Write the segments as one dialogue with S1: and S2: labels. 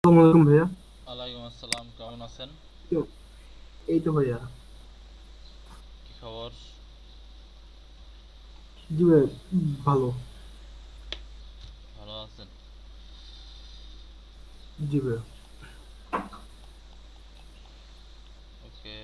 S1: আসসালামু আলাইকুম ভাইয়া।
S2: ওয়ালাইকুম আসসালাম, কেমন আছেন?
S1: তো- এই তো ভাইয়া।
S2: কি খবর?
S1: জি ভাইয়া, ভালো।
S2: ভালো আছেন?
S1: জি ভাইয়া।
S2: ওকে।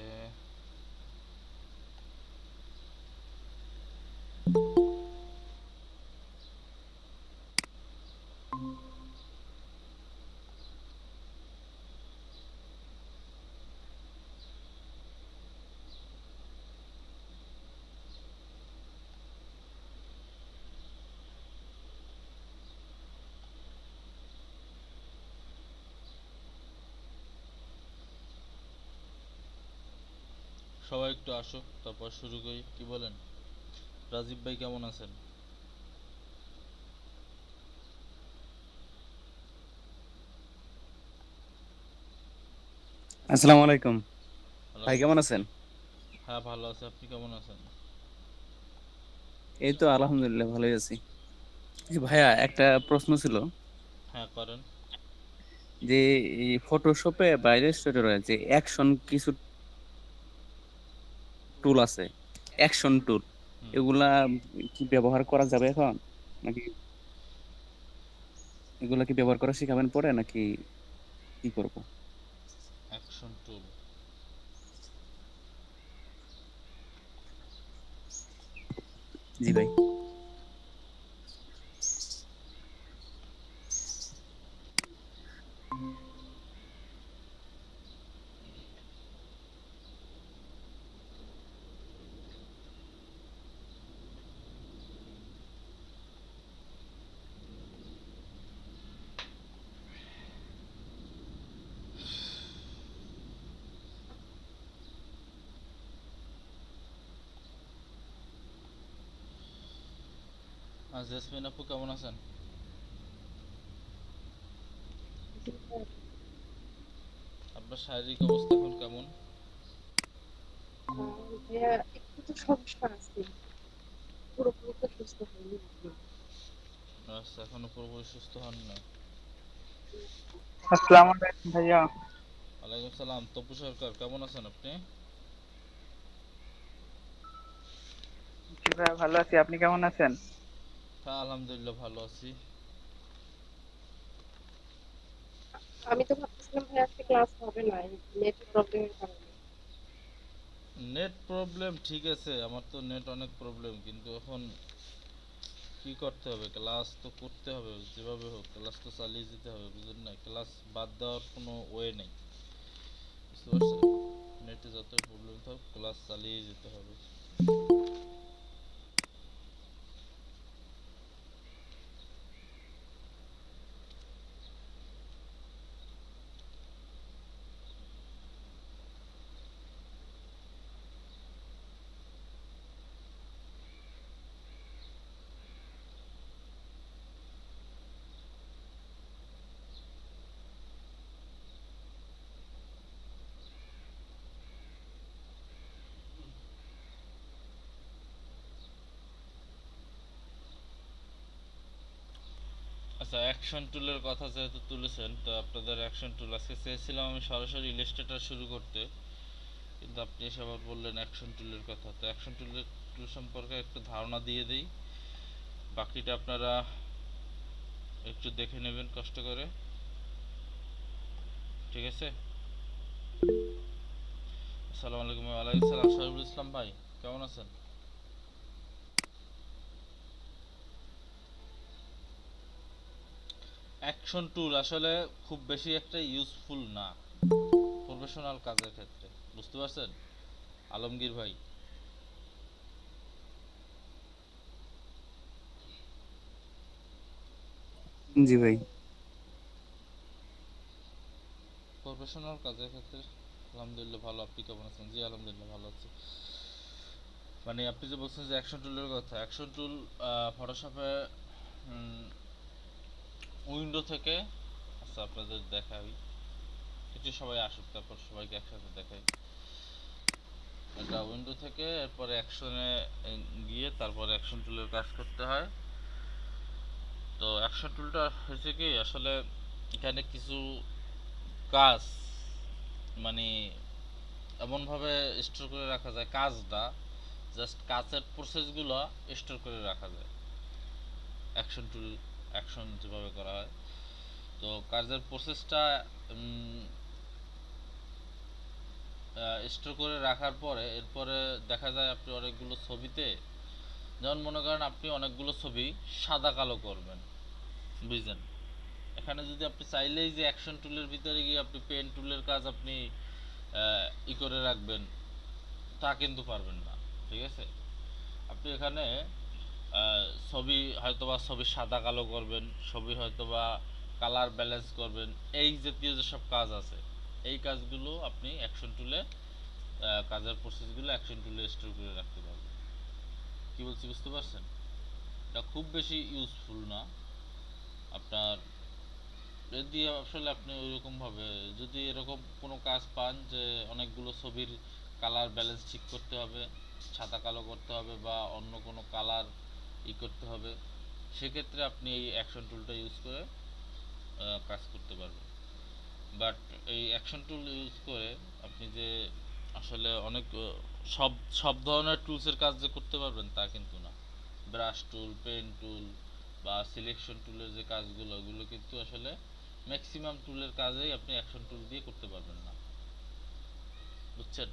S2: সবাই একটু আসুক, তারপর শুরু করি, কি বলেন? রাজীব ভাই কেমন আছেন?
S3: আসসালামু আলাইকুম। ভাই
S2: ওয়ালাইকুম
S3: কেমন
S2: আসসালাম।
S3: আছেন?
S2: হ্যাঁ, ভালো আছে, আপনি কেমন আছেন?
S3: এই তো আলহামদুলিল্লাহ ভালোই আছি। জি ভাইয়া, একটা প্রশ্ন ছিল
S2: হ্যাঁ, করেন।
S3: যে এই ফটোশপে বা ইলাস্ট্রেটরে যে অ্যাকশন কিছু টুল আছে, অ্যাকশন টুল,
S2: হুম।
S3: এগুলা কি ব্যবহার করা যাবে এখন, নাকি এগুলা কি ব্যবহার করা শিখাবেন পরে, নাকি কি করব?
S2: অ্যাকশন টুল।
S3: জি ভাই।
S2: জেসমিন আপু কেমন আছেন? আপনার শারীরিক অবস্থা এখন কেমন?
S4: ভাইয়া একটু তো সমস্যা আছে। পুরোপুরি তো সুস্থ হইনি এখনো।
S2: আচ্ছা, এখনো পুরোপুরি সুস্থ হন না।
S5: আসসালামু আলাইকুম ভাইয়া।
S2: ওয়ালাইকুম সালাম, তপু সরকার কেমন আছেন আপনি?
S5: জি ভাইয়া, ভালো আছি। আপনি কেমন আছেন?
S2: হ্যাঁ, আলহামদুলিল্লাহ ভালো আছি।
S4: আমি তো ভাবতেছিলাম ভাইয়া আজকে ক্লাস হবে না নেট প্রবলেমের কারণে।
S2: নেট প্রবলেম ঠিক আছে, আমার তো নেট অনেক প্রবলেম, কিন্তু এখন কি করতে হবে? ক্লাস তো করতে হবে, যেভাবে হোক ক্লাস তো চালিয়ে যেতে হবে, বুঝলেন না? ক্লাস বাদ দেওয়ার কোনো ওয়ে নেই, বুঝতে পারছেন? নেটে যতই প্রবলেম থাক, ক্লাস চালিয়ে যেতে হবে। আচ্ছা, অ্যাকশন টুলের কথা যেহেতু তুলেছেন, তো আপনাদের অ্যাকশন টুল আজকে চেয়েছিলাম আমি সরাসরি ইলাস্ট্রেটর শুরু করতে, কিন্তু আপনি এসে আবার বললেন অ্যাকশন টুলের কথা। তো অ্যাকশন টুলের টুল সম্পর্কে একটু ধারণা দিয়ে দিই, বাকিটা আপনারা একটু দেখে নেবেন কষ্ট করে, ঠিক আছে? আসসালামু আলাইকুম। ওয়ালাইকুম সালাম, শহীদুল ইসলাম ভাই কেমন আছেন? অ্যাকশন টুল আসলে খুব বেশি একটা ইউজফুল না প্রফেশনাল কাজের ক্ষেত্রে, বুঝতে পারছেন আলমগীর ভাই?
S3: জি ভাই।
S2: প্রফেশনাল কাজের ক্ষেত্রে আলহামদুলিল্লাহ ভালো। আপনি কেমন আছেন? জি আলহামদুলিল্লাহ ভালো আছি। মানে আপনি যে বলছেন যে অ্যাকশন টুলের কথা, অ্যাকশন টুল ফটোশপে উইন্ডো থেকে, আচ্ছা আপনাদের দেখাই, একটু সবাই আসুক তারপর সবাইকে একসাথে দেখাই। এটা উইন্ডো থেকে এরপরে অ্যাকশনে গিয়ে তারপর অ্যাকশন টুলের কাজ করতে হয়। তো অ্যাকশন টুলটা হয়েছে কি আসলে, এখানে কিছু কাজ মানে এমনভাবে স্টোর করে রাখা যায়, কাজটা জাস্ট কাজের প্রসেসগুলো স্টোর করে রাখা যায় অ্যাকশন টুল, অ্যাকশন যেভাবে করা হয়। তো কাজের প্রসেসটা স্টোর করে রাখার পরে এরপরে দেখা যায় আপনি অনেকগুলো ছবিতে, যেমন মনে করেন আপনি অনেকগুলো ছবি সাদা কালো করবেন, বুঝলেন? এখানে যদি আপনি চাইলেই যে অ্যাকশন টুলের ভিতরে গিয়ে আপনি পেন টুলের কাজ আপনি ই করে রাখবেন, তা কিন্তু পারবেন না, ঠিক আছে? আপনি এখানে ছবি হয়তোবা ছবি সাদা কালো করবেন, ছবি হয়তোবা কালার ব্যালেন্স করবেন, এই জাতীয় যেসব কাজ আছে এই কাজগুলো আপনি অ্যাকশন টুলে কাজের প্রসেসগুলো অ্যাকশন টুলে স্টোর করে রাখতে পারবেন। কি বলছি বুঝতে পারছেন? এটা খুব বেশি ইউজফুল না আপনার। এ দিয়ে আসলে আপনি ওইরকমভাবে যদি এরকম কোনো কাজ পান যে অনেকগুলো ছবির কালার ব্যালেন্স ঠিক করতে হবে, সাদা কালো করতে হবে বা অন্য কোনো কালার করতে হবে, সেক্ষেত্রে আপনি এই অ্যাকশন টুলটা ইউজ করে কাজ করতে পারবেন। বাট এই অ্যাকশন টুল ইউজ করে আপনি যে আসলে অনেক সব সব ধরনের টুলসের কাজ যে করতে পারবেন তা কিন্তু না। ব্রাশ টুল, পেন টুল বা সিলেকশন টুলের যে কাজগুলো, ওগুলো কিন্তু আসলে ম্যাক্সিমাম টুলের কাজেই আপনি অ্যাকশন টুল দিয়ে করতে পারবেন না, বুঝছেন?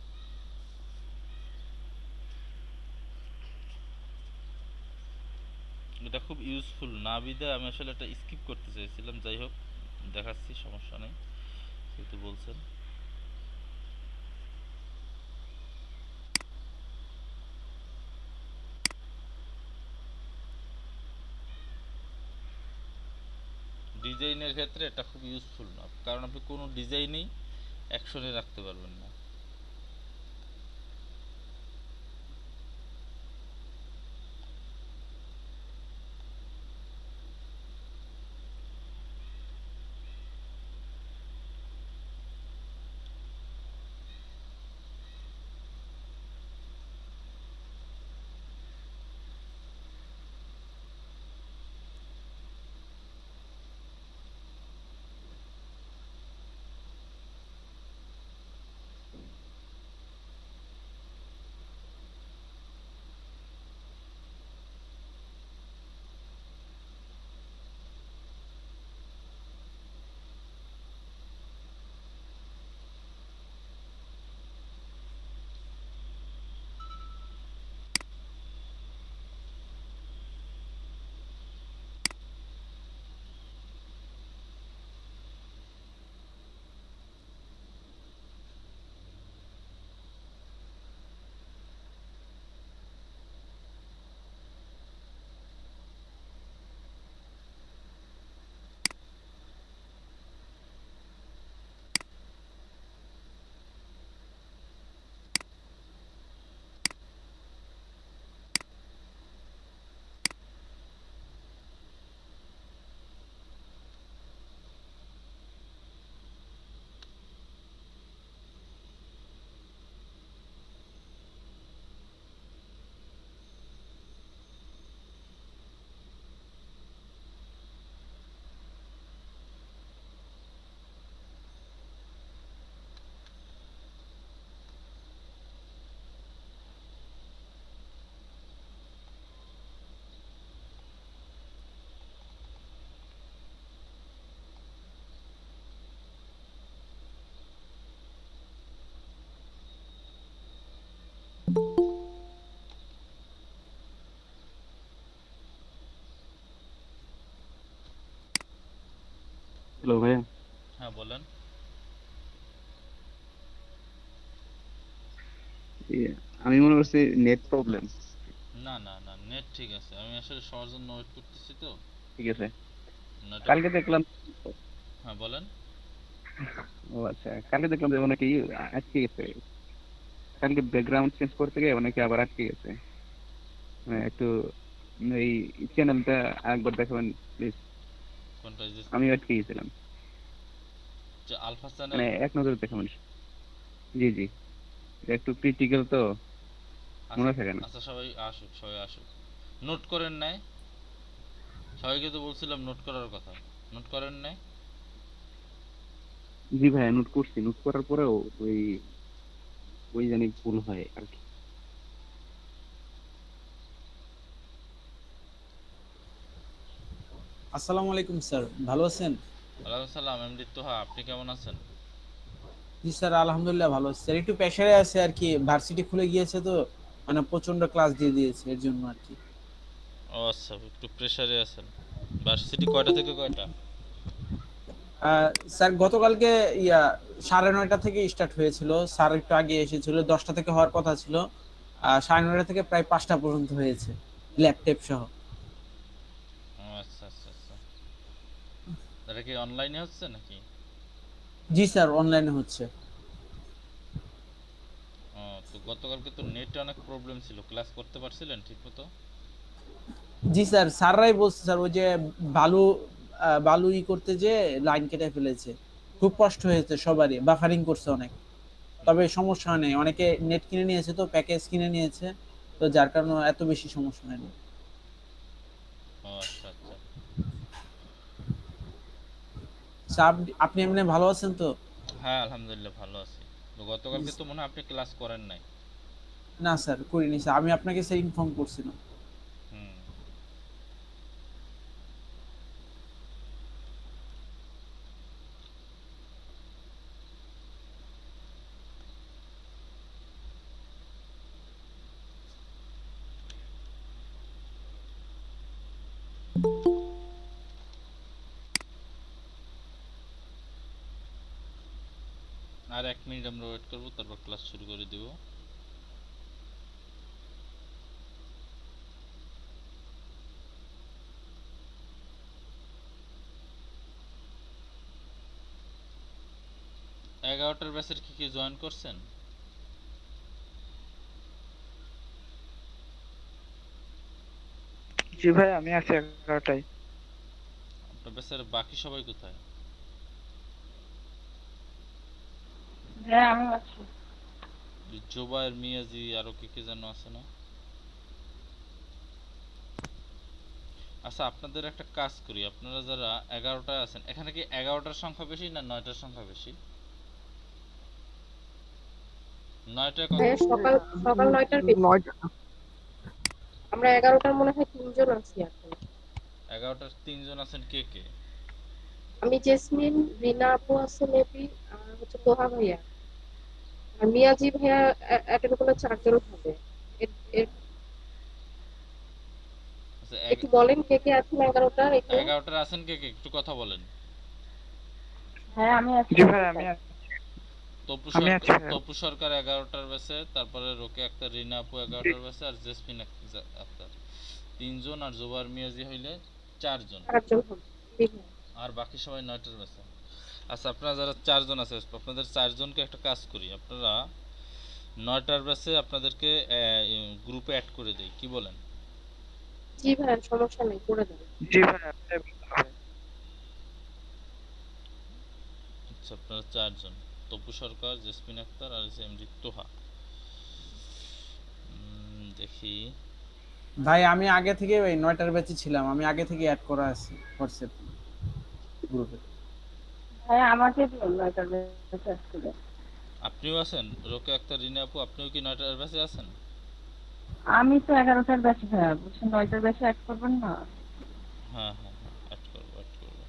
S2: এটা খুব ইউজফুল না বিধায় আমি আসলে এটা স্কিপ করতে চাইছিলাম। যাই হোক, দেখাচ্ছি, সমস্যা নেই, যেহেতু বলছেন। ডিজাইনের ক্ষেত্রে এটা খুব ইউজফুল না, কারণ আপনি কোনো ডিজাইনেই অ্যাকশনে রাখতে পারবেন না।
S6: হ্যালো ভাইয়া।
S2: হ্যাঁ বলেন।
S6: আমি মনে করছি নেট প্রবলেম।
S2: না না না, নেট ঠিক আছে, আমি আসলে সবার জন্য ওয়েট করতেছি তো।
S6: ঠিক আছে,
S2: নেটওয়ার্ক।
S6: কালকে দেখলাম।
S2: হ্যাঁ বলেন।
S6: ও আচ্ছা, কালকে দেখলাম যে অনেকে আটকে গেছে। কালকে ব্যাকগ্রাউন্ড চেঞ্জ করতে গিয়ে অনেকে আবার আটকে গেছে। একটু এই চ্যানেলটা একবার দেখাবেন প্লিজ।
S2: কোনটা? এই
S6: আমি আটকে গেছিলাম,
S2: যে আলফা চ্যানেল।
S6: মানে এক নজরে দেখাবেন। জি জি, এটা একটু ক্রিটিক্যাল তো, মনে থাকে না।
S2: আচ্ছা সবাই আসুক, সবাই আসুক। নোট করেন নাই? সবাইকে তো বলছিলাম নোট করার কথা, নোট করেন নাই?
S6: জি ভাইয়া নোট করছি, নোট করার পরেও ওই ওই জানি ভুল হয় আর কি।
S7: আসসালামু আলাইকুম স্যার, ভালো আছেন?
S2: ওয়ালাইকুম সালাম এমডি তোহা, আপনি কেমন আছেন?
S7: জি স্যার, আলহামদুলিল্লাহ ভালো আছি স্যার। একটু প্রেশারে আছে আর কি, ভার্সিটি খুলে গিয়েছে তো, মানে প্রচন্ড ক্লাস দিয়ে দিয়েছে এর জন্য আর কি।
S2: ও আচ্ছা, একটু প্রেসারে আছেন। ভার্সিটি কয়টা থেকে কয়টা?
S7: স্যার গতকালকে ইয়া 9:30 থেকে স্টার্ট হয়েছিল, স্যার একটু আগে এসেছিল, 10টা থেকে হওয়ার কথা ছিল। 9:30 থেকে প্রায় 5টা পর্যন্ত হয়েছে, ল্যাপটপ সহ।
S2: ও আচ্ছা আচ্ছা আচ্ছা, এটা কি অনলাইনে হচ্ছে নাকি?
S7: জি স্যার, অনলাইনে হচ্ছে।
S2: ও, তো গতকালকে তো নেটে অনেক প্রবলেম ছিল, ক্লাস করতে পারছিলেন ঠিক মতো?
S7: জি স্যার, স্যাররাই বলছে স্যার, ওই যে বালু বালু করতে যে লাইন কেটে ফেলেছে, খুব কষ্ট হয়েছে সবারই, বাফারিং করছে অনেক। তবে সমস্যা নেই, অনেকে নেট কিনে নিয়েছে তো, প্যাকেজ কিনে নিয়েছে, তো যার কারণে এত বেশি সমস্যা হয়নি।
S2: ও আচ্ছা আচ্ছা।
S7: স্যার, আপনি এমনি ভালো আছেন তো?
S2: হ্যাঁ আলহামদুলিল্লাহ ভালো আছি। তো গতকালকে তো মনে হয় আপনি ক্লাস করেন নাই।
S7: না স্যার, করিনি স্যার, আমি আপনাকে স্যার ইনফর্ম করছিলাম।
S2: হুম। আর 1 মিনিট আমরা ওয়েট করবো, তারপর ক্লাস শুরু করে দিব। এগারোটার ব্যাচের কি জয়েন করছেন?
S5: জি ভাই, আমি আছি 11টায়।
S2: আপনার ব্যাচের বাকি সবাই কোথায়?
S4: হ্যাঁ আমি আছি।
S2: জোবায়ের, মিয়াজি, আরো কে কে যেন আছে না? আচ্ছা, আপনাদের একটা কাজ করি, আপনারা যারা 11টায় আছেন, এখানে কি 11টার সংখ্যা বেশি না 9টার সংখ্যা বেশি? 9টায় কত?
S4: ভাইয়া সকাল সকাল 9টার বেশি।
S1: 9টা।
S4: আমরা 11টার মনে হয় 3 জন আছি এখন।
S2: 11টার 3 জন আছেন, কে কে?
S4: আমি, জেসমিন, রিনা আপু আছে মেবি, আর হচ্ছে তোহা ভাইয়া, আর মিয়াজি ভাইয়া অ্যাটেন্ড করলে 4 জন হবে। এর- এর-
S2: আচ্ছা,
S4: একটু বলেন কে কে আছেন 11টার এখানে।
S2: 11টার আছেন কে কে, একটু কথা বলেন।
S4: হ্যাঁ আমি আছি।
S5: জি ভাই, আমি আছি। আমি আছি ভাই।
S2: তপু সরকার 11টার ব্যাচে, তারপরে রোকে আক্তার, রিনা আপু 11টার ব্যাচে, আর জেসমিন আক্তার 3 জন, আর জোবার মিয়াজি হইলে 4 জন।
S4: 4 জন হবে। জি ভাইয়া।
S2: আর বাকি সবাই 9টার ব্যাচে। আচ্ছা, আপনারা যারা 4 জন আছে, আপনাদের 4 জনকে একটা কাজ করি, আপনারা 9টার ব্যাচে আপনাদেরকে গ্রুপে অ্যাড করে দেই, কি বলেন?
S4: জি ভাইয়া, সমস্যা নেই, করে দেন।
S5: জি ভাই, আপনি বলতে হবে।
S2: আচ্ছা, আপনারা 4 জন, তপু সরকার, জেসমিন আক্তার, আর এমডি তোহা। দেখি।
S7: ভাই আমি আগে থেকে ওই 9টার ব্যাচে ছিলাম, আমি আগে থেকে অ্যাড করা আছি হোয়াটসঅ্যাপ গ্রুপে।
S4: হ্যাঁ আমাকে দিন 9টার মধ্যে আসলে।
S2: আপনিও আছেন? রোকে আক্তার, রিনা আপু, আপনিও কি 9টার ব্যাচে আছেন?
S4: আমি তো 11টার ব্যাচে ভাইয়া, বলছেন 9টার ব্যাচে অ্যাড করবেন না।
S2: হ্যাঁ হ্যাঁ হ্যাঁ, অ্যাড করবো অ্যাড করবো।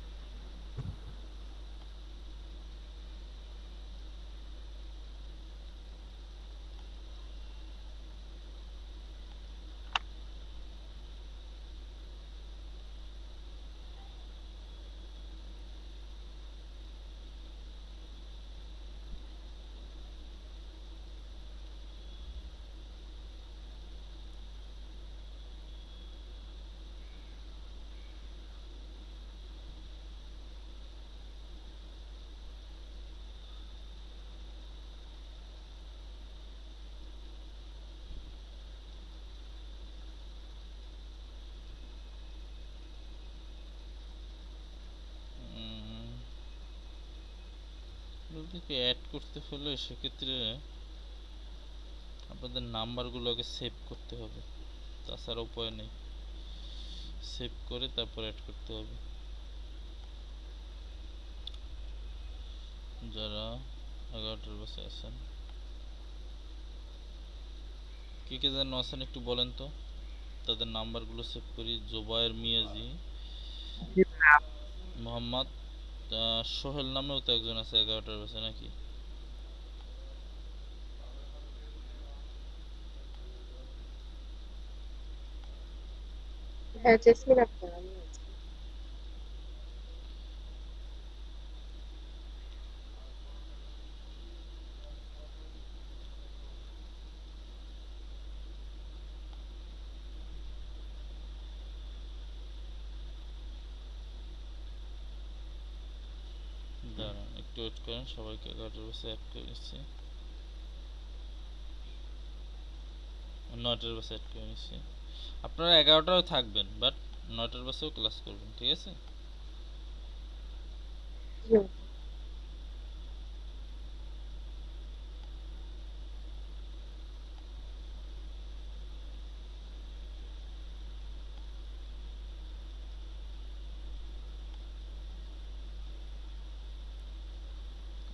S2: ওদেরকে অ্যাড করতে হলে সেক্ষেত্রে আপনাদের নাম্বারগুলোকে সেভ করতে হবে, তাছাড়া উপায় নেই। সেভ করে তারপর অ্যাড করতে হবে। যারা 11টার বাসে আছেন, কে কে যেন আছেন একটু বলেন তো, তাদের নাম্বারগুলো সেভ করি। জোবায়ের মিয়াজি, মোহাম্মদ সোহেল নামেও তো একজন আছে 11টার বাসে নাকি?
S4: হ্যাঁ, জেসমিন আক্তার আমি আছি।
S2: দাঁড়ান একটু ওয়েট করেন, সবাইকে 11টার বাসে অ্যাড করে নিচ্ছি, 9টার বাসে অ্যাড করে নিচ্ছি। আপনারা 11টাও থাকবেন, বাট 9টার বাসেও ক্লাস করবেন, ঠিক আছে?
S4: জি হুজুর।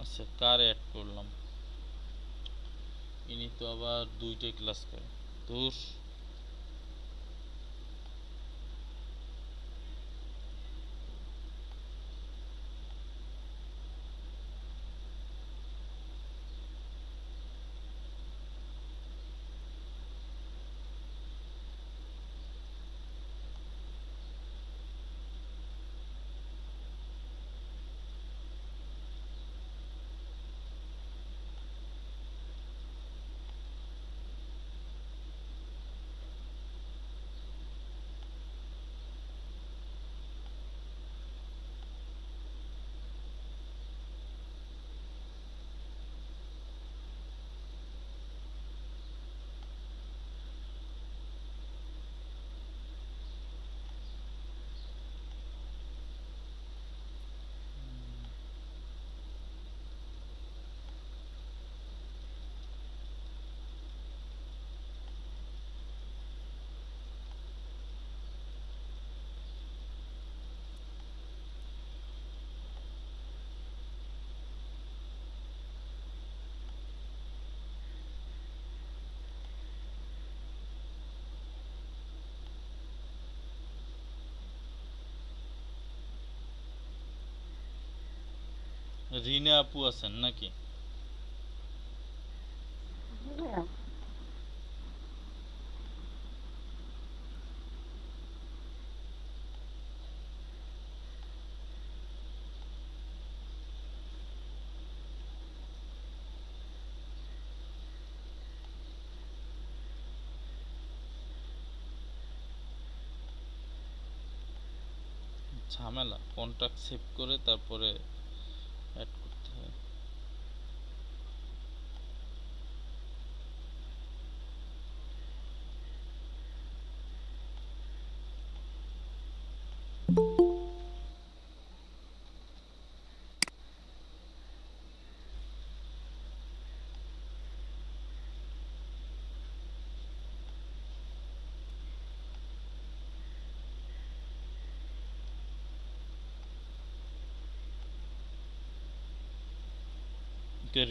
S2: আচ্ছা, কার অ্যাড করলাম? ইনি তো আবার 2টায় ক্লাস করে, দূর। রিনা আপু আছেন নাকি?
S5: হ্যাঁ,
S2: ঝামেলা, কন্টাক্ট সেভ করে তারপরে অ্যাড করতে হয়।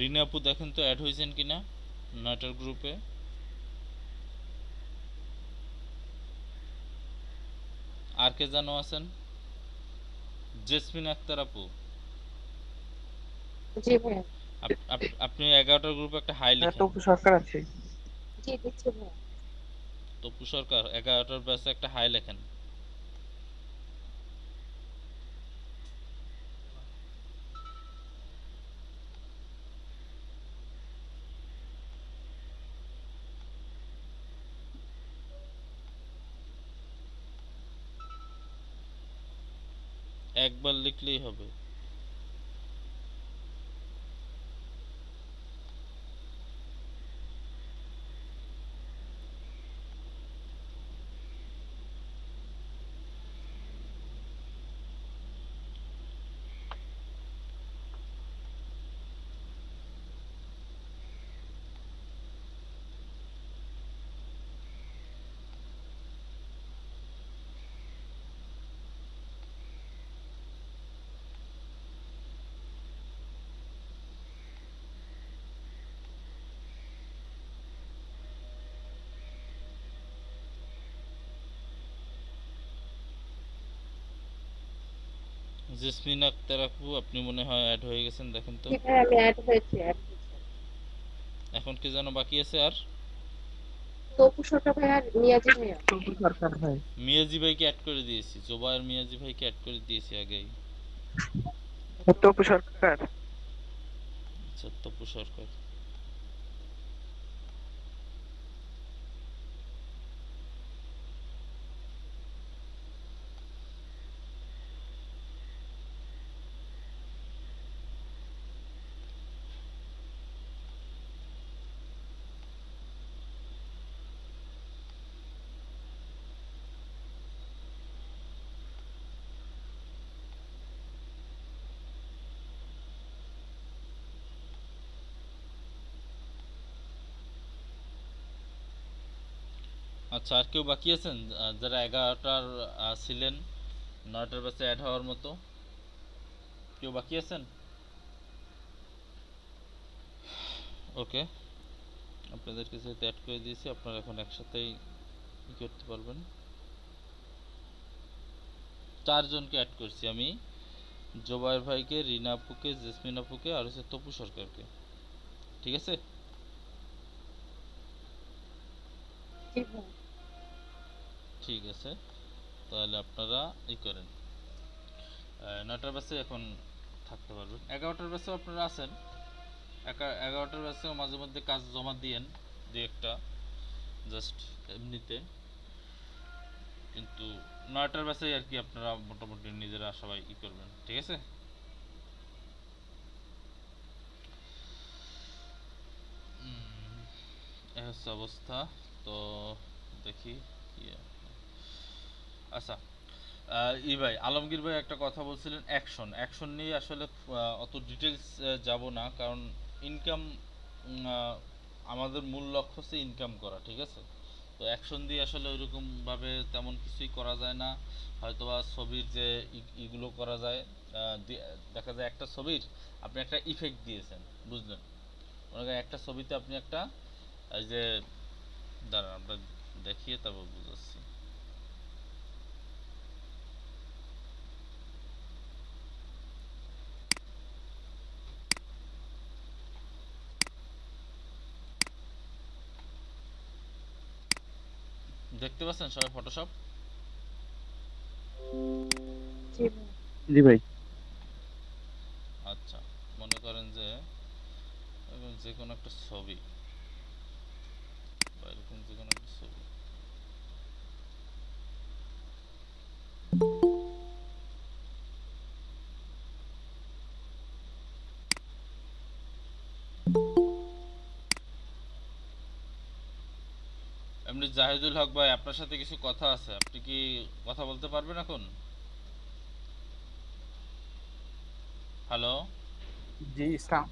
S2: রিনা আপু দেখেন তো অ্যাড হয়েছেন কিনা 9টার গ্রুপে। আর কে জানো আছেন? জেসমিন আক্তার আপু,
S4: জি ভাইয়া।
S2: আপনি 11টার গ্রুপে একটা হাই লিখেন।
S5: টপু সরকার আছে।
S4: জি দিচ্ছি ভাইয়া।
S2: তপু সরকার 11টার ব্যাচে একটা হাই লেখেন। একবার লিখলেই হবে। জেসমিন আক্তার আপু, আপনি মনে হয় অ্যাড হয়ে গেছেন, দেখেন তো।
S4: জি ভাই আমি অ্যাড হয়েছি।
S2: এখন কি যেন বাকি আছে আর?
S4: তপু সরকার ভাই আর নিয়াজি ভাইয়া।
S5: তপু সরকার ভাই।
S2: মিয়াজি ভাইকে অ্যাড করে দিয়েছি, জোবায়ের মিয়াজি ভাইকে অ্যাড করে দিয়েছি আগেই।
S5: তপু সরকার।
S2: আচ্ছা, তপু সরকার। আচ্ছা, আর কেউ বাকি আছেন যারা 11টার ছিলেন, 9টার ব্যাচে অ্যাড হওয়ার মতো? কেউ বাকি আছেন? ওকে, আপনাদেরকে যেহেতু অ্যাড করে দিয়েছি, আপনারা এখন একসাথেই ই করতে পারবেন। 4 জনকে অ্যাড করছি আমি, জোবায়ের ভাইকে, রিনা আপুকে, জেসমিন আপুকে, আর হচ্ছে তপু সরকারকে। ঠিক আছে?
S4: জি ভাই।
S2: ঠিক আছে, তাহলে আপনারা ই করেন, 9টার ব্যাচে এখন থাকতে পারবেন। 11টার ব্যাচেও আপনারা আছেন, 11টার ব্যাচেও মাঝে মধ্যে কাজ জমা দিয়েন, দু একটা জাস্ট এমনিতে। কিন্তু 9টার ব্যাচে আর কি আপনারা মোটামুটি নিজেরা সবাই ই করবেন। ঠিক আছে? এই হচ্ছে অবস্থা। তো দেখি কি। আচ্ছা, ভাই আলমগীর ভাই একটা কথা বলছিলেন, অ্যাকশন অ্যাকশন নিয়ে আসলে অত ডিটেলস যাব না, কারণ ইনকাম, আমাদের মূল লক্ষ্য হচ্ছে ইনকাম করা। ঠিক আছে? তো অ্যাকশন দিয়ে আসলে ওইরকমভাবে তেমন কিছুই করা যায় না। হয়তোবা ছবির যে ইগুলো করা যায়, দেখা যায় একটা ছবির আপনি একটা ইফেক্ট দিয়েছেন, বুঝলেন? মনে করেন একটা ছবিতে আপনি একটা, এই যে, দাঁড়ান আমরা দেখিয়ে তারপর বুঝাচ্ছি। দেখতে পাচ্ছেন সবাই ফটোশপ?
S4: জি ভাই।
S6: জি ভাই।
S2: আচ্ছা, মনে করেন যে এরকম যে কোনো একটা ছবি, বা এরকম যে কোনো একটা ছবি, এমনি জাহিদুল হক ভাই, আপনার সাথে কিছু কথা আছে, আপনি কি কথা বলতে পারবেন এখন? হ্যালো।
S8: জি ইসলাম।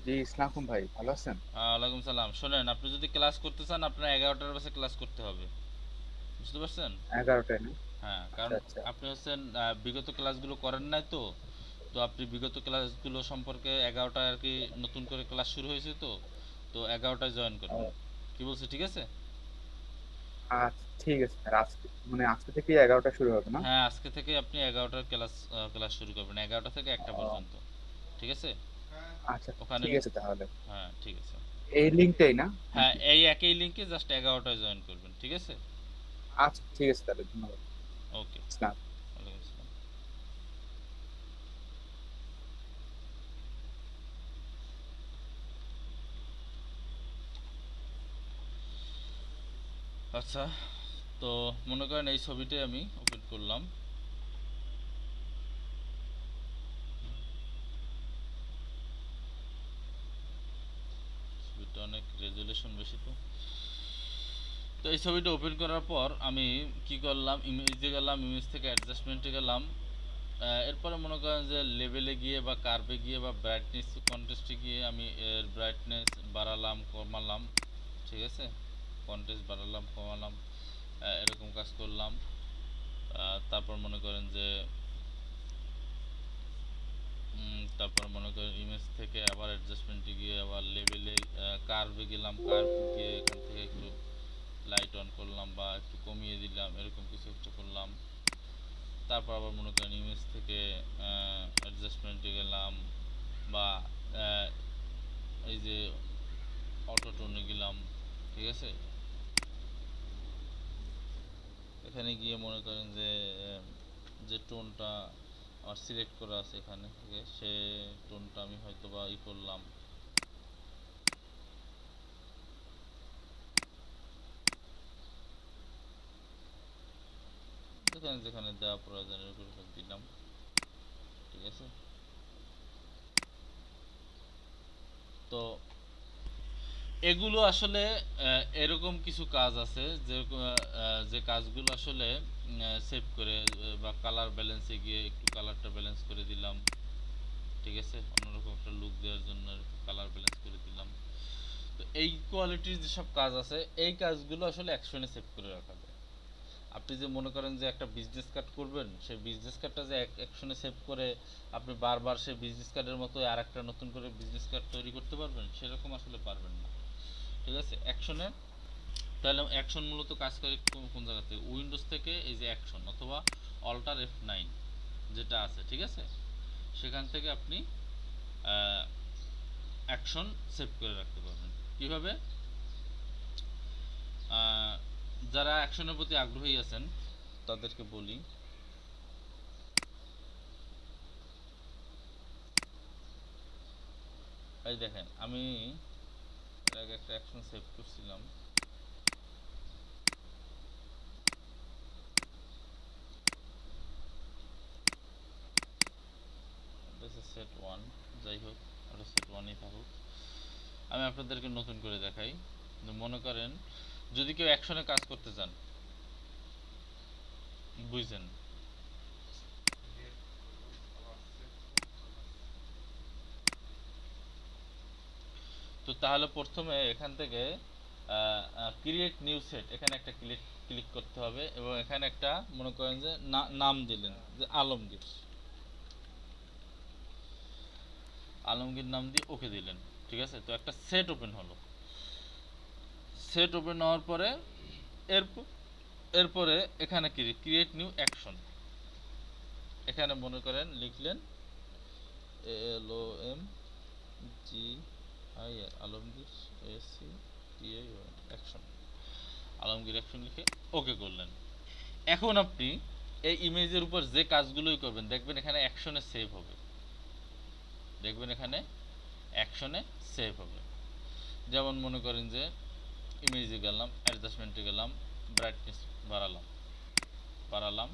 S8: জি ইসলাম ভাই, ভালো আছেন?
S2: ওয়ালাইকুম সালাম। শোনেন, আপনি যদি ক্লাস করতে চান, আপনার 11টার বাসে ক্লাস করতে হবে, বুঝতে পারছেন?
S8: 11টায় না?
S2: হ্যাঁ,
S8: আচ্ছা
S2: কারণ
S8: আচ্ছা।
S2: আপনি হচ্ছেন বিগত ক্লাসগুলো করেন নাই তো। তো আপনি বিগত ক্লাসগুলো সম্পর্কে 11টায় আর কি নতুন করে ক্লাস শুরু হয়েছে, তো তো 11টায় জয়েন করবেন।
S8: ও,
S2: কি বলছে, ঠিক আছে?
S8: আচ্ছা ঠিক আছে স্যার। আজকে মানে আজকে থেকে 11টা শুরু হবে না?
S2: হ্যাঁ, আজকে থেকে আপনি 11টার ক্লাস ক্লাস শুরু করবেন, 11টা থেকে 1টা
S8: ও,
S2: পর্যন্ত। ঠিক আছে?
S8: আচ্ছা
S2: ওখানে,
S8: ঠিক আছে তাহলে।
S2: হ্যাঁ ঠিক আছে।
S8: এই লিঙ্কটাই না
S2: হ্যাঁ,
S8: নাকি?
S2: এই একই লিংকে জাস্ট 11টায় জয়েন করবেন। ঠিক আছে?
S8: আচ্ছা ঠিক আছে তাহলে, ধন্যবাদ।
S2: ওকে।
S8: ইসলাম।
S2: ওয়ালাইকুম আসসালাম। আচ্ছা, তো মনে করেন এই ছবিটাই আমি ওপেন করলাম। ছবিটা অনেক রেজুলেশন বেশি, তো তো এই ছবিটা ওপেন করার পর আমি কি করলাম, ইমেজে গেলাম, ইমেজ থেকে অ্যাডজাস্টমেন্টে গেলাম। এরপরে মনে করেন যে লেভেলে গিয়ে বা কার্ভে গিয়ে বা ব্রাইটনেস কন্ট্রাস্টে গিয়ে আমি এর ব্রাইটনেস বাড়ালাম, কমালাম। ঠিক আছে? কন্ট্রাস্ট বাড়ালাম, কমালাম, এরকম কাজ করলাম। তারপর মনে করেন যে তারপর মনে করেন ইমেজ থেকে আবার অ্যাডজাস্টমেন্টে গিয়ে আবার লেভেলে, কার্ভে গেলাম, কার্ভে গিয়ে এখান থেকে একটু লাইট অন করলাম বা একটু কমিয়ে দিলাম, এরকম কিছু একটা করলাম। তারপর আবার মনে করেন ইমেজ থেকে অ্যাডজাস্টমেন্টে গেলাম, বা এই যে অটো টোনে গেলাম, ঠিক আছে। এখানে গিয়ে মনে করেন যে যে টোনটা আমার সিলেক্ট করা আছে এখানে থেকে, সে টোনটা আমি হয়তো বা করলাম। যেখানে যেখানে দেওয়া প্রয়োজন এরকম দিলাম, ঠিক আছে। তো এগুলো আসলে এরকম কিছু কাজ আছে যে যে কাজগুলো আসলে সেভ করে বা কালার ব্যালেন্সে গিয়ে একটু কালারটা ব্যালেন্স করে দিলাম, ঠিক আছে, অন্যরকম একটা লুক দেওয়ার জন্য কালার ব্যালেন্স করে দিলাম। তো এই কোয়ালিটির যেসব কাজ আছে এই কাজগুলো আসলে অ্যাকশনে সেভ করে রাখা যায়। আপনি যে মনে করেন যে একটা বিজনেস কার্ড করবেন, সেই বিজনেস কার্ডটা যে অ্যাকশনে সেভ করে আপনি বারবার সেই বিজনেস কার্ডের মতো আর একটা নতুন করে বিজনেস কার্ড তৈরি করতে পারবেন, সেরকম আসলে পারবেন না, ঠিক আছে। অ্যাকশনে তাহলে অ্যাকশন মূলত কাজ করে কোন জায়গা থেকে, উইন্ডোজ থেকে এই যে অ্যাকশন অথবা অল্টার F9 যেটা আছে, ঠিক আছে, সেখান থেকে আপনি অ্যাকশন সেভ করে রাখতে পারবেন। কিভাবে? যারা অ্যাকশনের প্রতি আগ্রহী আছেন তাদেরকে বলি, এই দেখেন আমি এর আগে একটা অ্যাকশন সেভ করছিলাম, সেট 1, যাই হোক ওটা সেট 1ই থাকুক। আমি আপনাদেরকে নতুন করে দেখাই। মনে করেন যদি কেউ অ্যাকশনে কাজ করতে চান, বুঝছেন, তো তাহলে প্রথমে এখান থেকে ক্রিয়েট নিউ সেট, এখানে একটা ক্লিক করতে হবে এবং এখানে একটা মনে করেন যে নাম দিলেন যে আলমগীর, আলমগীর নাম দিয়ে ওকে দিলেন, ঠিক আছে। তো একটা সেট ওপেন হলো। সেট ওপেন হওয়ার পরে এরপরে এখানে ক্রিয়েট নিউ অ্যাকশন, এখানে মনে করেন লিখলেন ALOMGIR Alamgir action, Alamgir action লিখে ওকে করলেন। এখন আপনি এই ইমেজের উপর যে কাজগুলোই করবেন দেখবেন এখানে অ্যাকশনে সেভ হবে, দেখবেন এখানে অ্যাকশনে সেভ হবে। যেমন মনে করেন যে ইমেজে গেলাম, অ্যাডজাস্টমেন্টে গেলাম, ব্রাইটনেস বাড়ালাম,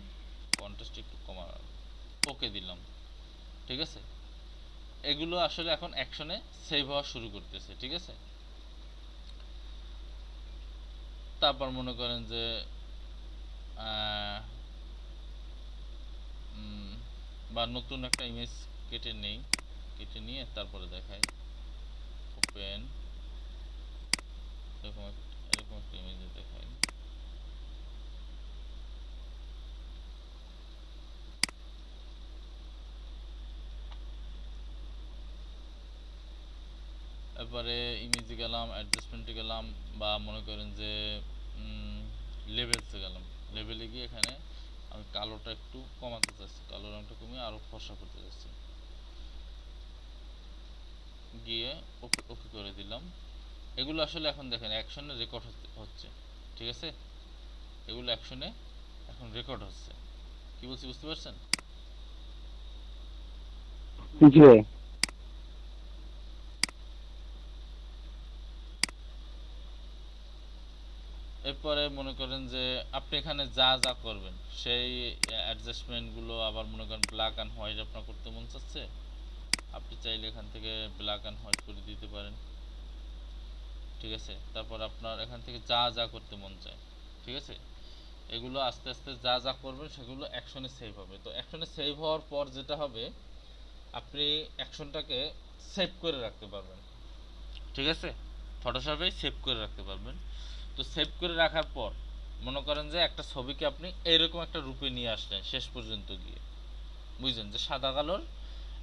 S2: কন্ট্রাস্ট একটু কমালাম, ওকে দিলাম, ঠিক আছে। এগুলো আসলে এখন অ্যাকশনে সেভ হওয়া শুরু করতেছে, ঠিক আছে। তারপর মনে করেন যে বা নতুন একটা ইমেজ কেটে নিয়ে তারপরে দেখাই, ওপেন, এরকম একটা ইমেজ দেখাই। এরপরে ইমেজে গেলাম, অ্যাডজাস্টমেন্টে গেলাম, বা মনে করেন যে লেভেলসে গেলাম, লেভেলে গিয়ে এখানে আমি কালোটা একটু কমাতে চাচ্ছি, কালো রঙটা কমিয়ে আরো ফর্সা করতে চাচ্ছি, গিয়ে ওকে ওকে করে দিলাম। এগুলো আসলে এখন দেখেন অ্যাকশনে রেকর্ড হচ্ছে, ঠিক আছে, এগুলো অ্যাকশনে এখন রেকর্ড হচ্ছে। কি বলছি বুঝতে পারছেন?
S6: জি ভাই।
S2: এরপরে মনে করেন যে আপনি এখানে যা যা করবেন সেই অ্যাডজাস্টমেন্টগুলো আবার মনে করেন ব্ল্যাক অ্যান্ড হোয়াইট আপনার করতে মন চাচ্ছে, আপনি চাইলে এখান থেকে ব্ল্যাক অ্যান্ড হোয়াইট করে দিতে পারেন, ঠিক আছে। তারপর আপনার এখান থেকে যা যা করতে মন চায়, ঠিক আছে, এগুলো আস্তে আস্তে যা যা করবেন সেগুলো অ্যাকশনে সেভ হবে। তো অ্যাকশনে সেভ হওয়ার পর যেটা হবে, আপনি অ্যাকশনটাকে সেভ করে রাখতে পারবেন, ঠিক আছে, ফটোশপে সেভ করে রাখতে পারবেন। তো সেভ করে রাখার পর মনে করেন যে একটা ছবিকে আপনি এইরকম একটা রূপে নিয়ে আসলেন শেষ পর্যন্ত গিয়ে, বুঝলেন যে সাদা কালোর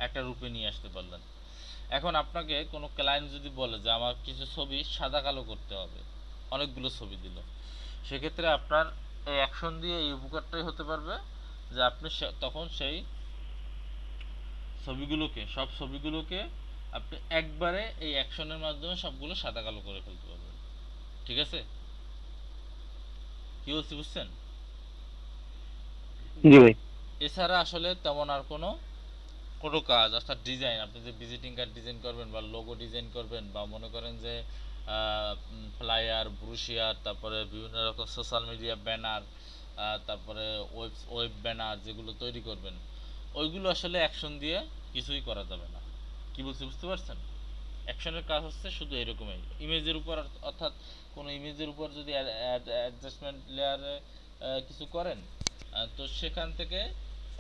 S2: একটা রূপে নিয়ে আসতে পারলেন। এখন আপনাকে কোনো ক্লায়েন্ট যদি বলে যে আমার কিছু ছবি সাদা কালো করতে হবে, অনেকগুলো ছবি দিল, সেক্ষেত্রে আপনার এই অ্যাকশন দিয়ে এই উপকারটাই হতে পারবে যে আপনি তখন সেই সব ছবিগুলোকে আপনি একবারে এই অ্যাকশনের মাধ্যমে সবগুলো সাদা কালো করে ফেলতে পারবেন। ঠিক আছে? কি বলছি বুঝছেন?
S6: জি ভাই।
S2: এছাড়া আসলে তেমন আর কোনো কাজ অর্থাৎ ডিজাইন, আপনি যে ভিজিটিং কার্ড ডিজাইন করবেন বা লোগো ডিজাইন করবেন বা মনে করেন যে ফ্লায়ার, ব্রুশিয়ার, তারপরে বিভিন্ন রকম সোশ্যাল মিডিয়া ব্যানার, তারপরে ওয়েব ব্যানার যেগুলো তৈরি করবেন, ওইগুলো আসলে অ্যাকশন দিয়ে কিছুই করা যাবে না। কি বলছি বুঝতে পারছেন? অ্যাকশনের কাজ হচ্ছে শুধু এরকমই ইমেজের উপর, অর্থাৎ কোনো ইমেজের উপর যদি অ্যাডজাস্টমেন্ট লেয়ারে কিছু করেন, তো সেখান থেকে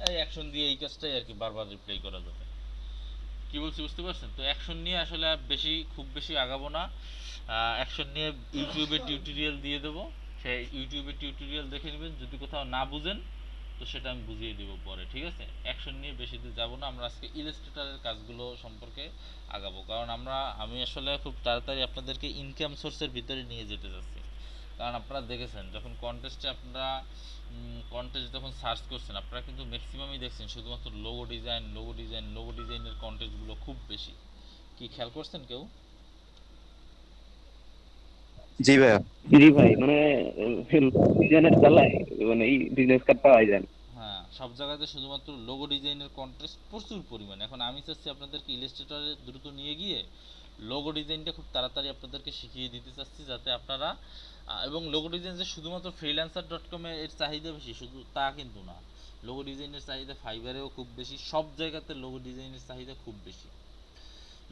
S2: এই অ্যাকশন দিয়ে এই কাজটাই আর কি বারবার রিপ্লে করা যাবে। কি বলছি বুঝতে পারছেন? তো অ্যাকশন নিয়ে আসলে খুব বেশি আগাবো না। অ্যাকশন নিয়ে ইউটিউবে টিউটোরিয়াল দিয়ে দেবো, সেই ইউটিউবে টিউটোরিয়াল দেখে নেবেন। যদি কোথাও না বুঝেন তো সেটা আমি বুঝিয়ে দেবো পরে। ঠিক আছে? অ্যাকশন নিয়ে বেশি দূর যাবো না, আমরা আজকে ইলাস্ট্রেটরের কাজগুলো সম্পর্কে আগাবো, কারণ আমি আসলে খুব তাড়াতাড়ি আপনাদেরকে ইনকাম সোর্সের ভিতরে নিয়ে যেতে চাচ্ছি। কারণ আপনারা দেখেছেন যখন কন্টেস্টে আপনারা কন্টেস্ট যখন সার্চ করছেন, আপনারা কিন্তু ম্যাক্সিমামই দেখছেন শুধুমাত্র লোগো ডিজাইনের কন্টেস্টগুলো খুব বেশি। কি খেয়াল করছেন কেউ?
S9: জি ভাইয়া।
S6: জি ভাই, মানে ডিজাইনের জ্বালায় মানে এই বিজনেস কার্ড পাওয়া যায় না।
S2: হ্যাঁ, সব জায়গাতে শুধুমাত্র লোগো ডিজাইনের কন্টেস্ট প্রচুর পরিমাণে। এখন আমি চাচ্ছি আপনাদেরকে ইলাস্ট্রেটরে দ্রুত নিয়ে গিয়ে লোগো ডিজাইনটা খুব তাড়াতাড়ি আপনাদেরকে শিখিয়ে দিতে চাচ্ছি, যাতে আপনারা এবং লোগো ডিজাইন যে শুধুমাত্র freelancer.com এর চাহিদা বেশি শুধু তা কিন্তু না, লোগো ডিজাইনের চাহিদা ফাইবারেও খুব বেশি, সব জায়গাতে লোগো ডিজাইনের চাহিদা খুব বেশি।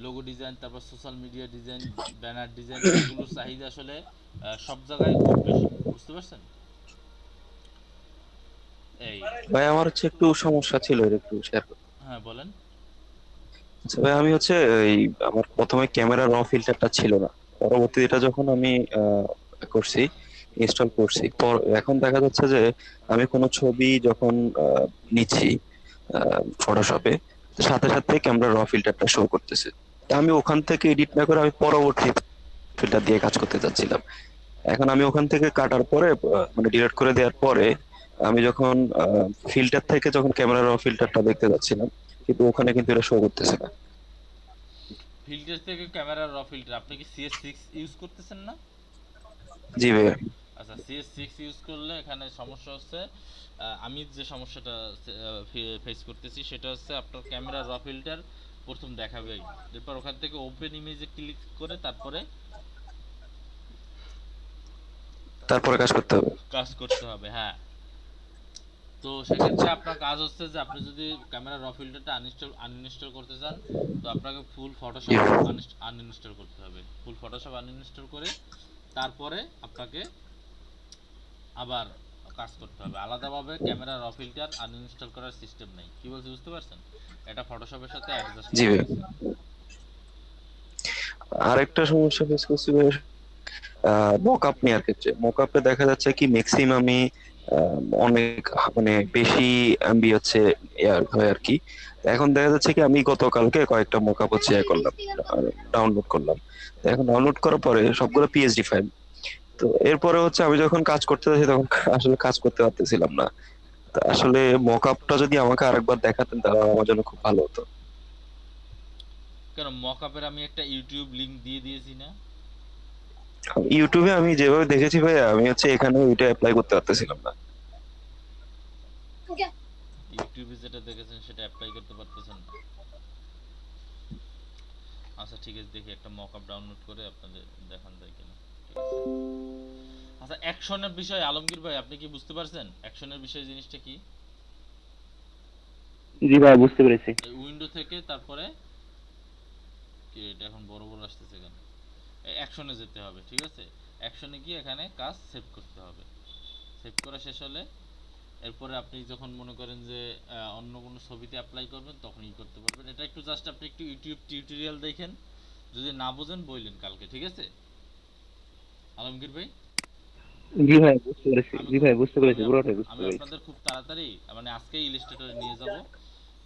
S2: লোগো ডিজাইন, তারপর social media design, banner design, এগুলোর চাহিদা আসলে সব জায়গায় খুব বেশি। বুঝতে পারছেন? এই
S9: ভাই আমার হচ্ছে একটু সমস্যা ছিল, এটা একটু শেয়ার করতে।
S2: হ্যাঁ বলেন।
S9: আচ্ছা ভাই, আমি হচ্ছে এই আমার প্রথমে ক্যামেরা র ফিল্টারটা ছিল না, পরবর্তীতে এটা যখন আমি করছি, ইনস্টল করছি, এখন দেখা যাচ্ছে যে আমি কোনো ছবি যখন নিচ্ছি ফটোশপে, সাথে সাথে ক্যামেরা র ফিল্টারটা শো করতেছে। তা আমি ওখান থেকে এডিট না করে আমি পরবর্তী ফিল্টার দিয়ে কাজ করতে চাচ্ছিলাম। এখন আমি ওখান থেকে কাটার পরে মানে ডিলিট করে দেওয়ার পরে আমি যখন ফিল্টার থেকে যখন ক্যামেরা র ফিল্টারটা দেখতে যাচ্ছিলাম, কিন্তু ওখানে কিন্তু এটা শো করতেছে না।
S2: ফিল্টার থেকে ক্যামেরার র ফিল্টার, আপনি কি CS6 ইউজ করতেছেন না?
S9: জি ভাইয়া।
S2: আচ্ছা, CS6 ইউজ করলে এখানে সমস্যা হচ্ছে, আমি যে সমস্যাটা ফেস করতেছি সেটা হচ্ছে আপনার ক্যামেরার র ফিল্টার প্রথম দেখাবেই, এরপর ওখান থেকে ওপেন ইমেজে ক্লিক করে তারপরে কাজ করতে হবে। হ্যাঁ, তো সেক্ষেত্রে আপনার কাজ হচ্ছে যে আপনি যদি ক্যামেরা র ফিল্টারটা আনইনস্টল করতে চান, তো আপনাকে ফুল ফটোশপ আনইনস্টল করতে হবে। ফুল ফটোশপ আনইনস্টল করে তারপরে আপনাকে আবার কাজ করতে হবে। আলাদাভাবে ক্যামেরা র ফিল্টার আনইনস্টল করার সিস্টেম নেই। কি বলছি বুঝতে পারছেন? এটা ফটোশপের সাথে অ্যাডজাস্ট
S9: জি
S2: করা
S9: ভাইয়া।
S2: আছে।
S9: আরেকটা সমস্যা ফেস করছি ভাইয়া, মকআপ নেওয়ার ক্ষেত্রে মকআপে দেখা যাচ্ছে কি ম্যাক্সিমামই অনেক মানে বেশি এমবি হচ্ছে ইয়ার হয় আর কি। এখন দেখা যাচ্ছে কি আমি গতকালকে কয়েকটা মকআপ হচ্ছে ইয়ে করলাম, ডাউনলোড করলাম। তো এখন ডাউনলোড করার পরে সবগুলো পিএসডি ফাইল। তো এরপরে হচ্ছে আমি যখন কাজ করতে যাচ্ছি তখন আসলে কাজ করতে পারতেছিলাম না। তো আসলে মকআপটা যদি আমাকে আরেকবার দেখাতেন তাহলে আমার জন্য খুব ভালো হতো।
S2: কেন, মকআপের আমি একটা ইউটিউব লিংক দিয়ে দিয়েছি না?
S9: ইউটিউবে আমি যেভাবে দেখেছি ভাইয়া, আমি হচ্ছে এখানে ওইটা অ্যাপ্লাই করতে পারতেছিলাম না।
S2: ইউটিউবে যেটা দেখেছেন সেটা অ্যাপ্লাই করতে পারতেছেন না? আচ্ছা ঠিক আছে, দেখি একটা মকআপ ডাউনলোড করে আপনাদের দেখান যায় কিনা। ঠিক আছে। আচ্ছা, অ্যাকশনের বিষয় আলমগীর ভাই আপনি কি বুঝতে পারছেন অ্যাকশনের বিষয় জিনিসটা কি?
S6: জি ভাই, বুঝতে পেরেছি।
S2: এই উইন্ডো থেকে তারপরে কি এটা এখন বড় বড় আসতেছে কেন? অ্যাকশনে যেতে হবে। ঠিক আছে, অ্যাকশনে গিয়ে এখানে কাজ সেভ করতে হবে। সেভ করা শেষ হলে এরপরে আপনি যখন মনে করেন যে অন্য কোনো ছবিতে অ্যাপ্লাই করবেন তখনই করতে পারবেন। এটা একটু জাস্ট আপনি একটু ইউটিউব টিউটোরিয়াল দেখেন, যদি না বোঝেন বললেন কালকে। ঠিক আছে আলমগীর ভাই?
S6: জি ভাই, বুঝতে পেরেছি। জি ভাই, বুঝতে পেরেছি,
S2: আমি
S6: পুরোটাই বুঝতে
S2: আমি
S6: পেরেছি।
S2: আপনাদের খুব তাড়াতাড়ি মানে আজকেই ইলাস্ট্রেটরে নিয়ে যাব,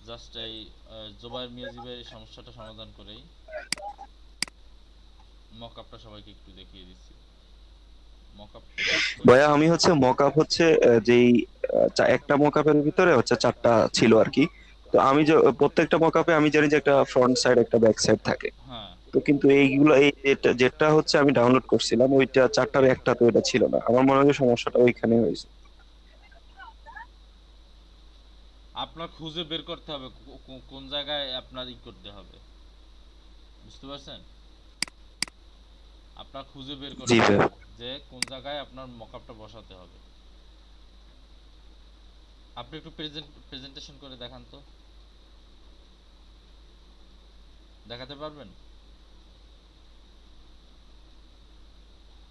S2: জাস্ট এই জোবায়ের মিয়াজিবের এই সমস্যাটা সমাধান করেই মকআপটা সবাইকে একটু দেখিয়ে দিচ্ছি। মকআপ
S9: ভাইয়া আমি হচ্ছে মকআপ হচ্ছে যেই একটা মকআপের ভিতরে হচ্ছে 4টা ছিল আর কি। তো আমি যে প্রত্যেকটা মকআপে আমি জানি যে একটা ফ্রন্ট সাইড একটা ব্যাক সাইড থাকে।
S2: হ্যাঁ,
S9: তো কিন্তু এইগুলো এই যেটা যেটা হচ্ছে আমি ডাউনলোড করছিলাম ওইটা 4টার একটা তো এটা ছিল না। আমার মনে হয় যে সমস্যাটা ওইখানে হয়েছে।
S2: আপনার খুঁজে বের করতে হবে কোন জায়গায় আপনার করতে হবে, বুঝতে পারছেন? আপনার খুঁজে বের
S9: জি
S2: করতে
S9: ভাই।
S2: হবে যে কোন জায়গায় আপনার মকআপটা বসাতে হবে। আপনি একটু প্রেজেন্টেশন করে দেখান তো, দেখাতে পারবেন?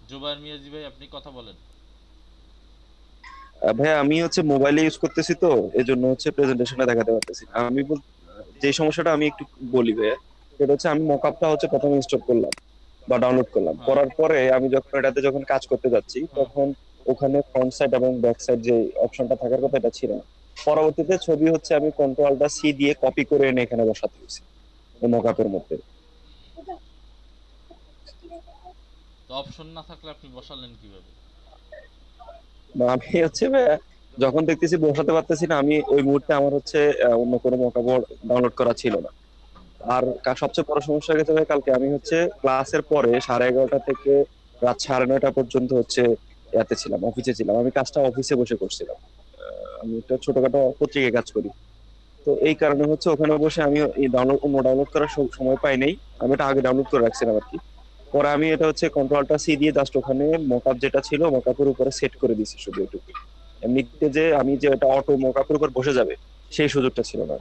S2: জুবায়ের মিয়াজি ভাই, আপনি কথা বলেন।
S9: ভাই আমি হচ্ছে মোবাইলে ইউজ করতেছি, তো এজন্য হচ্ছে প্রেজেন্টেশনটা দেখাতে পারতেছি না। যে সমস্যাটা আমি একটু বলি ভাইয়া, সেটা হচ্ছে আমি মকআপটা হচ্ছে প্রথমে ইনস্টল করলাম বা ডাউনলোড করলাম,
S2: হ্যাঁ,
S9: করার পরে আমি যখন এটাতে যখন কাজ করতে যাচ্ছি
S2: হ্যাঁ।
S9: তখন ওখানে ফ্রন্ট সাইড এবং ব্যাক সাইড যে অপশনটা থাকার কথা এটা ছিল না। পরবর্তীতে ছবি হচ্ছে আমি কন্ট্রোলটা সি দিয়ে কপি করে এনে এখানে বসাতে হয়েছে মকআপের মধ্যে।
S2: তো অপশন না থাকলে আপনি বসালেন কিভাবে?
S9: বা আমি হচ্ছে ভাইয়া যখন দেখতেছি বসাতে পারতেছি না, আমি ওই মুহূর্তে আমার হচ্ছে অন্য কোনো মকআপ ডাউনলোড করা ছিল না। আর সবচেয়ে বড় সমস্যা হয়ে গেছে ভাই, কালকে আমি হচ্ছে ক্লাসের পরে 11:30 থেকে রাত 9:30 পর্যন্ত হচ্ছে ইয়াতে ছিলাম, অফিসে ছিলাম। আমি কাজটা অফিসে বসে করছিলাম। আমি একটা ছোটখাটো পত্রিকায় কাজ করি। তো এই কারণে হচ্ছে ওখানে বসে আমি এই ডাউনলোড করার সময় পাই নাই। আমি এটা আগে ডাউনলোড করে রাখছিলাম আর কি। পরে আমি এটা হচ্ছে কন্ট্রোলটা সি দিয়ে জাস্ট ওখানে মকআপ যেটা ছিল মকআপের উপরে সেট করে দিছি শুধু এটুকু। এমনিতে যে আমি যে এটা অটো মকআপের উপর বসে যাবে সেই সুযোগটা ছিল না।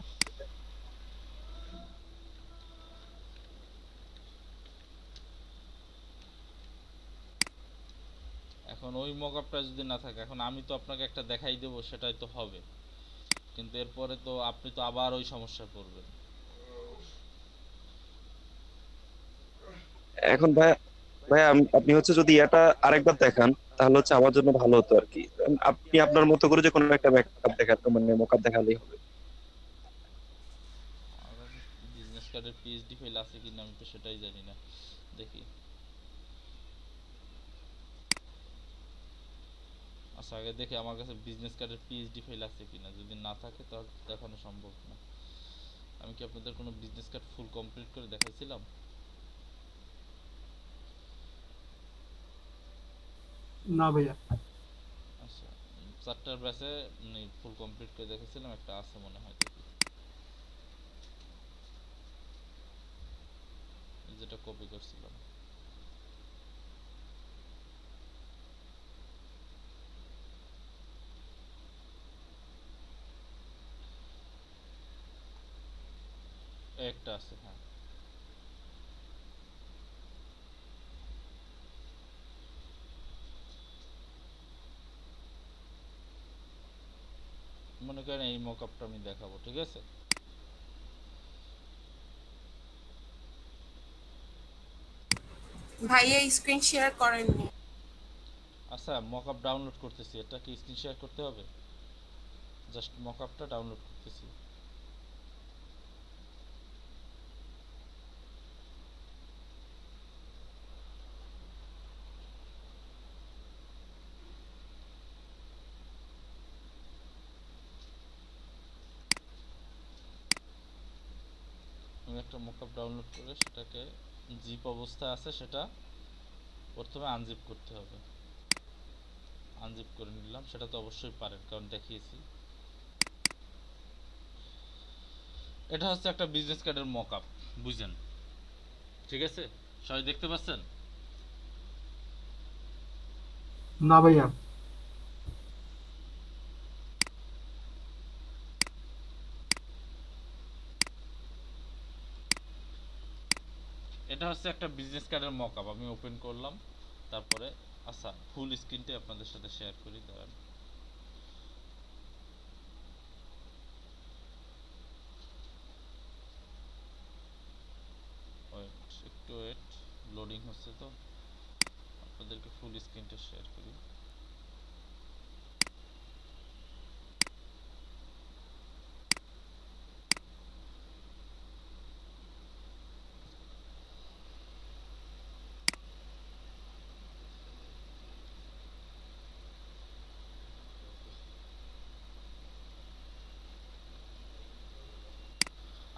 S2: এখন ওই মকআপটা যদি না থাকে, এখন আমি তো আপনাকে একটা দেখাই দেবো, সেটাই তো হবে, কিন্তু এরপরে তো আপনি তো আবার ওই সমস্যায় পড়বেন।
S9: এখন ভাই ভাই আপনি হচ্ছে যদি এটা আরেকবার দেখান তাহলে হচ্ছে আমার জন্য ভালো হতো আর কি। আপনি আপনার মতো করে যে কোনো একটা ব্যাকআপ দেখাতে মানে মকআপ দেখালেই হবে।
S2: আমার বিজনেস কার্ডের পিএইচডি ফাইল আছে কিনা আমি তো সেটাই জানি না, দেখি। আচ্ছা, আগে দেখি আমার কাছে বিজনেস কার্ডের পিএইচডি ফাইল আছে কিনা। যদি না থাকে তাহলে দেখানো সম্ভব না। আমি কি আপনাদের কোনো বিজনেস কার্ড ফুল কমপ্লিট করে দেখাইছিলাম?
S1: না ভাইয়া।
S2: আচ্ছা, 4টার ব্যাচে ফুল কমপ্লিট করে দেখেছিলাম, একটা আছে মনে হয়, দেখি। যেটা কপি করছিলাম। একটা আছে, হ্যাঁ। মনে করেন এই মকআপটা আমি দেখাবো, ঠিক আছে?
S10: ভাইয়া স্ক্রিন শেয়ার করেননি।
S2: আচ্ছা, মকআপ ডাউনলোড করতেছি, এটা কি স্ক্রিন শেয়ার করতে হবে? জাস্ট মকআপটা ডাউনলোড করতেছি। আমি একটা মকআপ ডাউনলোড করে সেটাকে জিপ অবস্থায় আছে সেটা প্রথমে আনজিপ করতে হবে। আনজিপ করে নিলাম, সেটা তো অবশ্যই পারেন কারণ দেখিয়েছি। এটা হচ্ছে একটা বিজনেস কার্ডের মকআপ, বুঝছেন? ঠিক আছে, সবাই দেখতে পাচ্ছেন?
S1: না ভাইয়া।
S2: এটা হচ্ছে একটা বিজনেস কার্ডের মকআপ, আমি ওপেন করলাম। তারপরে আচ্ছা, ফুল স্ক্রিনটাই আপনাদের সাথে শেয়ার করি, দাঁড়ান। ওয়েট, একটু ওয়েট, লোডিং হচ্ছে তো, আপনাদেরকে ফুল স্ক্রিনটা শেয়ার করি।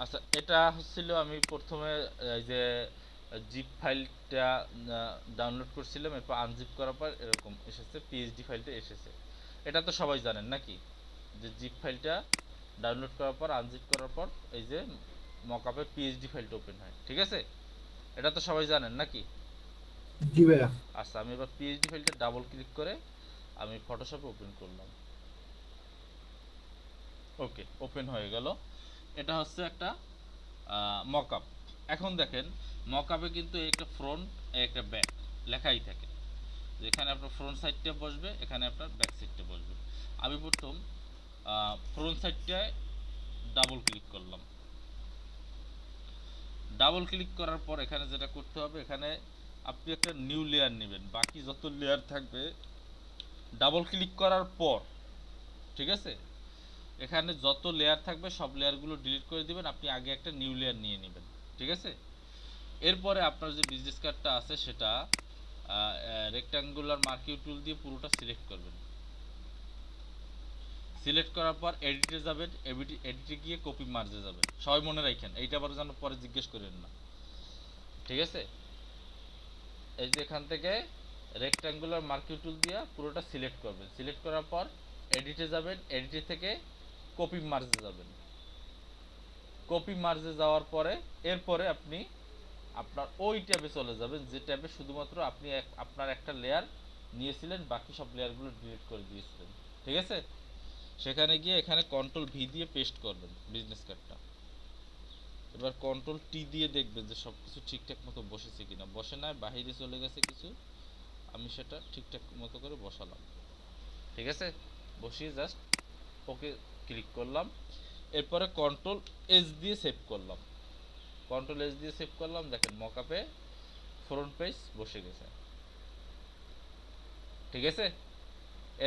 S2: আচ্ছা, এটা হচ্ছিল আমি প্রথমে এই যে জিপ ফাইলটা ডাউনলোড করছিলাম, এরপর আনজিপ করার পর এরকম এসেছে, পিএইচডি ফাইলটা এসেছে। এটা তো সবাই জানেন নাকি, যে জিপ ফাইলটা ডাউনলোড করার পর আনজিপ করার পর এই যে মকআপের পিএইচডি ফাইলটা ওপেন হয়, ঠিক আছে? এটা তো সবাই জানেন নাকি?
S1: জি ভাইয়া।
S2: আচ্ছা, আমি এবার পিএইচডি ফাইলটা ডাবল ক্লিক করে আমি ফটোশপে ওপেন করলাম। ওকে, ওপেন হয়ে গেল। এটা হচ্ছে একটা মকআপ। এখন দেখেন মকআপে কিন্তু একটা ফ্রন্ট একটা ব্যাক লেখাই থাকে, যেখানে আপনার ফ্রন্ট সাইডটা বসবে, এখানে আপনার ব্যাক সাইডটা বসবে। আমি প্রথম ফ্রন্ট সাইডটায় ডাবল ক্লিক করলাম। ডাবল ক্লিক করার পর এখানে যেটা করতে হবে, এখানে আপনি একটা নিউ লেয়ার নেবেন। বাকি যত লেয়ার থাকবে ডাবল ক্লিক করার পর, ঠিক আছে, এখানে যত লেয়ার থাকবে সব লেয়ারগুলো ডিলিট করে দিবেন। আপনি আগে একটা নিউ লেয়ার নিয়ে নেবেন, ঠিক আছে? এরপরে আপনার যে বিজনেস কার্ডটা আছে সেটা রেক্ট্যাঙ্গুলার মার্কিং টুল দিয়ে পুরোটা সিলেক্ট করবেন। সিলেক্ট করার পর এডিটে যাবেন, এডিটে গিয়ে কপি মার্জে যাবেন। সবাই মনে রাখেন, এইটা আবার যেন পরে জিজ্ঞেস করেন না, ঠিক আছে? এই যে এখান থেকে রেক্ট্যাঙ্গুলার মার্কিং টুল দিয়ে পুরোটা সিলেক্ট করবেন। সিলেক্ট করার পর এডিটে যাবেন, এডিটে থেকে কপি মার্জে যাবেন। কপি মার্জে যাওয়ার পরে এরপরে আপনি আপনার ওই ট্যাবে চলে যাবেন যে ট্যাবে শুধুমাত্র আপনি আপনার একটা লেয়ার নিয়েছিলেন, বাকি সব লেয়ারগুলো ডিলিট করে দিয়েছিলেন, ঠিক আছে? সেখানে গিয়ে এখানে কন্ট্রোল ভি দিয়ে পেস্ট করবেন বিজনেস কার্ডটা। এবার কন্ট্রোল টি দিয়ে দেখবেন যে সব কিছু ঠিকঠাক মতো বসেছে কিনা। বসে না, বাহিরে চলে গেছে কিছু, আমি সেটা ঠিকঠাক মতো করে বসালাম, ঠিক আছে? বসিয়ে জাস্ট ওকে ক্লিক করলাম। এরপরে কন্ট্রোল এস দিয়ে সেভ করলাম। কন্ট্রোল এস দিয়ে সেভ করলাম, দেখেন মকআপে ফ্রন্ট পেজ বসে গেছে, ঠিক আছে?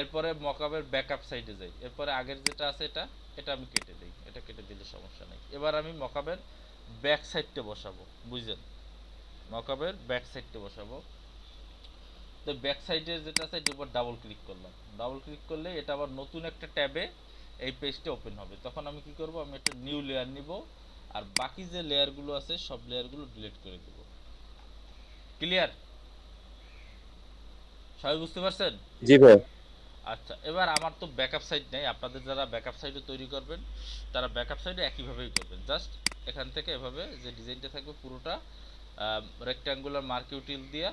S2: এরপরে মকআপের ব্যাকআপ সাইডে যাই। এরপরে আগের যেটা আছে এটা আমি কেটে দিই, এটা কেটে দিলে সমস্যা নেই। এবার আমি মকআপের ব্যাক সাইডটা বসাবো, বুঝলেন? মকআপের ব্যাক সাইডটা বসাবো। তো ব্যাক সাইডে যেটা আছে এটার উপর ডাবল ক্লিক করলাম। ডাবল ক্লিক করলে এটা আবার নতুন একটা ট্যাবে এই পেজটা ওপেন হবে। তখন আমি কি করব, আমি একটা নিউ লেয়ার নিব, আর বাকি যে লেয়ারগুলো আছে সব লেয়ারগুলো ডিলিট করে দেব। ক্লিয়ার? সবাই বুঝতে পারছেন?
S9: জি ভাই।
S2: আচ্ছা, এবার আমার তো ব্যাকআপ সাইট নেই। আপনাদের যারা ব্যাকআপ সাইটে তৈরি করবেন তারা ব্যাকআপ সাইটে একইভাবেই করবেন। জাস্ট এখান থেকে এভাবে যে ডিজাইনটা থাকবে পুরোটা রেক্ট্যাঙ্গুলার মার্কিং টুল দিয়ে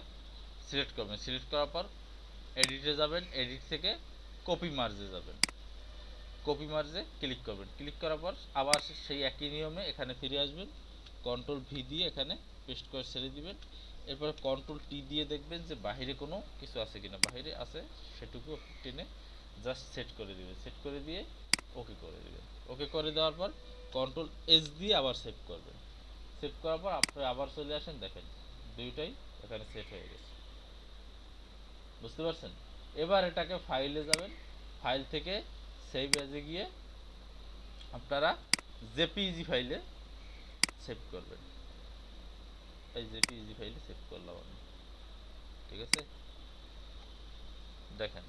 S2: সিলেক্ট করবেন। সিলেক্ট করার পর এডিটে যাবেন, এডিট থেকে কপি মার্জে যাবেন। কপি মার্জে ক্লিক করবেন। ক্লিক করার পর আবার সেই একই নিয়মে এখানে ফিরে আসবেন, কন্ট্রোল ভি দিয়ে এখানে পেস্ট করে ছেড়ে দিবেন। এরপরে কন্ট্রোল টি দিয়ে দেখবেন যে বাইরে কোনো কিছু আছে কিনা। বাইরে আছে সেটুকু টেনে জাস্ট সেট করে দিবেন। সেট করে দিয়ে ওকে করে দিবেন। ওকে করে দেওয়ার পর কন্ট্রোল এস দিয়ে আবার সেভ করবেন। সেভ করার পর আপনি আবার চলে আসেন, দেখেন দুইটাই এখানে সেট হয়ে গেছে। বুঝতে পারছেন? এবার এটাকে ফাইলে যাবেন, ফাইল থেকে সেভ এজে গিয়ে আপনারা জেপিইজি ফাইলে সেভ করবেন। এই জেপিইজি ফাইলে সেভ করলাম আমি, ঠিক আছে? দেখেন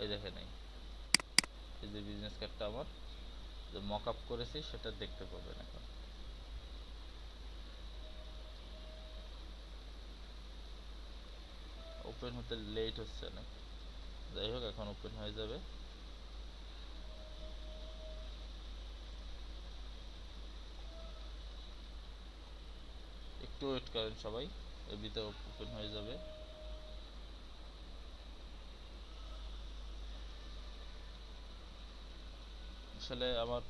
S2: এই দেখেন এই যে বিজনেস কার্ডটা আমার যে মকআপ করেছি সেটা দেখতে পাবেন। এখন ওপেন হতে লেট হচ্ছে না, যাই হোক এখন ওপেন হয়ে যাবে। একটু ওয়েট করেন সবাই, এর ভিতরে ওপেন হয়ে যাবে। আসলে আমার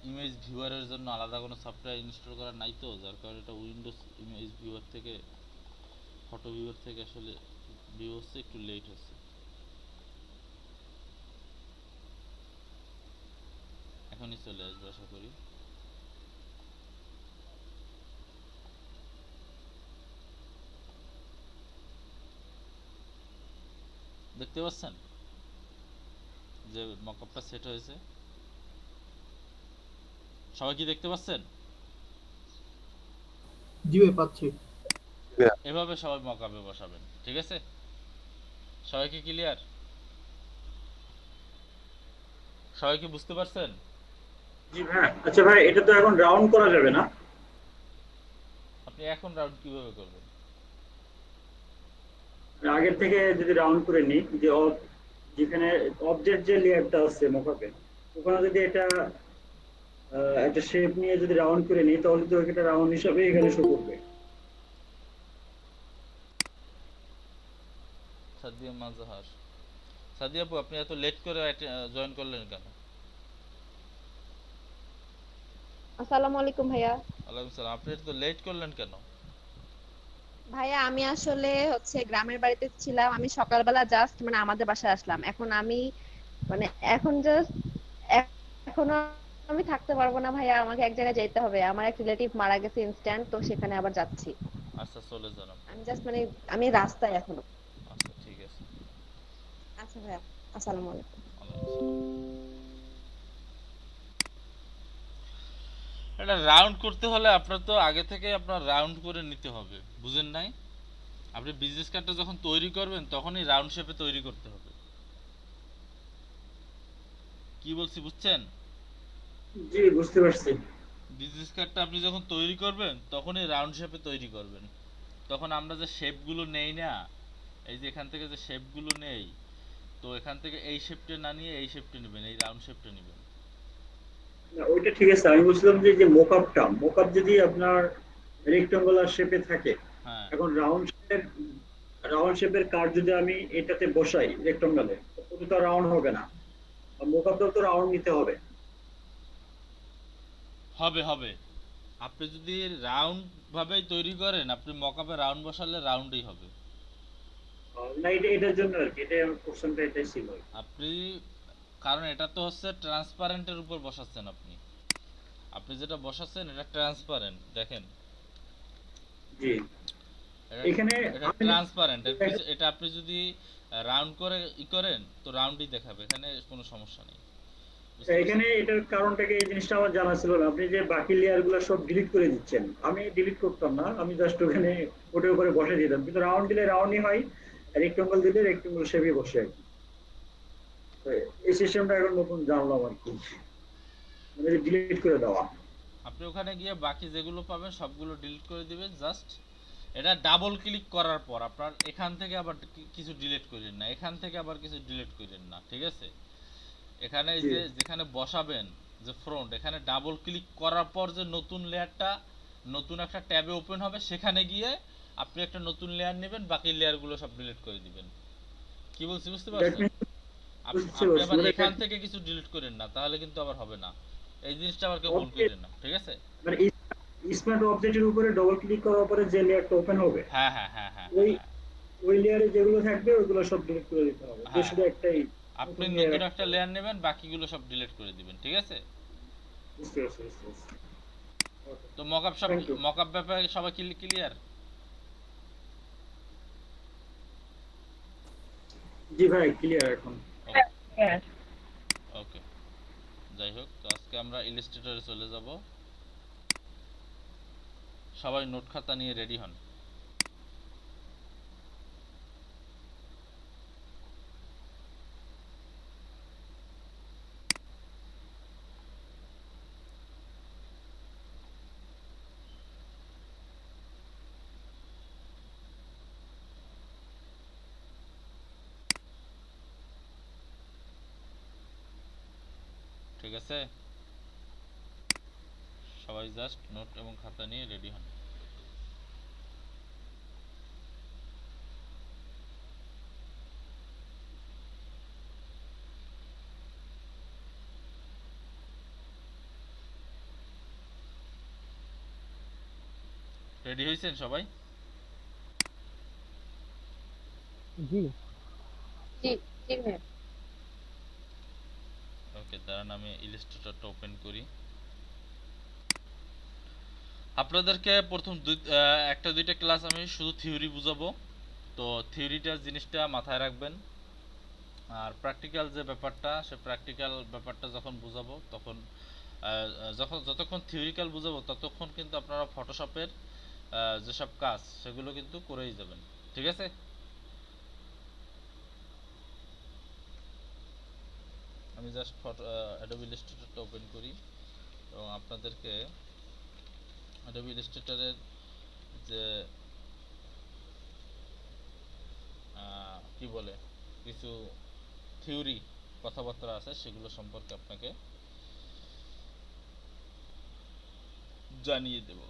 S2: ইমেজ ভিউয়ারের জন্য আলাদা কোনো সফটওয়্যার ইনস্টল করা নাই, তো যার কারণে এটা উইন্ডোজ ইমেজ ভিউয়ার থেকে, ফটো ভিউয়ার থেকে আসলে ভিউ হচ্ছে, একটু লেট হচ্ছে। এখনই চলে আসবে আশা করি। দেখতে পাচ্ছেন যে মকআপটা সেট হয়েছে? সবাই কি দেখতে পাচ্ছেন?
S1: জি ভাই, পাচ্ছি।
S2: এভাবে সবাই মকআপে বসাবেন, ঠিক আছে? সবাই কি ক্লিয়ার? সবাই কি বুঝতে পারছেন?
S11: জি ভাই। আচ্ছা ভাই, এটা তো এখন রাউন্ড করা যাবে না?
S2: আপনি এখন রাউন্ড কিভাবে করবেন?
S11: আগের থেকে যদি রাউন্ড করে নিই, যে যেখানে অবজেক্ট যে লেয়ারটা আছে মোকাপে, ওখানে যদি এটা একটা শেপ নিয়ে যদি রাউন্ড করে নিই, তাহলে তো এটা রাউন্ড হিসাবে এখানে শো করবে।
S2: সাদিয়া মাজাহার, সাদিয়া আপু আপনি এত লেট করে জয়েন করলেন কেন?
S12: আসসালামু আলাইকুম ভাইয়া।
S2: ওয়ালাইকুম সালাম। আপনি এত লেট করলেন কেন?
S12: ভাইয়া আমি আসলে হচ্ছে গ্রামের বাড়িতে ছিলাম, আমি সকালবেলা জাস্ট মানে আমাদের বাসায় আসলাম। এখন আমি মানে এখন জাস্ট এখনো আমি থাকতে পারবো না ভাইয়া, আমাকে এক জায়গায় যেতে হবে, আমার এক রিলেটিভ মারা গেছে ইনস্ট্যান্ট, তো সেখানে আবার যাচ্ছি।
S2: আচ্ছা চলে যান আপনি।
S12: আমি জাস্ট মানে আমি রাস্তায় এখনো।
S2: আচ্ছা ঠিক আছে।
S12: আচ্ছা ভাইয়া, আসসালামু আলাইকুম।
S2: ওয়ালাইকুম সালাম। এটা রাউন্ড করতে হলে আপনার তো আগে থেকে আপনার রাউন্ড করে নিতে হবে, বুঝেন নাই? আপনি বিজনেস কার্ডটা যখন তৈরি করবেন তখনই রাউন্ড শেপে তৈরি করতে হবে। কি বলছি বুঝছেন?
S11: জি বুঝতে পারছি।
S2: বিজনেস কার্ডটা আপনি যখন তৈরি করবেন তখনই রাউন্ড শেপে তৈরি করবেন। তখন আমরা যে শেপগুলো নেই না, এই যে এখান থেকে যে শেপগুলো নেই, তো এখান থেকে এই শেপটা না নিয়ে এই শেপটা নেবেন, এই রাউন্ড শেপটা নেবেন।
S11: না ওইটা ঠিক আছে, আমি বলছিলাম যে যে মোকআপ যদি আপনার রেক্টাঙ্গুলার শেপে থাকে,
S2: হ্যাঁ
S11: এখন রাউন্ড শেপের কার্ড যদি আমি এটাতে বসাই রেক্টাঙ্গলে, ওটা তো রাউন্ড হবে না। মোকআপটাও তো রাউন্ড নিতে হবে।
S2: হবে হবে। আপনি যদি রাউন্ড ভাবে তৈরি করেন, আপনি মকআপে রাউন্ড বসালে রাউন্ডই হবে।
S11: না এটার জন্য আর কি, এটা আমার কোশ্চেনটা এটাই ছিল।
S2: আপনি কারণ এটা তো হচ্ছে ট্রান্সপারেন্টের উপর বসাচ্ছেন আপনি। আপনি যেটা বসাচ্ছেন এটা ট্রান্সপারেন্ট, দেখেন
S11: জি এখানে
S2: এটা ট্রান্সপারেন্ট। এটা আপনি যদি রাউন্ড করে করেন তো রাউন্ডই দেখাবে, এখানে কোনো সমস্যা নেই।
S11: এখানে এটার কারণটাকে, এই জিনিসটা আমার জানা ছিল না। আপনি যে বাকি লেয়ার গুলো সব ডিলিট করে দিচ্ছেন, আমি ডিলিট করতাম না, আমি জাস্ট ওখানে ওটার উপরে বসে দিতাম। কিন্তু রাউন্ড দিলে রাউন্ডই হয়, রেক্টাঙ্গল দিলে রেক্টাঙ্গল শেপে বসে আর কি। তো এই সিস্টেমটা এখন নতুন জানলাম আর কি, মানে ডিলিট করে দেওয়া।
S2: আপনি ওখানে গিয়ে বাকি যেগুলো পাবেন সবগুলো ডিলিট করে দিবেন। জাস্ট এটা ডাবল ক্লিক করার পর আপনার এখান থেকে আবার কিছু ডিলিট করেন না, এখান থেকে আবার কিছু ডিলিট করেন না, ঠিক আছে? এখানে এই যে যেখানে বসাবেন যে ফ্রন্ট, এখানে ডাবল ক্লিক করার পর যে নতুন লেয়ারটা, নতুন একটা ট্যাবে ওপেন হবে, সেখানে গিয়ে আপনি একটা নতুন লেয়ার নেবেন, বাকি লেয়ারগুলো সব ডিলিট করে দিবেন। কি বলছি বুঝতে পারছেন? আপনি আবার এখান থেকে কিছু ডিলিট করেন না, তাহলে কিন্তু আবার হবে না। এই জিনিসটা আবার কেউ ভুল করেন না, ঠিক আছে?
S11: মানে স্মার্ট অবজেক্টের উপরে ডবল ক্লিক করার পরে যে লেয়ারটা ওপেন হবে,
S2: হ্যাঁ হ্যাঁ হ্যাঁ হ্যাঁ,
S11: ওই লেয়ারে যেগুলো থাকবে ওইগুলো সব ডিলিট করে দিতে হবে। যে শুধু একটাই
S2: আপনি নতুন একটা লেয়ার নেবেন, বাকিগুলো সব ডিলিট করে দিবেন, ঠিক আছে?
S11: বুঝতে পারছি।
S2: তো মকআপ ব্যাপারে সবাই ক্লিয়ার?
S11: জি ভাই ক্লিয়ার এখন।
S2: ওকে, যাই হোক, তো আজকে আমরা ইলাস্ট্রেটরে চলে যাব। সবাই নোট খাতা নিয়ে রেডি হন। ঠিক আছে, সবাই জাস্ট নোট এবং খাতা নিয়ে রেডি হন। রেডি হয়েছেন সবাই?
S1: জি
S4: জি জি ভাইয়া।
S2: ওকে, দাঁড়ান আমি ইলাস্ট্রেটরটা ওপেন করি। আপনাদেরকে প্রথম একটা দুইটা ক্লাস আমি শুধু থিওরি বুঝাবো, তো থিওরিটা জিনিসটা মাথায় রাখবেন। আর প্র্যাকটিক্যাল যে ব্যাপারটা, সে প্র্যাকটিক্যাল ব্যাপারটা যখন বুঝাবো তখন যতক্ষণ থিওরিক্যাল বুঝাবো ততক্ষণ কিন্তু আপনারা ফটোশপের যেসব কাজ সেগুলো কিন্তু করেই যাবেন, ঠিক আছে? আমি আমি জাস্ট অ্যাডোবি ইলাস্ট্রেটরটা ওপেন করি এবং আপনাদেরকে অ্যাডোবি ইলাস্ট্রেটরের যে কি বলে কিছু থিওরি কথাবার্তা আছে সেগুলো সম্পর্কে আপনাকে জানিয়ে দেব।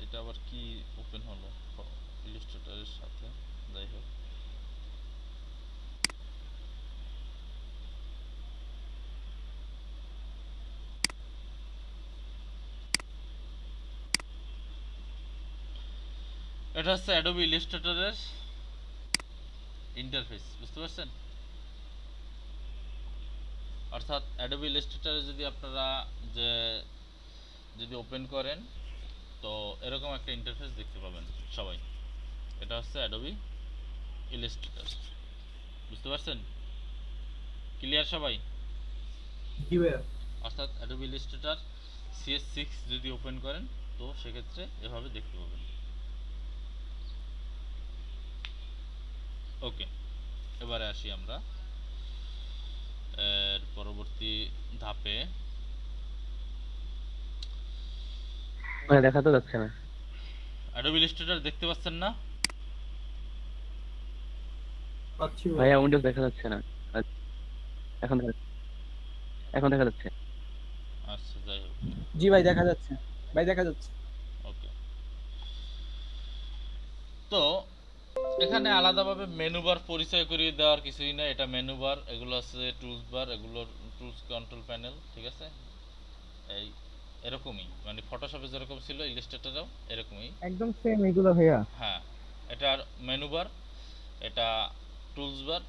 S2: এটা আবার কি ওপেন হলো ইলাস্ট্রেটরের সাথে, যাই হোক। এটা হচ্ছে অ্যাডোবি ইলাস্ট্রেটরের ইন্টারফেস, বুঝতে পারছেন? অর্থাৎ অ্যাডোবি ইলাস্ট্রেটরে যদি আপনারা যদি ওপেন করেন তো এরকম একটা ইন্টারফেস দেখতে পাবেন সবাই। এটা হচ্ছে অ্যাডোবি ইলাস্ট্রেটর, বুঝতে পারছেন? ক্লিয়ার সবাই? অর্থাৎ অ্যাডোবি ইলাস্ট্রেটর CS6 যদি ওপেন করেন তো সেক্ষেত্রে এভাবে দেখতে পাবেন। ওকে, এবারে আসি আমরা এর পরবর্তী ধাপে।
S3: দেখা তো যাচ্ছে না।
S2: অ্যাডোবি ইলাস্ট্রেটর দেখতে পাচ্ছেন না?
S3: ভাইয়া উইন্ডোজ দেখা যাচ্ছে না। এখন দেখা যাচ্ছে।
S2: আচ্ছা, যাই হোক।
S7: জি ভাই দেখা যাচ্ছে, ভাই দেখা যাচ্ছে।
S2: ওকে, তো এখানে আলাদাভাবে মেনু বার পরিচয় করিয়ে দেওয়ার কিছুই না। এটা মেনু বার, এগুলো আছে টুলস বার, এগুলো টুলস কন্ট্রোল প্যানেল, ঠিক আছে? এই এরকমই, মানে ফটোশপে যেরকম ছিল ইলাস্ট্রেটরেও এরকমই
S1: একদম সেম এগুলো ভাইয়া।
S2: হ্যাঁ, এটা মেনু বার, এটা টুলস বার,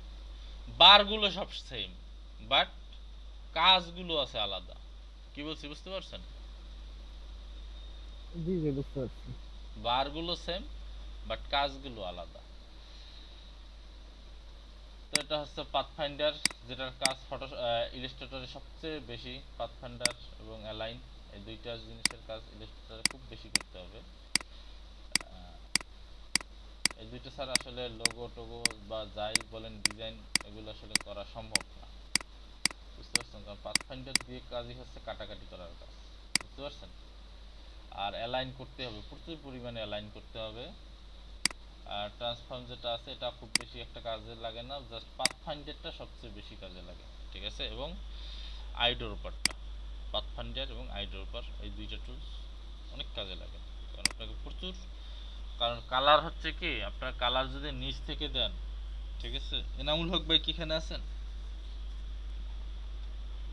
S2: বারগুলো সব সেম, বাট কাজগুলো আছে আলাদা। কি বলছি বুঝতে পারছেন?
S1: জি জি বুঝতে পারছি।
S2: বারগুলো সেম বাট কাজগুলো আলাদা। তো এটা হচ্ছে পাথফাইন্ডার, যেটার কাজ ইলাস্ট্রেটরে সবচেয়ে বেশি। পাথফাইন্ডার এবং অ্যালাইন, এই দুইটা জিনিসের কাজ ইলাস্ট্রেটরে খুব বেশি করতে হবে। এই দুইটা ছাড়া আসলে লোগো টোগো বা যাই বলেন ডিজাইন, এগুলো আসলে করা সম্ভব না, বুঝতে পারছেন? কারণ পাথফাইন্ডার দিয়ে কাজই হচ্ছে কাটাকাটি করার কাজ, বুঝতে পারছেন? আর অ্যালাইন করতে হবে, প্রচুর পরিমাণে অ্যালাইন করতে হবে। আর ট্রান্সফর্ম যেটা আছে এটা খুব বেশি একটা কাজে লাগে না, জাস্ট পাথফাইন্ডারটা সবচেয়ে বেশি কাজে লাগে, ঠিক আছে? এবং আইডোরপারটা, পাথফাইন্ডার এবং আইডোরপার, এই দুইটা টুলস অনেক কাজে লাগে। কারণ আপনাকে প্রচুর, কারণ কালার হচ্ছে কি, আপনার কালার যদি নিচ থেকে দেন, ঠিক আছে? এনামুল হক ভাই কি এখানে আছেন?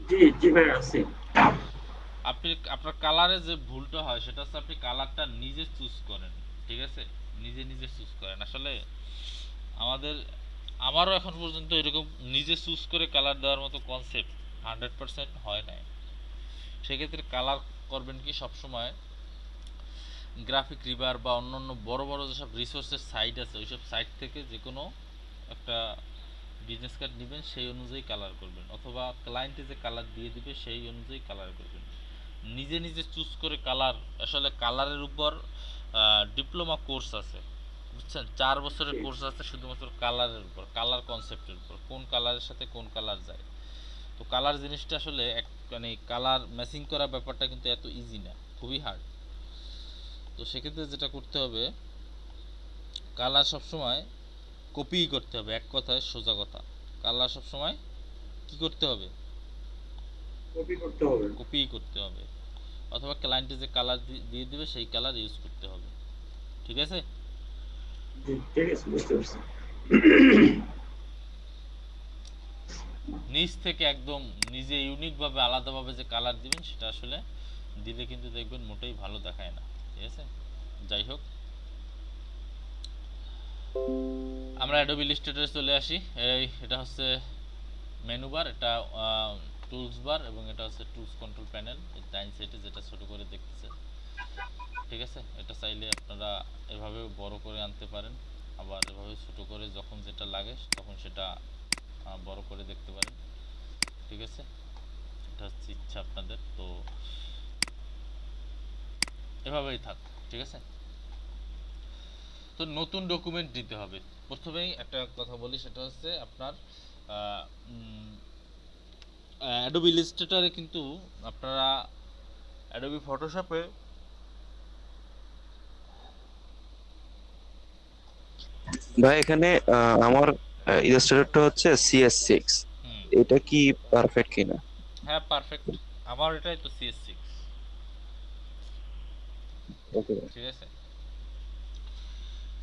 S11: জি জি ভাই আছি।
S2: আপনি আপনার কালারে যে ভুলটা হয় সেটা হচ্ছে আপনি কালারটা নিজে চুজ করেন, ঠিক আছে? নিজে চুজ করেন। আসলে আমারও এখন পর্যন্ত এরকম নিজে চুজ করে কালার দেওয়ার মতো কনসেপ্ট 100% হয় নাই। সেক্ষেত্রে কালার করবেন কি, সবসময় গ্রাফিক রিভার বা অন্যান্য বড় বড় যেসব রিসোর্সের সাইট আছে ওইসব সাইট থেকে যে কোনো একটা বিজনেস কার্ড নেবেন, সেই অনুযায়ী কালার করবেন, অথবা ক্লায়েন্টে যে কালার দিয়ে দিবে সেই অনুযায়ী কালার করবেন। নিজে চুজ করে কালার, আসলে কালারের উপর ডিপ্লোমা কোর্স আছে, বুঝছেন? 4 বছরের কোর্স আছে শুধুমাত্র কালারের উপর, কালার কনসেপ্টের উপর, কোন কালারের সাথে কোন কালার যায়। তো কালার জিনিসটা আসলে মানে কালার ম্যাচিং করা ব্যাপারটা কিন্তু এত ইজি না, খুবই হার্ড। তো সেক্ষেত্রে যেটা করতে হবে, কালার সবসময় কপি করতে হবে, এক কথায় সোজা কথা। কালার সবসময় কি করতে হবে? কপি করতে হবে, অথবা ক্লায়েন্টে যে কালার দিয়ে দিবে সেই কালার ইউজ করতে হবে, ঠিক আছে?
S11: ঠিক আছে, বুঝতে পারছি।
S2: নিচ থেকে একদম নিজে ইউনিক ভাবে আলাদাভাবে যে কালার দিবেন সেটা আসলে দিলে কিন্তু দেখবেন মোটেই ভালো দেখায় না, ঠিক আছে? যাই হোক, আমরা অ্যাডোবি ইলাস্ট্রেটরে চলে আসি। এটা হচ্ছে মেনু বার, এটা টুলস বার, এবং এটা হচ্ছে টুলস কন্ট্রোল প্যানেল ডাইন সাইডে, যেটা ছোট করে দেখতেছেন। ঠিক আছে, এটা চাইলে আপনারা এভাবে বড় করে আনতে পারেন, আবার এভাবে ছোট করে যখন যেটা লাগে তখন সেটা বড় করে দেখতে পারেন। ঠিক আছে, এটা হচ্ছে ইচ্ছা আপনাদের, তো এভাবেই থাক। ঠিক আছে, তো নতুন ডকুমেন্ট দিতে হবে। প্রথমেই একটা কথা বলি, সেটা হচ্ছে আপনার অ্যাডোবি ইলাস্ট্রেটরে কিন্তু আপনারা অ্যাডোবি ফটোশপে
S9: ভাই এখানে আমার ইলাস্ট্রেটরটা হচ্ছে CS6, এটা কি পারফেক্ট কিনা?
S2: হ্যাঁ পারফেক্ট, আমার এটাই তো CS6।
S9: ওকে,
S2: ঠিক আছে,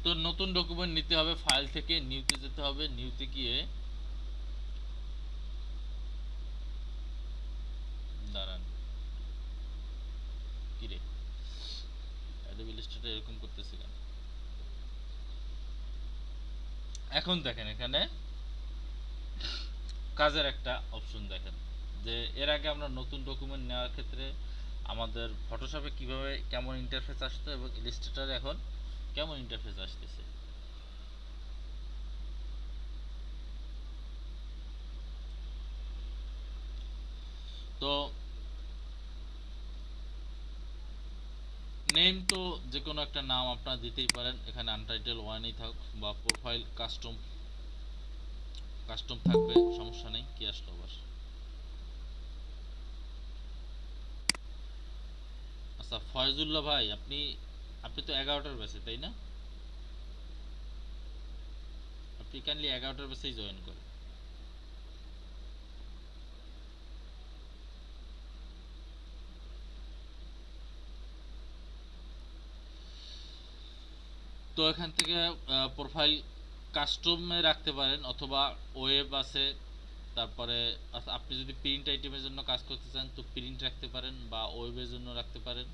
S2: তো নতুন ডকুমেন্ট নিতে হবে, ফাইল থেকে নিউতে যেতে হবে, নিউতে গিয়ে দাঁড়ান, কি রে অ্যাডোবি ইলাস্ট্রেটর এরকম করতেছে কেন? এখন দেখেন এখানে কাজের একটা অপশন দেখেন, যে এর আগে আমরা নতুন ডকুমেন্ট নেওয়ার ক্ষেত্রে আমাদের ফটোশপে কিভাবে কেমন ইন্টারফেস আসতো এবং ইলাস্ট্রেটরে এখন কেমন ইন্টারফেস আসতেছে। তো নেম তো যে কোনো একটা নাম আপনারা দিতেই পারেন, এখানে আনটাইটেল 1ই থাক, বা প্রোফাইল কাস্টম থাকবে, সমস্যা নেই। কি আসলো আবার? আচ্ছা ফয়জুল্লাহ ভাই, আপনি তো 11টার ব্যাচে তাই না? আপনি কাইন্ডলি 11টার ব্যাচেই জয়েন করেন। তো এখান থেকে প্রোফাইল কাস্টমে রাখতে পারেন, অথবা ওয়েব আছে, তারপরে আপনি যদি প্রিন্ট আইটেমের জন্য কাজ করতে চান তো প্রিন্ট রাখতে পারেন, বা ওয়েবের জন্য রাখতে পারেন।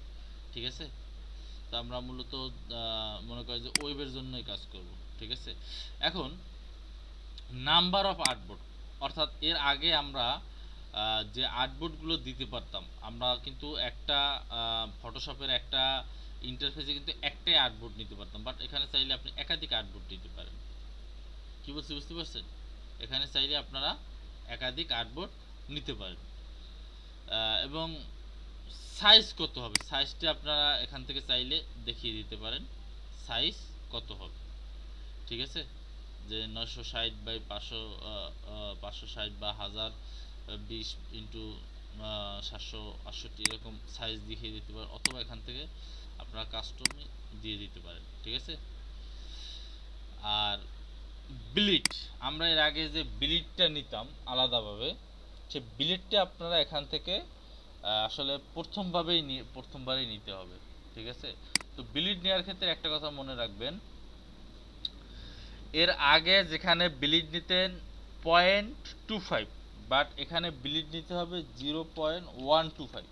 S2: ঠিক আছে, তো আমরা মূলত মনে করি যে ওয়েবের জন্যই কাজ করব। ঠিক আছে, এখন নাম্বার অফ আর্টবোর্ড, অর্থাৎ এর আগে আমরা যে আর্টবোর্ডগুলো দিতে পারতাম, আমরা কিন্তু একটা ফটোশপের একটা ইন্টারফেসে কিন্তু একটাই আর্টবোর্ড নিতে পারতাম, বাট এখানে চাইলে আপনি একাধিক আর্টবোর্ড নিতে পারেন। কি বলছি বুঝতে পারছেন? এখানে চাইলে আপনারা একাধিক আর্টবোর্ড নিতে পারেন, এবং সাইজ কত হবে সাইজটা আপনারা এখান থেকে চাইলে দেখিয়ে দিতে পারেন সাইজ কত হবে। ঠিক আছে, যে 960 বাই 560 বা 1020 ইন্টু 768 এরকম সাইজ দেখিয়ে দিতে পারেন, অথবা এখান থেকে আপনারা কাস্টমে দিয়ে দিতে পারেন। ঠিক আছে, আর বিলিট, আমরা এর আগে যে বিলিটটা নিতাম আলাদাভাবে, সেই বিলিটটা আপনারা এখান থেকে আসলে প্রথমবারেই নিতে হবে। ঠিক আছে, তো বিলিট নেওয়ার ক্ষেত্রে একটা কথা মনে রাখবেন, এর আগে যেখানে বিলিট নিতেন 0.25, বাট এখানে বিলিট নিতে হবে 0.125।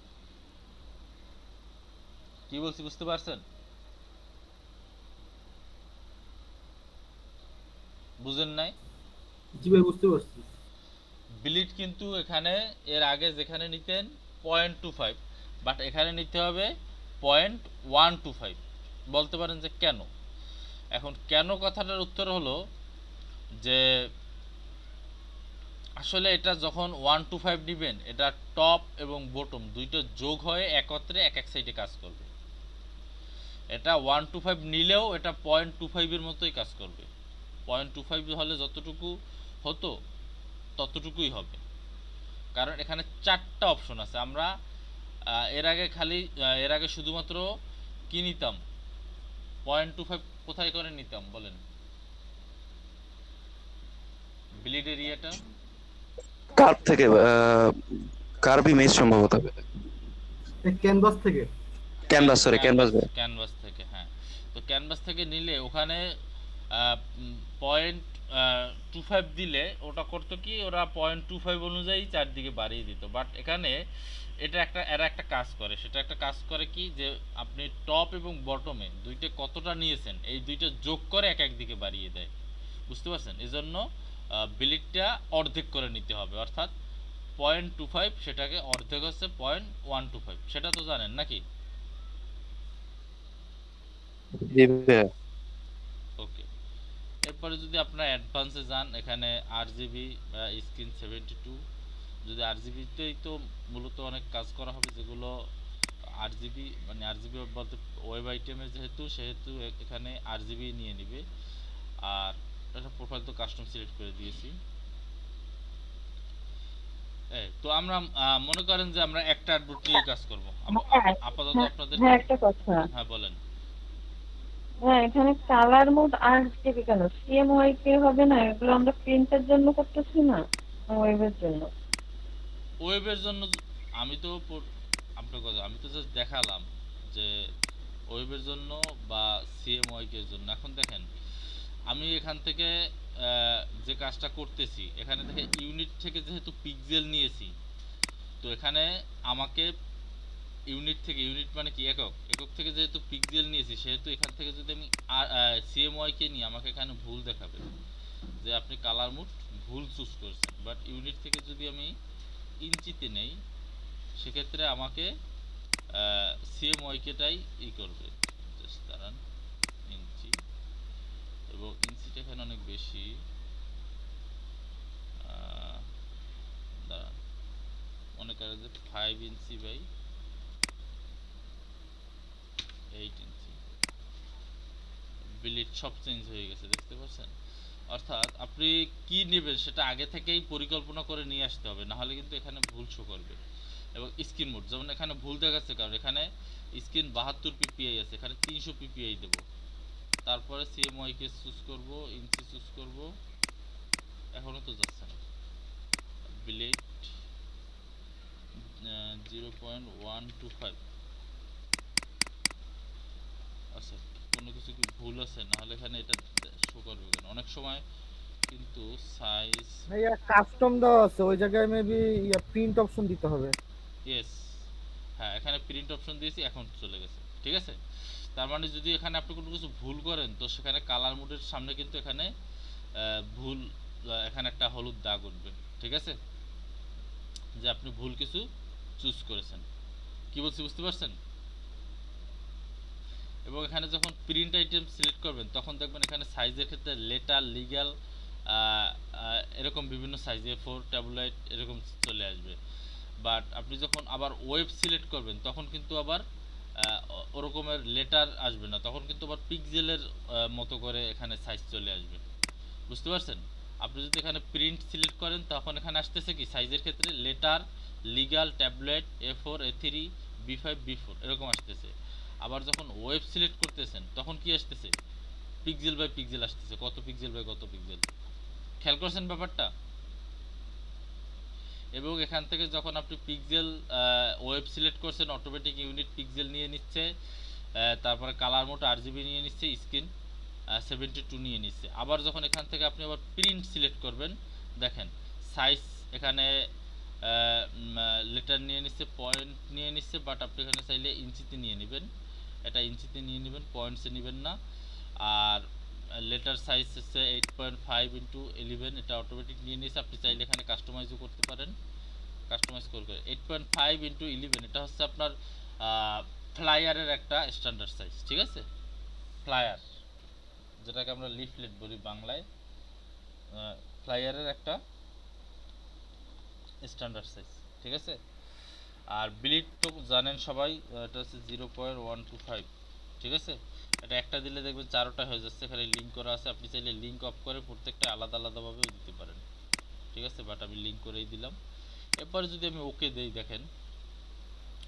S2: কি বলছি বুঝতে পারছেন? বুঝেন নাই?
S13: জি ভাই বুঝতে পারছি।
S2: বিলিট কিন্তু এখানে এর আগে যেখানে নিতেন 0.25, বাট এখানে নিতে হবে 0.125। বলতে পারেন যে কেন? এখন কেন কথাটার উত্তর হলো যে আসলে এটা যখন 125 নেবেন, এটা টপ এবং বটম দুইটা যোগ হয়ে একত্রে এক সাইডে কাজ করবে। এটা 125 নিলেও এটা 0.25 এর মতোই কাজ করবে। 0.25 হলে যতটুকু হতো ততটুকুই হবে, কারণ এখানে 4টা অপশন আছে। আমরা এর আগে শুধুমাত্র কি নিতাম, 0.25 কোথায় করে নিতাম বলেন? বিলিড এরিয়াটা
S9: কার্ভ থেকে, কার্ভ ইমেজ সম্ভবত
S13: ক্যানভাস থেকে,
S9: ক্যানভাস
S2: থেকে। হ্যাঁ, তো ক্যানভাস থেকে নিলে ওখানে 0.25 25 দিলে ওটা করতো কি, ওরা 0.25 অনুযায়ী চারদিকে বাড়িয়ে দিত। বাট এখানে এরা একটা কাজ করে, সেটা একটা কাজ করে কি, যে আপনি টপ এবং বটমে দুইটা কতটা নিয়েছেন এই দুইটা যোগ করে এক দিকে বাড়িয়ে দেয়। বুঝতে পারছেন? এজন্য বিলিটটা অর্ধেক করে নিতে হবে, অর্থাৎ 0.25 সেটাকে অর্ধেক হচ্ছে 0.125, সেটা তো জানেন নাকি?
S9: জি ভাইয়া।
S2: ওকে, এরপরে যদি আপনারা অ্যাডভান্সে যান, এখানে আরজিবি স্ক্রিন 72, যদি আরজিবিতেই তো মূলত অনেক কাজ করা হবে, যেগুলো আরজিবি মানে আরজিবি বলতে ওয়েব আইটেমের সেহেতু এখানে আরজিবি নিয়ে নিবে। আর এটা প্রোফাইল তো কাস্টম সিলেক্ট করে দিয়েছি। তো আমরা মনে করেন যে আমরা একটা অ্যাডবোর্ড নিয়ে কাজ করব আপাতত আপনাদের।
S14: একটা কথা,
S2: হ্যাঁ বলেন।
S14: হ্যাঁ এখানে কালার মোড আর আরজিবি কেন, সিএমওয়াই কে হবে না? এগুলো আমরা প্রিন্টের জন্য করতেছি না, ওয়েবের জন্য।
S2: ওয়েবের জন্য আমি তো আপনার কথা আমি তো জাস্ট দেখালাম যে ওয়েবের জন্য বা সিএমওয়াই এর জন্য। এখন দেখেন আমি এখান থেকে যে কাজটা করতেছি, এখানে দেখে ইউনিট থেকে যেহেতু পিক্সেল নিয়েছি, তো এখানে আমাকে ইউনিট মানে কি একক থেকে যেহেতু পিক্সেল নিয়েছি, সেহেতু এখান থেকে যদি আমি সিএমওয়াই কে নিই আমাকে এখানে ভুল দেখাবে যে আপনি কালার মোড ভুল চুজ করছেন। বাট ইউনিট থেকে যদি আমি ইঞ্চিতে নেই, সেক্ষেত্রে আমাকে সিএমওয়াই কেটাই করবে। জাস্ট দাঁড়ান, ইঞ্চি, এবং ইঞ্চিটা এখানে অনেক বেশি। দাঁড়ান, মনে করেন যে 5 ইঞ্চি বাই 8 ইঞ্চি, বিলিট সব চেঞ্জ হয়ে গেছে, দেখতে পাচ্ছেন? অর্থাৎ আপনি কি নেবেন সেটা আগে থেকেই পরিকল্পনা করে নিয়ে আসতে হবে, না হলে কিন্তু এখানে ভুল শো করবে। এবং স্ক্রিন মোড যেমন এখানে ভুল দেখাচ্ছে, কারণ এখানে স্ক্রিন 72 পিপিআই আছে, এখানে 300 পিপিআই দেব। তারপরে সিএমওয়াই কে চুজ করব, ইঞ্চি চুজ করব, এখনো তো যাচ্ছে না। বিলিট 0.125। আচ্ছা, কোনো কিছু কি ভুল আছে? না হলে এখানে এটা শো করবে কেন? অনেক সময় কিন্তু সাইজ
S1: ভাইয়া কাস্টম দেওয়া আছে, ওই জায়গায় মেবি প্রিন্ট অপশন দিতে হবে।
S2: ইয়েস, হ্যাঁ এখানে প্রিন্ট অপশন দিয়েছি, এখন চলে গেছে। ঠিক আছে, তার মানে যদি এখানে আপনি কোনো কিছু ভুল করেন, তো সেখানে কালার মোডের সামনে কিন্তু এখানে ভুল, এখানে একটা হলুদ দাগ উঠবে। ঠিক আছে, যে আপনি ভুল কিছু চুজ করেছেন। কি বলছি বুঝতে পারছেন? এবং এখানে যখন প্রিন্ট আইটেম সিলেক্ট করবেন, তখন দেখবেন এখানে সাইজের ক্ষেত্রে লেটার, লিগ্যাল, এরকম বিভিন্ন সাইজে 4 ট্যাবুলাইট এরকম চলে আসবে। বাট আপনি যখন আবার ওয়েব সিলেক্ট করবেন, তখন কিন্তু আবার ওরকমের লেটার আসবে না, তখন কিন্তু আবার পিক্সেলের মতো করে এখানে সাইজ চলে আসবে। বুঝতে পারছেন? আপনি যদি এখানে প্রিন্ট সিলেক্ট করেন, তখন এখানে আসতেছে কি সাইজের ক্ষেত্রে letter, legal, tablet, A4, A3, B5, B4 এরকম আসতেছে। আবার যখন ওয়েব সিলেক্ট করতেছেন, তখন কি আসতেছে? পিক্সেল বাই পিক্সেল আসতেছে, কত পিক্সেল বাই কত পিক্সেল। খেয়াল করছেন ব্যাপারটা? এবং এখান থেকে যখন আপনি পিক্সেল ওয়েব সিলেক্ট করছেন, অটোমেটিক ইউনিট পিক্সেল নিয়ে নিচ্ছে, তারপরে কালার মোড আরজিবি নিয়ে নিচ্ছে, স্ক্রিন 72 নিয়ে নিচ্ছে। আবার যখন এখান থেকে আপনি আবার প্রিন্ট সিলেক্ট করবেন, দেখেন সাইজ এখানে লেটার নিয়ে নিচ্ছে, পয়েন্ট নিয়ে নিচ্ছে, বাট আপনি এখানে চাইলে ইঞ্চিতে নিয়ে নেবেন, এটা ইঞ্চিতে নিয়ে নেবেন, পয়েন্টসে নেবেন না। আর লেটার সাইজ হচ্ছে 8.5x11, এটা অটোমেটিক নিয়ে নিয়েছে। আপনি চাইলে এখানে কাস্টমাইজও করতে পারেন, কাস্টমাইজ করে 8.5x11 এটা হচ্ছে আপনার ফ্লায়ারের একটা স্ট্যান্ডার্ড সাইজ। ঠিক আছে, ফ্লায়ার যেটাকে আমরা লিফলেট বলি বাংলায়, ফ্লায়ারের একটা স্ট্যান্ডার্ড সাইজ। ঠিক আছে, আর বিলিট তো জানেন সবাই, এটা হচ্ছে 0.125। ঠিক আছে, এটা একটা দিলে দেখবেন 4টা হয়ে যাচ্ছে, এখানে লিঙ্ক করা আছে। আপনি চাইলে লিঙ্ক অফ করে প্রত্যেকটা আলাদা আলাদাভাবেও দিতে পারেন। ঠিক আছে, বাট আমি লিঙ্ক করেই দিলাম। এরপরে যদি আমি ওকে দেই, দেখেন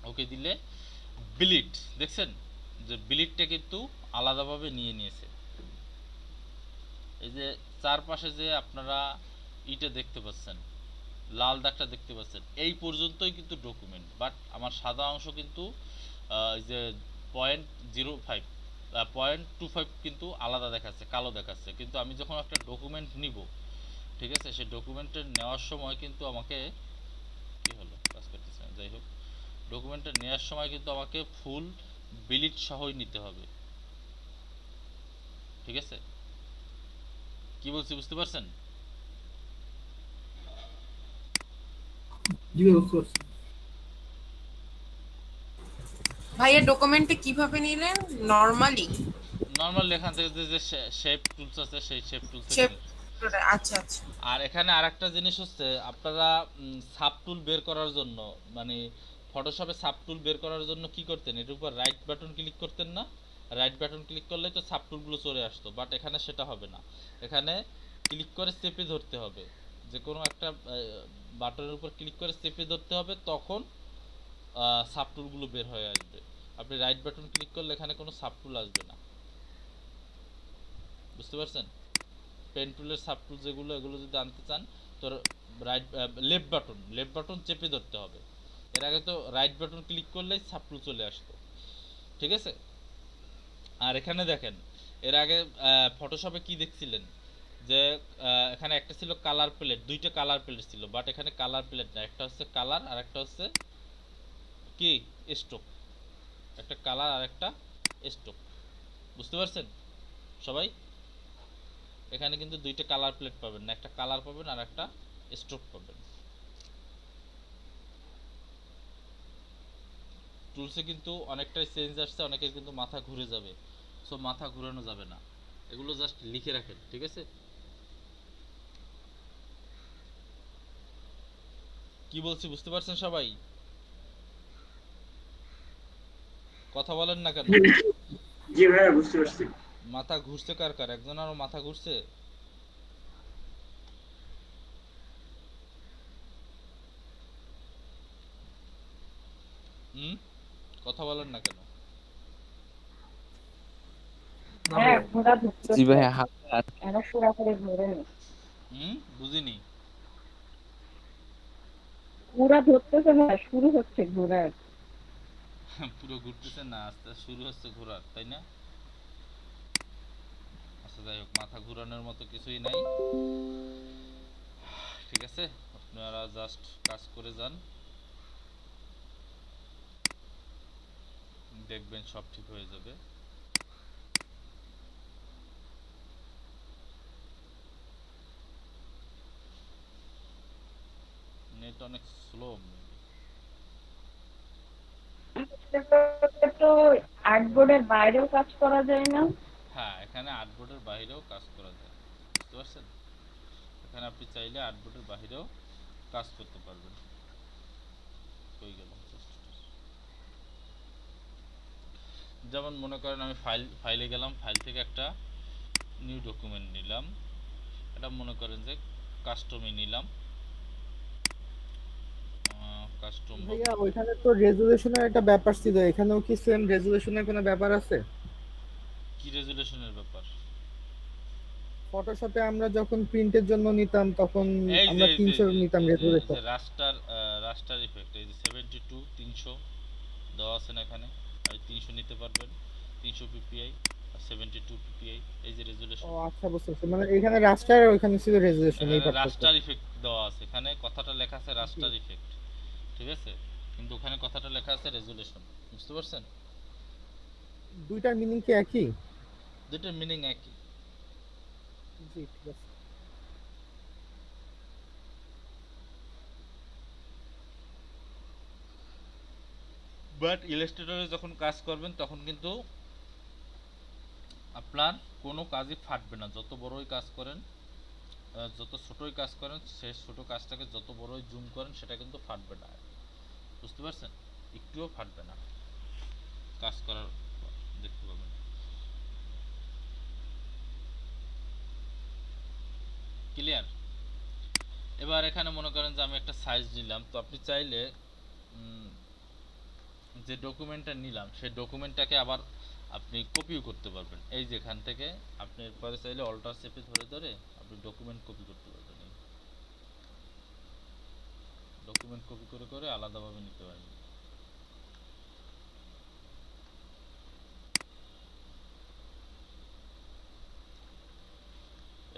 S2: ওকে দিলে বিলিট দেখছেন যে বিলিটটা কিন্তু আলাদাভাবে নিয়ে নিয়েছে। এই যে চারপাশে যে আপনারা ইটা দেখতে পাচ্ছেন, লাল দাগটা দেখতে পাচ্ছেন, এই পর্যন্তই কিন্তু ডকুমেন্ট। বাট আমার সাদা অংশ কিন্তু এই যে 0.05 0.25 কিন্তু আলাদা দেখাচ্ছে, কালো দেখাচ্ছে। কিন্তু আমি যখন একটা ডকুমেন্ট নিব, ঠিক আছে, সেই ডকুমেন্টের নেওয়ার সময় কিন্তু আমাকে কি হলো, কাজ করতেছে না, যাই হোক, ডকুমেন্টটা নেওয়ার সময় কিন্তু আমাকে ফুল বিলিট সহই নিতে হবে, ঠিক আছে? কি বলছি বুঝতে পারছেন?
S13: জি ভাই বুঝতে পারছি।
S10: ভাইয়া ডকুমেন্টে কিভাবে নিলেন? নরমালি
S2: নরমাল এখান থেকে যে শেপ টুলস আছে সেই শেপ টুলস থেকে
S10: শেপ?
S2: নিতে।
S10: আচ্ছা আচ্ছা।
S2: আর এখানে আরেকটা জিনিস হচ্ছে, আপনারা সাব টুল বের করার জন্য, মানে ফটোশপে সাব টুল বের করার জন্য কি করতেন, এর উপর রাইট বাটন ক্লিক করতেন না? রাইট বাটন ক্লিক করলেই তো সাব টুলগুলো চলে আসতো, বাট এখানে সেটা হবে না। এখানে ক্লিক করে চেপে ধরতে হবে, যে কোনো একটা বাটনের উপর ক্লিক করে চেপে ধরতে হবে, তখন সাব টুলগুলো বের হয়ে আসবে। আপনি রাইট বাটন ক্লিক করলে এখানে কোনো সাব টুল আসবে না, বুঝতে পারছেন? পেন টুলের সাব টুল যেগুলো, এগুলো যদি আনতে চান তো রাইট লেফট বাটন চেপে ধরতে হবে। এর আগে তো রাইট বাটন ক্লিক করলেই সাব টুল চলে আসতো, ঠিক আছে? আর এখানে দেখেন, এর আগে ফটোশপে কি দেখছিলেন, যে এখানে একটা ছিল কালার প্লেট, দুইটা কালার প্লেট ছিল, বাট এখানে কালার প্লেট না, একটা হচ্ছে কালার আর একটা হচ্ছে কি স্ট্রোক, একটা কালার আর একটা স্ট্রোক, বুঝতে পারছেন সবাই? এখানে কিন্তু দুইটা কালার প্লেট পাবেন না, একটা কালার পাবেন আর একটা স্ট্রোক পাবেন। টুলসে কিন্তু অনেকটাই চেঞ্জ আসছে, অনেকের কিন্তু মাথা ঘুরে যাবে, সো মাথা ঘুরানো যাবে না, এগুলো জাস্ট লিখে রাখেন, ঠিক আছে? কি বলছি বুঝতে পারছেন সবাই? কথা বলেন না কেন?
S11: জি ভাইয়া বুঝতে পারছি।
S2: মাথা ঘুরছে কার কার? একজন আরো মাথা ঘুরছে? কথা বলেন না কেন?
S14: হ্যাঁ ঘোরা
S3: জি
S14: ধরতেছে,
S3: ভাই,
S14: এরা পুরাপুরি ধরেনি।
S2: বুঝিনি।
S14: পুরা ধরতেছে না, শুরু হচ্ছে ঘোরার।
S2: পুরো ঘুরতেছে না, আস্তে শুরু হচ্ছে ঘোরার, তাই না? আচ্ছা যাই হোক, মাথা ঘুরানোর মতো কিছুই নাই, ঠিক আছে? আপনারা জাস্ট কাজ করে যান, দেখবেন সব ঠিক হয়ে যাবে। নেট অনেক স্লো।
S14: তো আর্টবোর্ডের বাইরেও কাজ করা যায় না?
S2: হ্যাঁ, এখানে আর্টবোর্ডের বাইরেও কাজ করা যায়, বুঝতে পারছেন? এখানে আপনি চাইলে আর্টবোর্ডের বাইরেও কাজ করতে পারবেন। হয়ে গেল। যেমন মনে করেন আমি ফাইলে গেলাম, ফাইল থেকে একটা নিউ ডকুমেন্ট নিলাম, এটা মনে করেন যে কাস্টমে নিলাম, কাস্টম
S1: ভাইয়া ওইখানে তো রেজুলেশনের একটা ব্যাপার ছিল, এখানেও কি সেম রেজুলেশনের কোনো ব্যাপার আছে?
S2: কি রেজুলেশনের ব্যাপার?
S1: ফটোশপে আমরা যখন প্রিন্টের জন্য নিতাম তখন
S2: এই
S1: আমরা
S2: যে
S1: 300 নিতাম রেজুলেশন।
S2: রাস্টার ইফেক্ট, এই যে 72 300 দেওয়া আছে না এখানে, আর 300 নিতে পারবেন, 300 পিপিআই আর 72 পিপিআই, এই যে রেজুলেশন।
S1: ও আচ্ছা বুঝতে পারছি, মানে এখানে রাস্টার আর ওখানে ছিল রেজুলেশন, এই পার্থক্য।
S2: রাস্টার ইফেক্ট দেওয়া আছে, এখানে কথাটা লেখা আছে রাস্টার ইফেক্ট, ঠিক আছে? কিন্তু ওখানে কথাটা লেখা আছে রেজুলেশন, বুঝতে পারছেন?
S1: দুইটার মিনিং কি একই?
S2: দুইটার মিনিং একই।
S1: জি ঠিক আছে।
S2: বাট ইলাস্ট্রেটরে যখন কাজ করবেন তখন কিন্তু আপনার কোনো কাজই ফাটবে না, যত বড়ই কাজ করেন, যত ছোটই কাজ করেন, সেই ছোট কাজটাকে যত বড়ই জুম করেন সেটা কিন্তু ফাটবে না, বুঝতে পারছেন? একটুও ফাটবে না, কাজ করার দেখতে পাবেন। ক্লিয়ার? এবার এখানে মনে করেন যে আমি একটা সাইজ নিলাম, তো আপনি চাইলে যে ডকুমেন্টটা নিলাম সেই ডকুমেন্টটাকে আবার আপনি কপিও করতে পারবেন। এই যে এখান থেকে আপনি এরপরে চাইলে অল্টার চেপে ধরে ধরে আপনি ডকুমেন্ট কপি করতে পারবেন, ডকুমেন্ট কপি করে করে আলাদাভাবে নিতে পারবেন।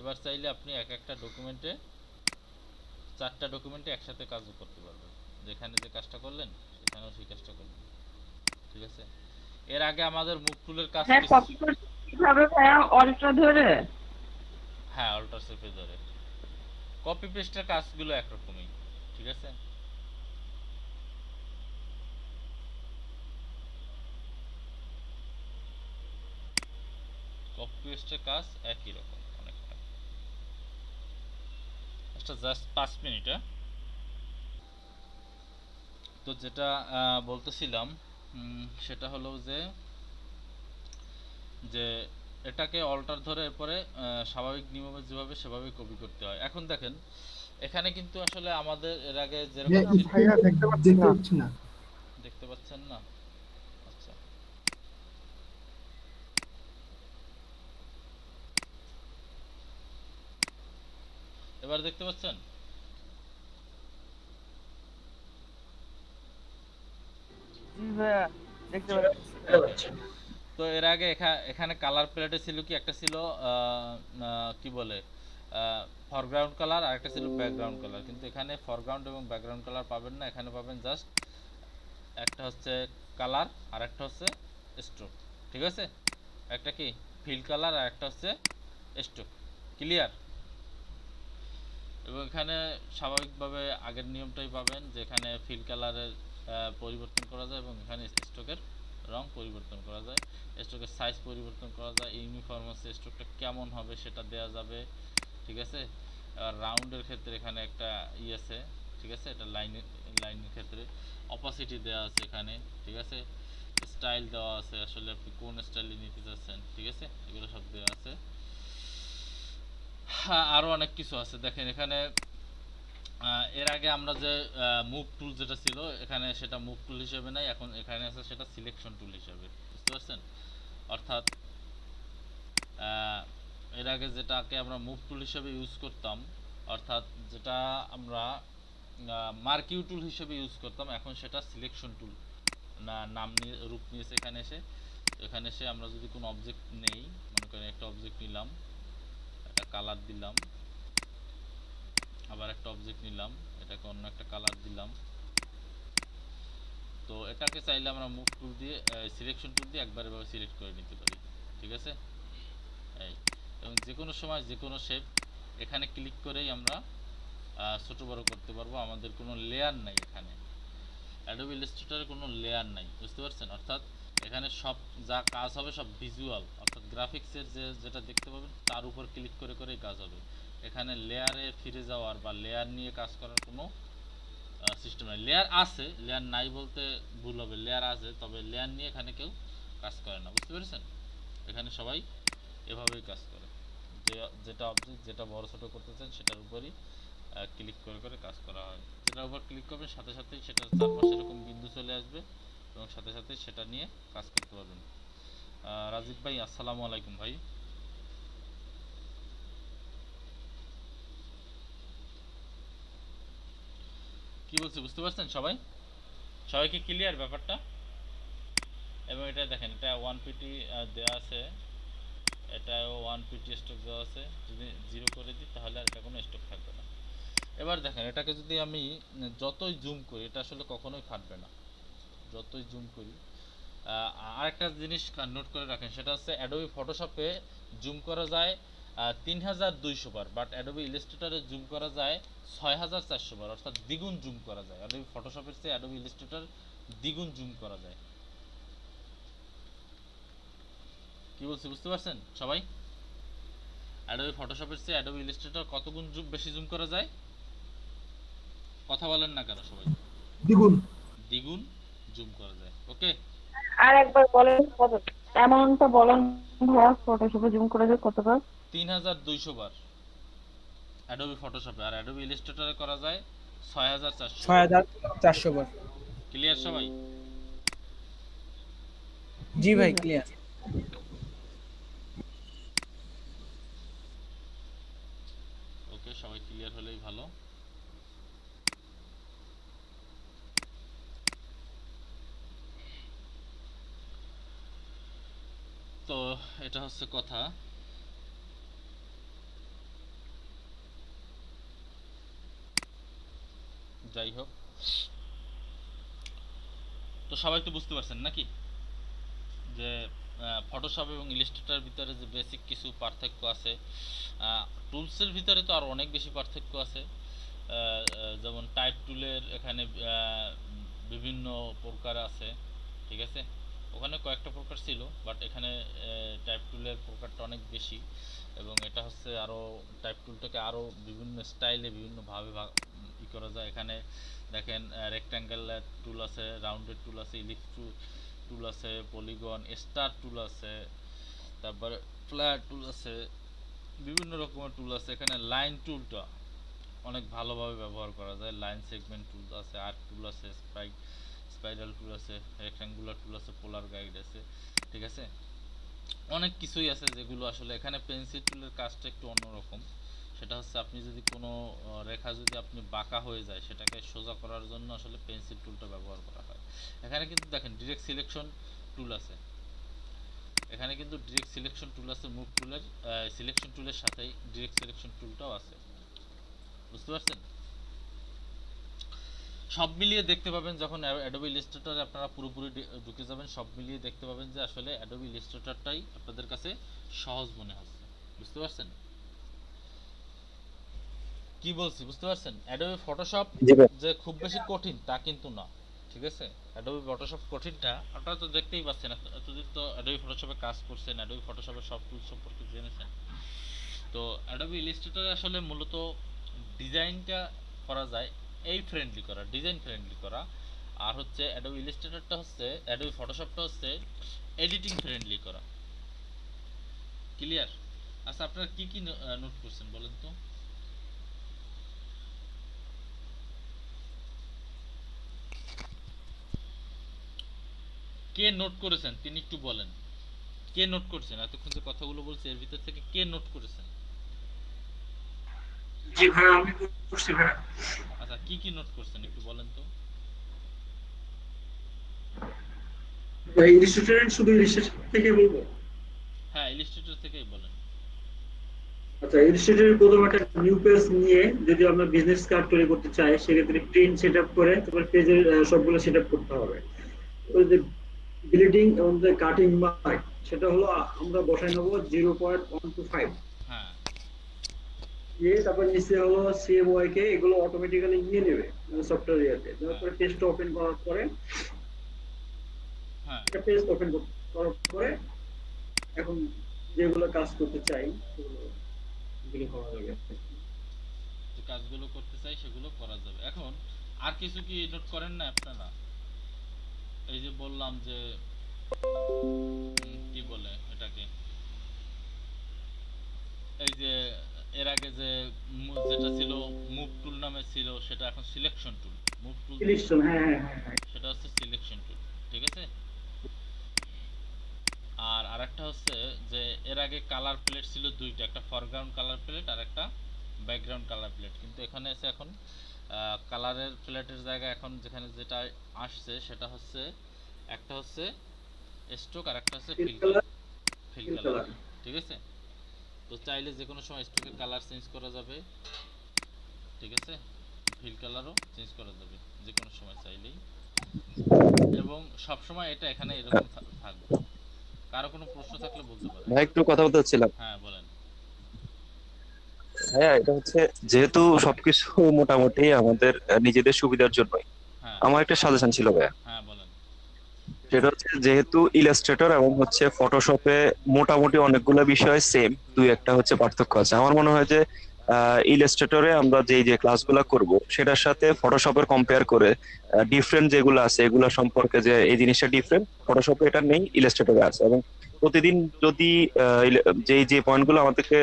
S2: এবার চাইলে আপনি এক একটা ডকুমেন্টে 4টা ডকুমেন্টে একসাথে কাজও করতে পারবেন। যেখানে যে কাজটা করলেন সেখানেও সেই কাজটা করবেন, ঠিক আছে? এর আগে আমাদের মুভ টুলের কাজ
S14: হ্যাঁ, কপি করতে কিভাবে ভাইয়া? অল্ট্রা ধরে?
S2: হ্যাঁ, অল্টার সেফে ধরে। কপি পেস্টের কাজগুলো একরকমই, ঠিক আছে? কপি পেস্টের কাজ একই রকম অনেকটা। এটা জাস্ট 5 মিনিট। তো যেটা বলতেছিলাম সেটা হলো যে এটাকে অল্টার ধরে এরপরে স্বাভাবিক নিয়মে যেভাবে সেভাবে কপি করতে হয়। এখন দেখেন এখানে কিন্তু আসলে আমাদের এর আগে যেরকম
S13: ভাইয়া দেখতে পাচ্ছি না।
S2: দেখতে পাচ্ছেন না? আচ্ছা, এবার দেখতে পাচ্ছেন?
S5: দেখতে পাচ্ছি।
S2: তো এর আগে এখানে কালার প্যালেটে ছিল কি, একটা ছিল কি বলে ফরগ্রাউন্ড কালার আর একটা ছিল ব্যাকগ্রাউন্ড কালার। কিন্তু এখানে ফরগ্রাউন্ড এবং ব্যাকগ্রাউন্ড কালার পাবেন না। এখানে পাবেন জাস্ট একটা হচ্ছে কালার আর একটা হচ্ছে স্ট্রোক, ঠিক আছে? একটা কি ফিল কালার আর একটা হচ্ছে স্ট্রোক। ক্লিয়ার? এবং এখানে স্বাভাবিকভাবে আগের নিয়মটাই পাবেন, যেখানে ফিল কালারের পরিবর্তন করা যায় এবং এখানে স্ট্রোকের রং পরিবর্তন করা যায়, স্ট্রোকের সাইজ পরিবর্তন করা যায়, ইউনিফর্ম হচ্ছে স্ট্রোকটা কেমন হবে সেটা দেয়া যাবে, ঠিক আছে? আর রাউন্ডের ক্ষেত্রে এখানে একটা আছে, ঠিক আছে? এটা লাইনের ক্ষেত্রে অপাসিটি দেওয়া আছে এখানে, ঠিক আছে? স্টাইল দেওয়া আছে, আসলে আপনি কোন স্টাইলে নিতে চাচ্ছেন, ঠিক আছে? এগুলো সব দেওয়া আছে। হ্যাঁ, আরও অনেক কিছু আছে। দেখেন এখানে এর আগে আমরা যে মুভ টুল যেটা ছিল এখানে সেটা মুভ টুল হিসেবে নাই, এখন এখানে আছে সেটা সিলেকশন টুল হিসেবে, বুঝতে পারছেন? অর্থাৎ এর আগে যেটাকে আমরা মুভ টুল হিসেবে ইউজ করতাম, অর্থাৎ যেটা আমরা মার্কিউ টুল হিসেবে ইউজ করতাম, এখন সেটা সিলেকশন টুল নাম নিয়ে রূপ নিয়েছে এখানে এসে। এখানে এসে আমরা যদি কোনো অবজেক্ট নেই, মনে করেন একটা অবজেক্ট নিলাম, একটা কালার দিলাম, আবার একটা অবজেক্ট নিলাম, এটাকে অন্য একটা কালার দিলাম, তো এটাকে চাইলে আমরা মুভ টুল দিয়ে সিলেকশন টুল দিয়ে একবার এভাবে সিলেক্ট করে নিতে পারি, ঠিক আছে? এই এবং যে কোনো সময় যে কোনো শেপ এখানে ক্লিক করেই আমরা ছোট বড় করতে পারবো। আমাদের কোনো লেয়ার নাই এখানে, অ্যাডোবি ইলাস্ট্রেটরে কোনো লেয়ার নাই, বুঝতে পারছেন? অর্থাৎ এখানে সব যা কাজ হবে সব ভিজুয়াল, অর্থাৎ গ্রাফিক্সের যেটা দেখতে পাবেন তার উপর ক্লিক করে করেই কাজ হবে। এখানে লেয়ারে ফিরে যাওয়ার বা লেয়ার নিয়ে কাজ করার কোনো সিস্টেম নাই। লেয়ার আছে, লেয়ার নাই বলতে ভুল হবে, লেয়ার আছে, তবে লেয়ার নিয়ে এখানে কেউ কাজ করে না, বুঝতে পেরেছেন? এখানে সবাই এভাবেই কাজ করে, যেটা অবজেক্ট যেটা বড় ছোট করতে চান সেটার উপরই ক্লিক করে করে কাজ করা হয়। যেটার উপর ক্লিক করবেন সাথে সাথেই সেটার চারপাশে এরকম বিন্দু চলে আসবে এবং সাথে সাথে সেটা নিয়ে কাজ করতে পারবেন। রাজীব ভাই আসসালামু আলাইকুম ভাই। কি বলছি বুঝতে পারছেন সবাই? সবাইকে ক্লিয়ার ব্যাপারটা? এবং এটা দেখেন এটা 1pt দেওয়া আছে, এটাও 1pt স্টক দেওয়া আছে। যদি 0 করে দিই তাহলে আর এটা কোনো স্টক থাকবে না। এবার দেখেন এটাকে যদি আমি যতই জুম করি এটা আসলে কখনোই ফাটবে না, যতই জুম করি। আরেকটা জিনিস নোট করে রাখেন, সেটা হচ্ছে অ্যাডোবি ফটোশপে জুম করা যায় 3200 বার, বাট অ্যাডোবি ইলাস্ট্রেটরে জুম করা যায় 6400 বার, অর্থাৎ দ্বিগুণ জুম করা যায়। অ্যাডোবি ফটোশপের চেয়ে অ্যাডোবি ইলাস্ট্রেটর দ্বিগুণ জুম করা যায়। কি বলছি বুঝতে পারছেন সবাই? অ্যাডোবি ফটোশপের চেয়ে অ্যাডোবি ইলাস্ট্রেটর কত গুণ বেশি জুম করা যায়? কথা বলেন না কেন সবাই?
S13: দ্বিগুণ
S2: জুম করা যায়। ওকে,
S14: আর একবার বলেন কত অ্যামাউন্টটা বলেন ভাইয়া, ফটোশপে জুম করে যায় কতবার?
S2: 3200 বার অ্যাডোবি ফটোশপে, আর অ্যাডোবি ইলাস্ট্রেটরে করা যায় 6400
S7: বার।
S2: ক্লিয়ার সবাই?
S7: জি ভাই ক্লিয়ার।
S2: ওকে, সবাই ক্লিয়ার হলেই ভালো। তো এটা হচ্ছে কথা। যাই হোক, তো সবাই তো বুঝতে পারছেন নাকি যে ফটোশপ এবং ইলাস্ট্রেটরের ভিতরে যে বেসিক কিছু পার্থক্য আছে। টুলসের ভিতরে তো আর অনেক বেশি পার্থক্য আছে। যেমন টাইপ টুলের এখানে বিভিন্ন প্রকার আছে, ঠিক আছে। ওখানে কয়েকটা প্রকার ছিল, বাট এখানে টাইপ টুলের প্রকারটা অনেক বেশি, এবং এটা হচ্ছে আরও টাইপ টুলটাকে আরও বিভিন্ন স্টাইলে বিভিন্নভাবে ই করা যায়। এখানে দেখেন রেক্ট্যাঙ্গেল টুল আছে, রাউন্ডেড টুল আছে, ইলিপস টুল আছে, পলিগন স্টার টুল আছে, তারপর ফ্ল্যাট টুল আছে, বিভিন্ন রকমের টুল আছে। এখানে লাইন টুলটা অনেক ভালোভাবে ব্যবহার করা যায়। লাইন সেগমেন্ট টুল আছে, আর্ক টুল আছে, স্পাইরাল টুল আছে, রেক্ট্যাঙ্গুলার টুল আছে, পোলার গাইড আছে, ঠিক আছে। অনেক কিছুই আছে যেগুলো আসলে এখানে পেন্সিল টুলের কাজটা একটু অন্যরকম। সেটা হচ্ছে আপনি যদি কোনো রেখা যদি আপনি বাঁকা হয়ে যায় সেটাকে সোজা করার জন্য আসলে পেন্সিল টুলটা ব্যবহার করা হয়। এখানে কিন্তু দেখেন ডিরেক্ট সিলেকশন টুল আছে, এখানে কিন্তু ডিরেক্ট সিলেকশন টুল আছে, মুভ টুলের সিলেকশন টুলের সাথেই ডিরেক্ট সিলেকশন টুলটাও আছে, বুঝতে পারছেন। সব মিলিয়ে দেখতে পাবেন যখন অ্যাডোবি ইলাস্ট্রেটরে আপনারা পুরোপুরি ঢুকে যাবেন, সব মিলিয়ে দেখতে পাবেন যে আসলে অ্যাডোবি ইলাস্ট্রেটরটাই আপনাদের কাছে সহজ মনে হচ্ছে, বুঝতে পারছেন কি বলছি, বুঝতে পারছেন। অ্যাডোবি ফটোশপ যে খুব বেশি কঠিন তা কিন্তু না, ঠিক আছে। অ্যাডোবি ফটোশপ কঠিনটা আপনারা তো দেখতেই পাচ্ছেন, এতদিন তো অ্যাডোবি ফটোশপে কাজ করছেন, অ্যাডোবি ফটোশপের সব টুল সম্পর্কে জেনেছেন। তো অ্যাডোবি ইলাস্ট্রেটরে আসলে মূলত ডিজাইনটা করা যায় এই ফ্রেন্ডলি করা, ডিজাইন ফ্রেন্ডলি করা, আর হচ্ছে অ্যাডোবি ইলাস্ট্রেটরটা হচ্ছে, অ্যাডোবি ফটোশপটা হচ্ছে এডিটিং ফ্রেন্ডলি করা। ক্লিয়ার? আচ্ছা, আপনারা কি কি নোট করছেন বলেন তো? কে নোট করেছেন তিনি একটু বলেন, কে নোট করেছেন? এতক্ষণ যে কথাগুলো বলছি এর ভিতর থেকে কে নোট করেছেন?
S11: জি ভাই, আমি করছি ভাই।
S2: আচ্ছা, কি কি নোট করছেন একটু বলেন তো?
S11: ইলাস্ট্রেটর শুধু ইলাস্ট্রেটর থেকে বলবো?
S2: হ্যাঁ, ইলাস্ট্রেটর থেকেই বলেন।
S11: আচ্ছা, ইলাস্ট্রেটরের প্রথম একটা নিউ পেজ নিয়ে যদি আমরা বিজনেস কার্ড তৈরি করতে চাই সেক্ষেত্রে প্রিন্ট সেটআপ করে তারপর পেজের সবগুলো সেটআপ করতে হবে। ওই যে ব্লিডিং এবং যে কাটিং মার্ক সেটা হলো আমরা বসাই নেব 0.125।
S2: হ্যাঁ,
S11: তারপর নিচে হলো সিএমওয়াই কে, এগুলো অটোমেটিক্যালি নিয়ে নেবে সফটওয়্যার ইয়াতে। তারপরে পেজটা ওপেন করার পরে একটা পেজ ওপেন করার পরে এখন যেগুলো কাজ করতে চাই সেগুলো করা যাবে,
S2: যে কাজগুলো করতে চাই সেগুলো করা যাবে। এখন আর কিছু কি নোট করেন না আপনারা? এই যে বললাম যে কি বলে এটাকে, এই যে এর আগে যে যেটা ছিল মুভ টুল নামে ছিল সেটা এখন selection tool, move tool
S11: selection, হ্যাঁ
S2: সেটা হচ্ছে সিলেকশন টুল, ঠিক আছে। আর আরেকটা হচ্ছে যে এর আগে কালার প্লেট ছিল দুইটা, একটা ফরগ্রাউন্ড কালার প্লেট আর একটা ব্যাকগ্রাউন্ড কালার প্লেট, কিন্তু এখানে এসে এখন কালারের প্লেটের জায়গায় এখন যেখানে যেটা আসছে সেটা হচ্ছে একটা হচ্ছে স্ট্রোক আর একটা হচ্ছে ফিল কালার, ঠিক আছে। তো চাইলে যে কোনো সময় স্ট্রোকের কালার চেঞ্জ করা যাবে, ঠিক আছে, ফিল কালারও চেঞ্জ করা যাবে যে কোনো সময় চাইলেই, এবং সব সময় এটা এখানে এরকম থাকবে। কারো কোনো প্রশ্ন থাকলে বলতে পারেন।
S9: ভাই একটু কথা বলতে চাচ্ছিলাম।
S2: হ্যাঁ বলেন।
S9: হ্যাঁ, এটা হচ্ছে যেহেতু সবকিছু মোটামুটি আমাদের নিজেদের সুবিধার জন্যই, আমার একটা সাজেশন ছিল ভাইয়া।
S2: হ্যাঁ বলেন।
S9: সেটা হচ্ছে যেহেতু ইলাস্ট্রেটর এবং হচ্ছে ফটোশপে মোটামুটি অনেকগুলো বিষয় সেম, দুই একটা হচ্ছে পার্থক্য আছে। আমার মনে হয় যে ইলাস্ট্রেটরে আমরা যে ক্লাসগুলো করব সেটার সাথে ফটোশপের কম্পেয়ার করে ডিফারেন্ট যেগুলো আছে এগুলো সম্পর্কে, যে এই জিনিসটা ডিফারেন্ট ফটোশপে এটা নেই ইলাস্ট্রেটরে আছে, এবং প্রতিদিন যদি যে পয়েন্টগুলো আমাদেরকে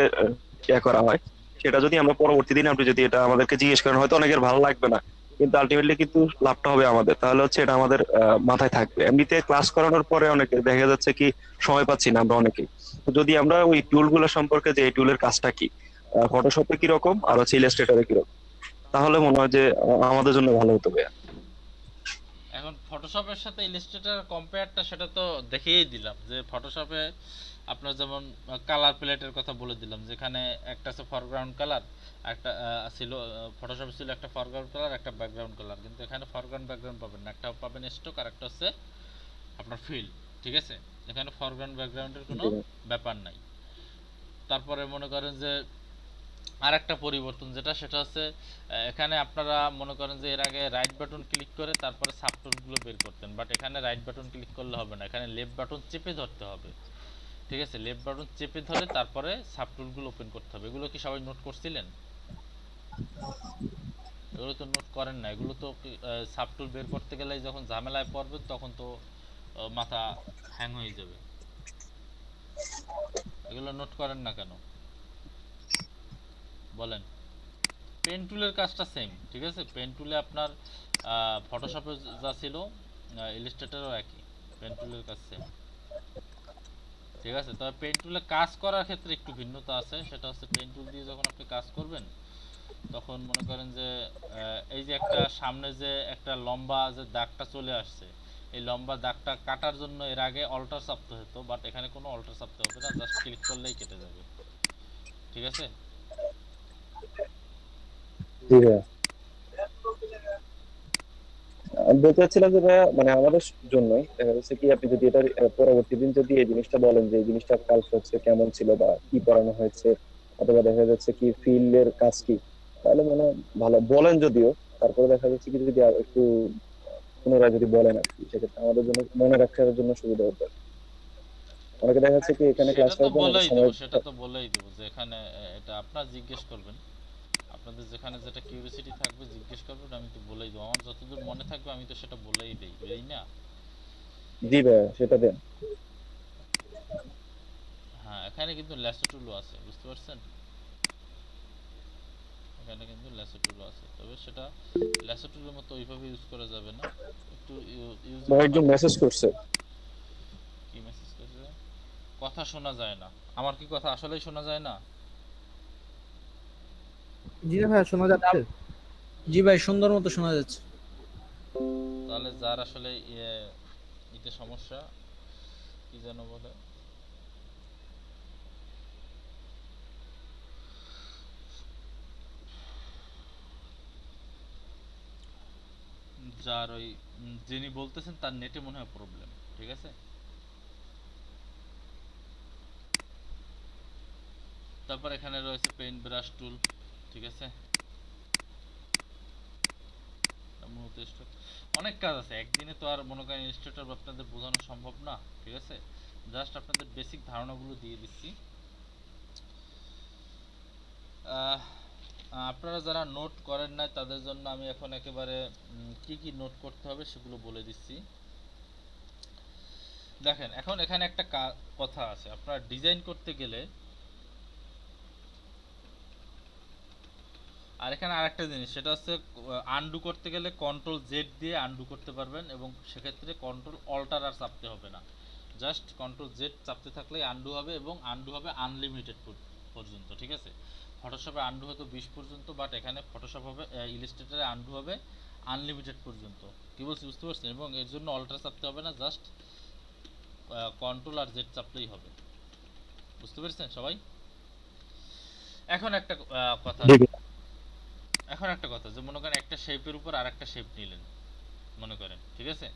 S9: শেয়ার করা হয় সেটা যদি আমরা পরবর্তী দিন আপনি যদি এটা আমাদেরকে জিজ্ঞেস করেন, হয়তো অনেকের ভালো লাগবে না, কিন্তু আলটিমেটলি কিন্তু লাভটা হবে আমাদের। তাহলে হচ্ছে এটা আমাদের মাথায় থাকবে। এমনিতে ক্লাস করানোর পরে অনেকে দেখা যাচ্ছে কি সময় পাচ্ছি না আমরা অনেকেই, যদি আমরা ওই টুলগুলো সম্পর্কে, যে এই টুলের কাজটা কি, ফটোশপে কিরকম আর হচ্ছে ইলাস্ট্রেটরে কিরকম, তাহলে মনে হয় যে আমাদের জন্য ভালো হতে হবে।
S2: এখন ফটোশপের সাথে ইলাস্ট্রেটর কম্পেয়ারটা সেটা তো দেখিয়েই দিলাম যে ফটোশপে আপনার যেমন কালার প্যালেটের কথা বলে দিলাম, যেখানে একটা আছে ফরগ্রাউন্ড কালার, একটা ছিল ফটোশপে ছিল একটা ফরগ্রাউন্ড কালার একটা ব্যাকগ্রাউন্ড কালার, কিন্তু এখানে ফরগ্রাউন্ড ব্যাকগ্রাউন্ড পাবেন না, একটা পাবেন স্টক আর একটা হচ্ছে আপনার ফিল। ঠিক আছে, এখানে ফরগ্রাউন্ড ব্যাকগ্রাউন্ডের কোনো ব্যাপার নাই। তারপরে মনে করেন যে আর একটা পরিবর্তন যেটা, সেটা হচ্ছে এখানে আপনারা মনে করেন যে এর আগে রাইট বাটন ক্লিক করে তারপরে সাবটুলগুলো বের করতেন, বাট এখানে রাইট বাটন ক্লিক করলে হবে না, এখানে লেফট বাটন চেপে ধরতে হবে। ঠিক আছে, লেফট বাটন চেপে ধরে তারপরে সাবটুলগুলো ওপেন করতে হবে। এগুলো কি সবাই নোট করছিলেন? এগুলো তো নোট করেন না, এগুলো তো সাবটুল বের করতে গেলে যখন ঝামেলায় পড়বেন তখন তো মাথা হ্যাং হয়ে যাবে। এগুলো নোট করেন না কেন বলেন? পেন টুলের কাজটা সেম। ঠিক আছে, পেন টুলে আপনার ফটোশপে যা ছিল ইলাস্ট্রেটরও একই, পেন টুলের কাজ সেম। ঠিক আছে, তবে পেন টুলে কাজ করার ক্ষেত্রে একটু ভিন্নতা আছে, সেটা হচ্ছে পেন টুল দিয়ে যখন আপনি কাজ করবেন তখন মনে করেন যে এই যে একটা সামনে যে একটা লম্বা যে দাগটা চলে আসছে, এই লম্বা দাগটা কাটার জন্য এর আগে অল্টার চাপতে হতো, বাট এখানে কোনো অল্টার চাপতে হবে না, জাস্ট ক্লিক করলেই কেটে যাবে। ঠিক আছে,
S9: জি ভাইয়া। আমি বলতে চাচ্ছিলাম যে ভাইয়া মানে আমাদের জন্যই দেখা যাচ্ছে কি আপনি যদি এটা পরবর্তী দিন যদি এই জিনিসটা বলেন যে এই জিনিসটা কাজ হচ্ছে কেমন ছিল বা কি পড়ানো হয়েছে, অথবা দেখা যাচ্ছে কি ফিল্ডের কাজ কি, তাহলে মনে হয় ভালো বলেন যদিও, তারপরে দেখা যাচ্ছে কি যদি আর একটু পুনরায় যদি বলেন আর কি, সেক্ষেত্রে আমাদের জন্য মনে রাখার জন্য সুবিধা হতো। অনেকে দেখা যাচ্ছে কি এখানে ক্লাস
S2: সেটা তো
S9: করার
S2: বলেই
S9: সময়
S2: দেবো, সেটা তো বলেই দেবো যে এখানে এটা আপনারা জিজ্ঞেস করবেন, আপনাদের যেখানে যেটা কিউরিওসিটি থাকবে জিজ্ঞেস করবেন, আমি তো বলেই দেবো, আমার যতদূর মনে থাকবে আমি তো সেটা বলেই দেই, এই না?
S9: জি ভাইয়া সেটা দেন।
S2: হ্যাঁ, এখানে কিন্তু ল্যাসো টুলও আছে, বুঝতে পারছেন? এখানে কিন্তু ল্যাসো টুলও আছে, তবে সেটা ল্যাসো টুলের মতো ওইভাবে ইউজ করা যাবে না, একটু ইউজ
S9: ভাই একজন মেসেজ করছে।
S2: কি মেসেজ করছে? কথা শোনা যায় না। আমার কি কথা আসলেই শোনা যায় না?
S1: জি না ভাই, শোনা যাচ্ছে।
S7: জি ভাই, সুন্দর মতো শোনা যাচ্ছে।
S2: তাহলে যার আসলে ইতে সমস্যা, কি যেন বলে, যার ওই যিনি বলতেছেন তার নেটে মনে হয় প্রবলেম। ঠিক আছে, তারপর এখানে রয়েছে পেইন্ট ব্রাশ টুল। ঠিক আছে, অনেক কাজ আছে, একদিনে তো আর মনে করেন ইলাস্ট্রেটর আপনাদের বোঝানো সম্ভব না। ঠিক আছে, জাস্ট আপনাদের বেসিক ধারণাগুলো দিয়ে দিচ্ছি। আপনারা যারা নোট করেন নাই তাদের জন্য আমি এখন একেবারে কি কি নোট করতে হবে সেগুলো বলে দিচ্ছি। দেখেন, এখন এখানে একটা কথা আছে, আপনারা ডিজাইন করতে গেলে, আর এখানে আরেকটা জিনিস, সেটা হচ্ছে আনডু করতে গেলে কন্ট্রোল জেড দিয়ে আনডু করতে পারবেন, এবং সেক্ষেত্রে কন্ট্রোল অল্টার আর চাপতে হবে না, জাস্ট কন্ট্রোল জেড চাপতে থাকলেই আনডু হবে, এবং আনডু হবে আনলিমিটেড পর্যন্ত। ঠিক আছে, ফটোশপে আনডু হতো 20 পর্যন্ত, বাট এখানে ফটোশপ হবে ইলাস্ট্রেটরে আনডু হবে আনলিমিটেড পর্যন্ত। কি বলছি বুঝতে পারছেন? এবং এর জন্য অল্টার চাপতে হবে না, জাস্ট কন্ট্রোল আর জেড চাপলেই হবে। বুঝতে পেরেছেন সবাই? এখন একটা কথা, যে মনে করেন একটা শেপের উপর আরেকটা শেপ নিলেন মনে করেন, ঠিক আছে,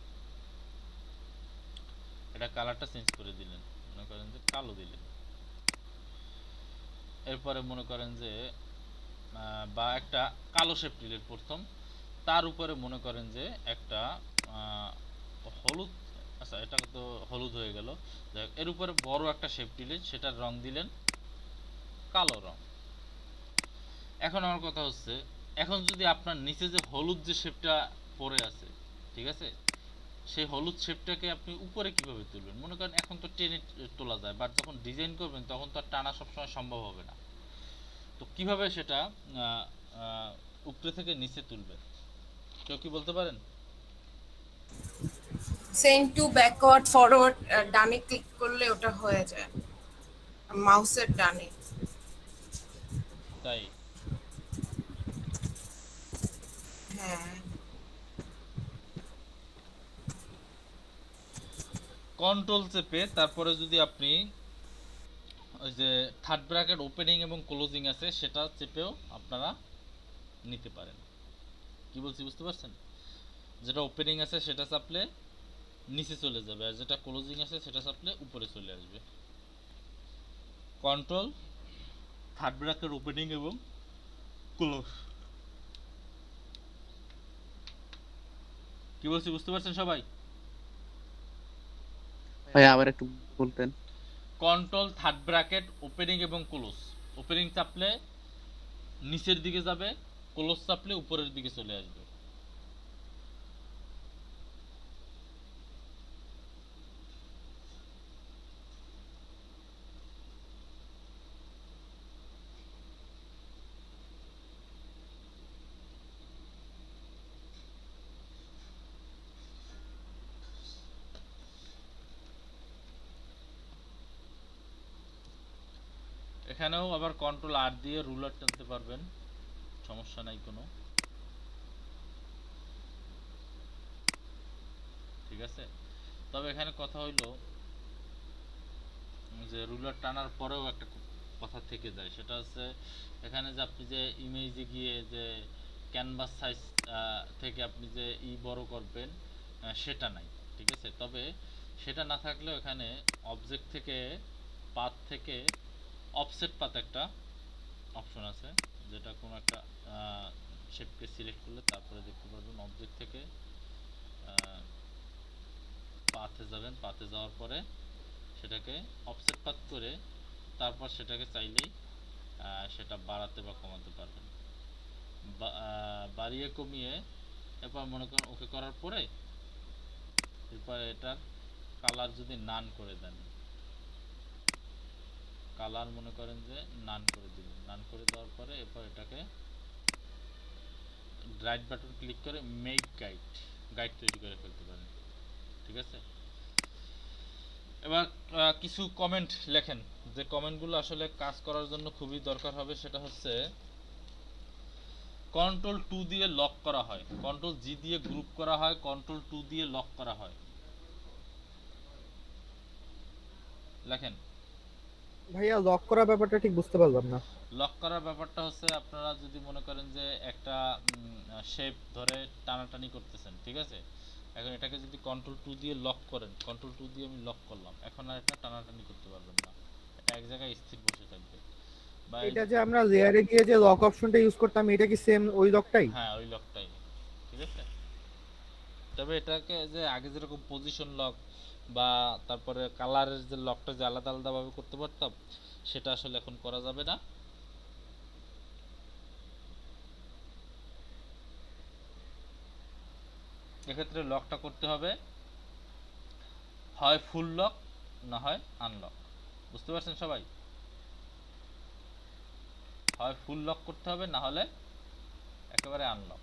S2: এটা কালারটা চেঞ্জ করে দিলেন, মনে করেন যে কালো দিলেন, এরপরে মনে করেন যে বা একটা কালো শেপ নিলেন প্রথম, তার উপরে মনে করেন যে একটা হলুদ, আচ্ছা এটা তো হলুদ হয়ে গেল, এর উপরে বড় একটা শেপ দিলেন, সেটার রং দিলেন কালো রং। এখন আমার কথা হচ্ছে, এখন যদি আপনার নিচে যে হলুদ যে শেপটা পড়ে আছে, ঠিক আছে, সেই হলুদ শেপটাকে আপনি উপরে কিভাবে তুলবেন? মনে করেন এখন তো টেনে তোলা যায়, বাট যখন ডিজাইন করবেন তখন তো আর টানা সবসময় সম্ভব হবে না, তো কিভাবে সেটা উপরে থেকে নিচে তুলবেন? কেউ কি বলতে পারেন?
S10: সেন্ড টু ব্যাকওয়ার্ড ফরওয়ার্ড ডানে ক্লিক করলে ওটা হয়ে যায়, মাউসের ডানে।
S2: তাই?
S10: হ্যাঁ,
S2: কন্ট্রোল চেপে তারপরে যদি আপনি ওই যে থার্ড ব্র্যাকেট ওপেনিং এবং ক্লোজিং আছে সেটা চেপেও আপনারা নিতে পারেন। কি বলছি বুঝতে পারছেন? যেটা ওপেনিং আছে সেটা চাপলে নিচে চলে যাবে, আর যেটা ক্লোজিং আছে সেটা চাপলে উপরে চলে আসবে। কন্ট্রোল থার্ড ব্র্যাকেট ওপেনিং এবং ক্লোজ। কি বলছি বুঝতে পারছেন সবাই?
S6: ভাই আবার একটু বলতেন।
S2: কন্ট্রোল থার্ড ব্র্যাকেট ওপেনিং এবং ক্লোজ। ওপেনিং চাপলে নিচের দিকে যাবে, ক্লোজ চাপলে উপরের দিকে চলে আসবে। এখানেও আবার কন্ট্রোল আর দিয়ে রুলার টানতে পারবেন, সমস্যা নাই কোনো। ঠিক আছে, তবে এখানে কথা হইলো যে রুলার টানার পরেও একটা কথা থেকে যায়, সেটা হচ্ছে এখানে যে আপনি যে ইমেজে গিয়ে যে ক্যানভাস সাইজ থেকে আপনি যে বড় করবেন সেটা নাই। ঠিক আছে, তবে সেটা না থাকলেও এখানে অবজেক্ট থেকে পাথ থেকে অফসেট পাথ একটা অপশন আছে, যেটা কোনো একটা শেপকে সিলেক্ট করলে তারপরে দেখতে পারবেন অবজেক্ট থেকে পাথে যাবেন, পাথে যাওয়ার পরে সেটাকে অফসেট পাথ করে তারপর সেটাকে চাইলেই সেটা বাড়াতে বা কমাতে পারবেন। বাড়িয়ে কমিয়ে এরপর মনে করেন ওকে করার পরে এরপর এটার কালার যদি নান করে দেন, কালার মনে করেন যে নান করে দিবেন, নান করে দেওয়ার পরে এরপর এটাকে রাইট বাটন ক্লিক করে মেক গাইড তৈরি করে ফেলতে পারেন। ঠিক আছে, এবার কিছু কমেন্ট লেখেন, যে কমেন্টগুলো আসলে কাজ করার জন্য খুবই দরকার হবে। সেটা হচ্ছে কন্ট্রোল 2 দিয়ে লক করা হয়, কন্ট্রোল জি দিয়ে গ্রুপ করা হয়, কন্ট্রোল 2 দিয়ে লক করা হয়। লেখেন
S1: ভাইয়া, লক করার ব্যাপারটা ঠিক বুঝতে পারলাম না।
S2: লক করার ব্যাপারটা হচ্ছে আপনারা যদি মনে করেন যে একটা শেপ ধরে টানাটানি করতেছেন, ঠিক আছে, এখন এটাকে যদি কন্ট্রোল 2 দিয়ে লক করেন, কন্ট্রোল 2 দিয়ে আমি লক করলাম, এখন আর এটা টানাটানি করতে পারবেন না, এটা এক জায়গায় স্থির বসে থাকবে। বা
S1: এটা যে আমরা লেয়ারে গিয়ে যে লক অপশনটা ইউজ করতাম, এটা কি সেম ওই লকটাই?
S2: হ্যাঁ, ওই লকটাই। ঠিক আছে, তবে এটাকে যে আগে যেরকম পজিশন লক বা তারপরে কালারের যে লকটা যে আলাদা আলাদাভাবে করতে পারতাম, সেটা আসলে এখন করা যাবে না। এক্ষেত্রে লকটা করতে হবে হয় ফুল লক না হয় আনলক। বুঝতে পারছেন সবাই? হয় ফুল লক করতে হবে না হলে একেবারে আনলক।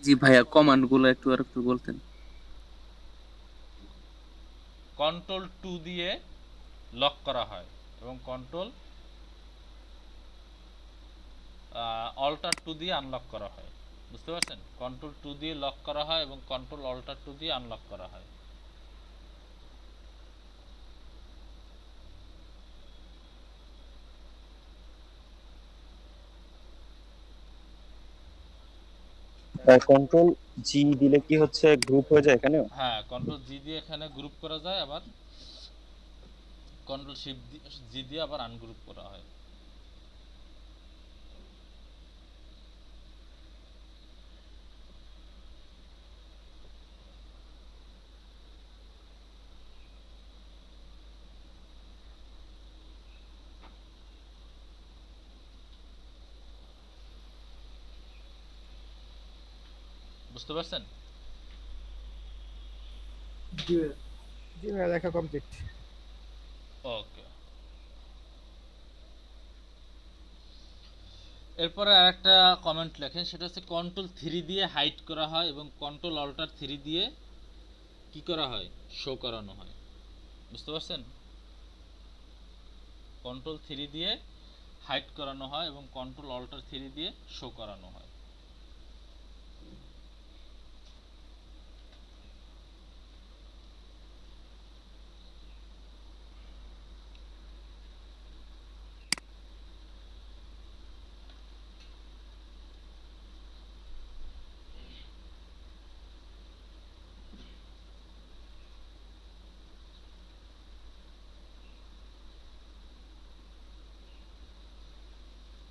S3: জি ভাইয়া, কমান্ড গুলো একটু আর একটু বলতেন।
S2: কন্ট্রোল 2 দিয়ে লক করা হয় এবং কন্ট্রোল অল্টার 2 দিয়ে আনলক করা হয়। বুঝতে পারছেন? কন্ট্রোল 2 দিয়ে লক করা হয় এবং কন্ট্রোল অল্টার 2 দিয়ে আনলক করা হয়।
S9: কন্ট্রোল জি দিলে কি হচ্ছে গ্রুপ হয়ে যায় এখানে?
S2: হ্যাঁ, কন্ট্রোল জি দিয়ে এখানে গ্রুপ করা যায়, আবার কন্ট্রোল শিফট জি দিয়ে আবার আনগ্রুপ করা হয়। বুঝতে পারছেন?
S1: জি ভাইয়া, লেখা কমপ্লিট।
S2: ওকে, এরপরে আরেকটা কমেন্ট লেখেন, সেটা হচ্ছে কন্ট্রোল 3 দিয়ে হাইড করা হয় এবং কন্ট্রোল অল্টার 3 দিয়ে কি করা হয়, শো করানো হয়। বুঝতে পারছেন? কন্ট্রোল 3 দিয়ে হাইড করানো হয় এবং কন্ট্রোল অল্টার 3 দিয়ে শো করানো হয়।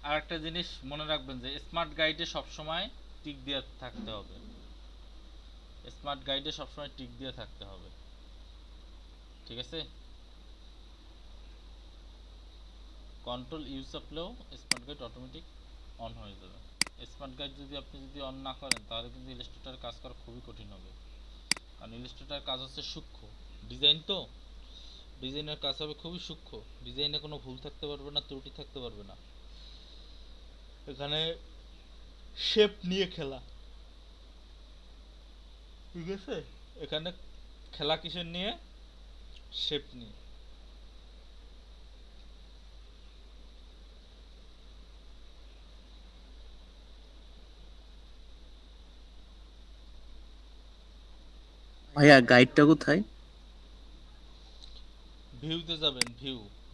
S2: আরেকটা জিনিস মনে রাখবেন যে স্মার্ট গাইডে সবসময় টিক দিয়ে থাকতে হবে, স্মার্ট গাইডে সবসময় টিক দিয়ে থাকতে হবে, ঠিক আছে? কন্ট্রোল ইউজ আপলেও স্মার্ট গাইড অটোমেটিক অন হয়ে যাবে। স্মার্ট গাইড আপনি যদি অন না করেন তাহলে কিন্তু ইলাস্ট্রেটর কাজ করা খুবই কঠিন হবে, কারণ ইলাস্ট্রেটর কাজ হচ্ছে সূক্ষ্ম ডিজাইন, তো ডিজাইনের কাজ হবে খুবই সূক্ষ্ম, ডিজাইনে কোনো ভুল থাকতে পারবে না, ত্রুটি থাকতে পারবে না। এখানে শেপ নিয়ে খেলা, ঠিক আছে? এখানে খেলা কিসের নিয়ে? শেপ নিয়ে।
S3: ভাইয়া গাইডটা কোথায়?
S2: ভিউতে যাবেন,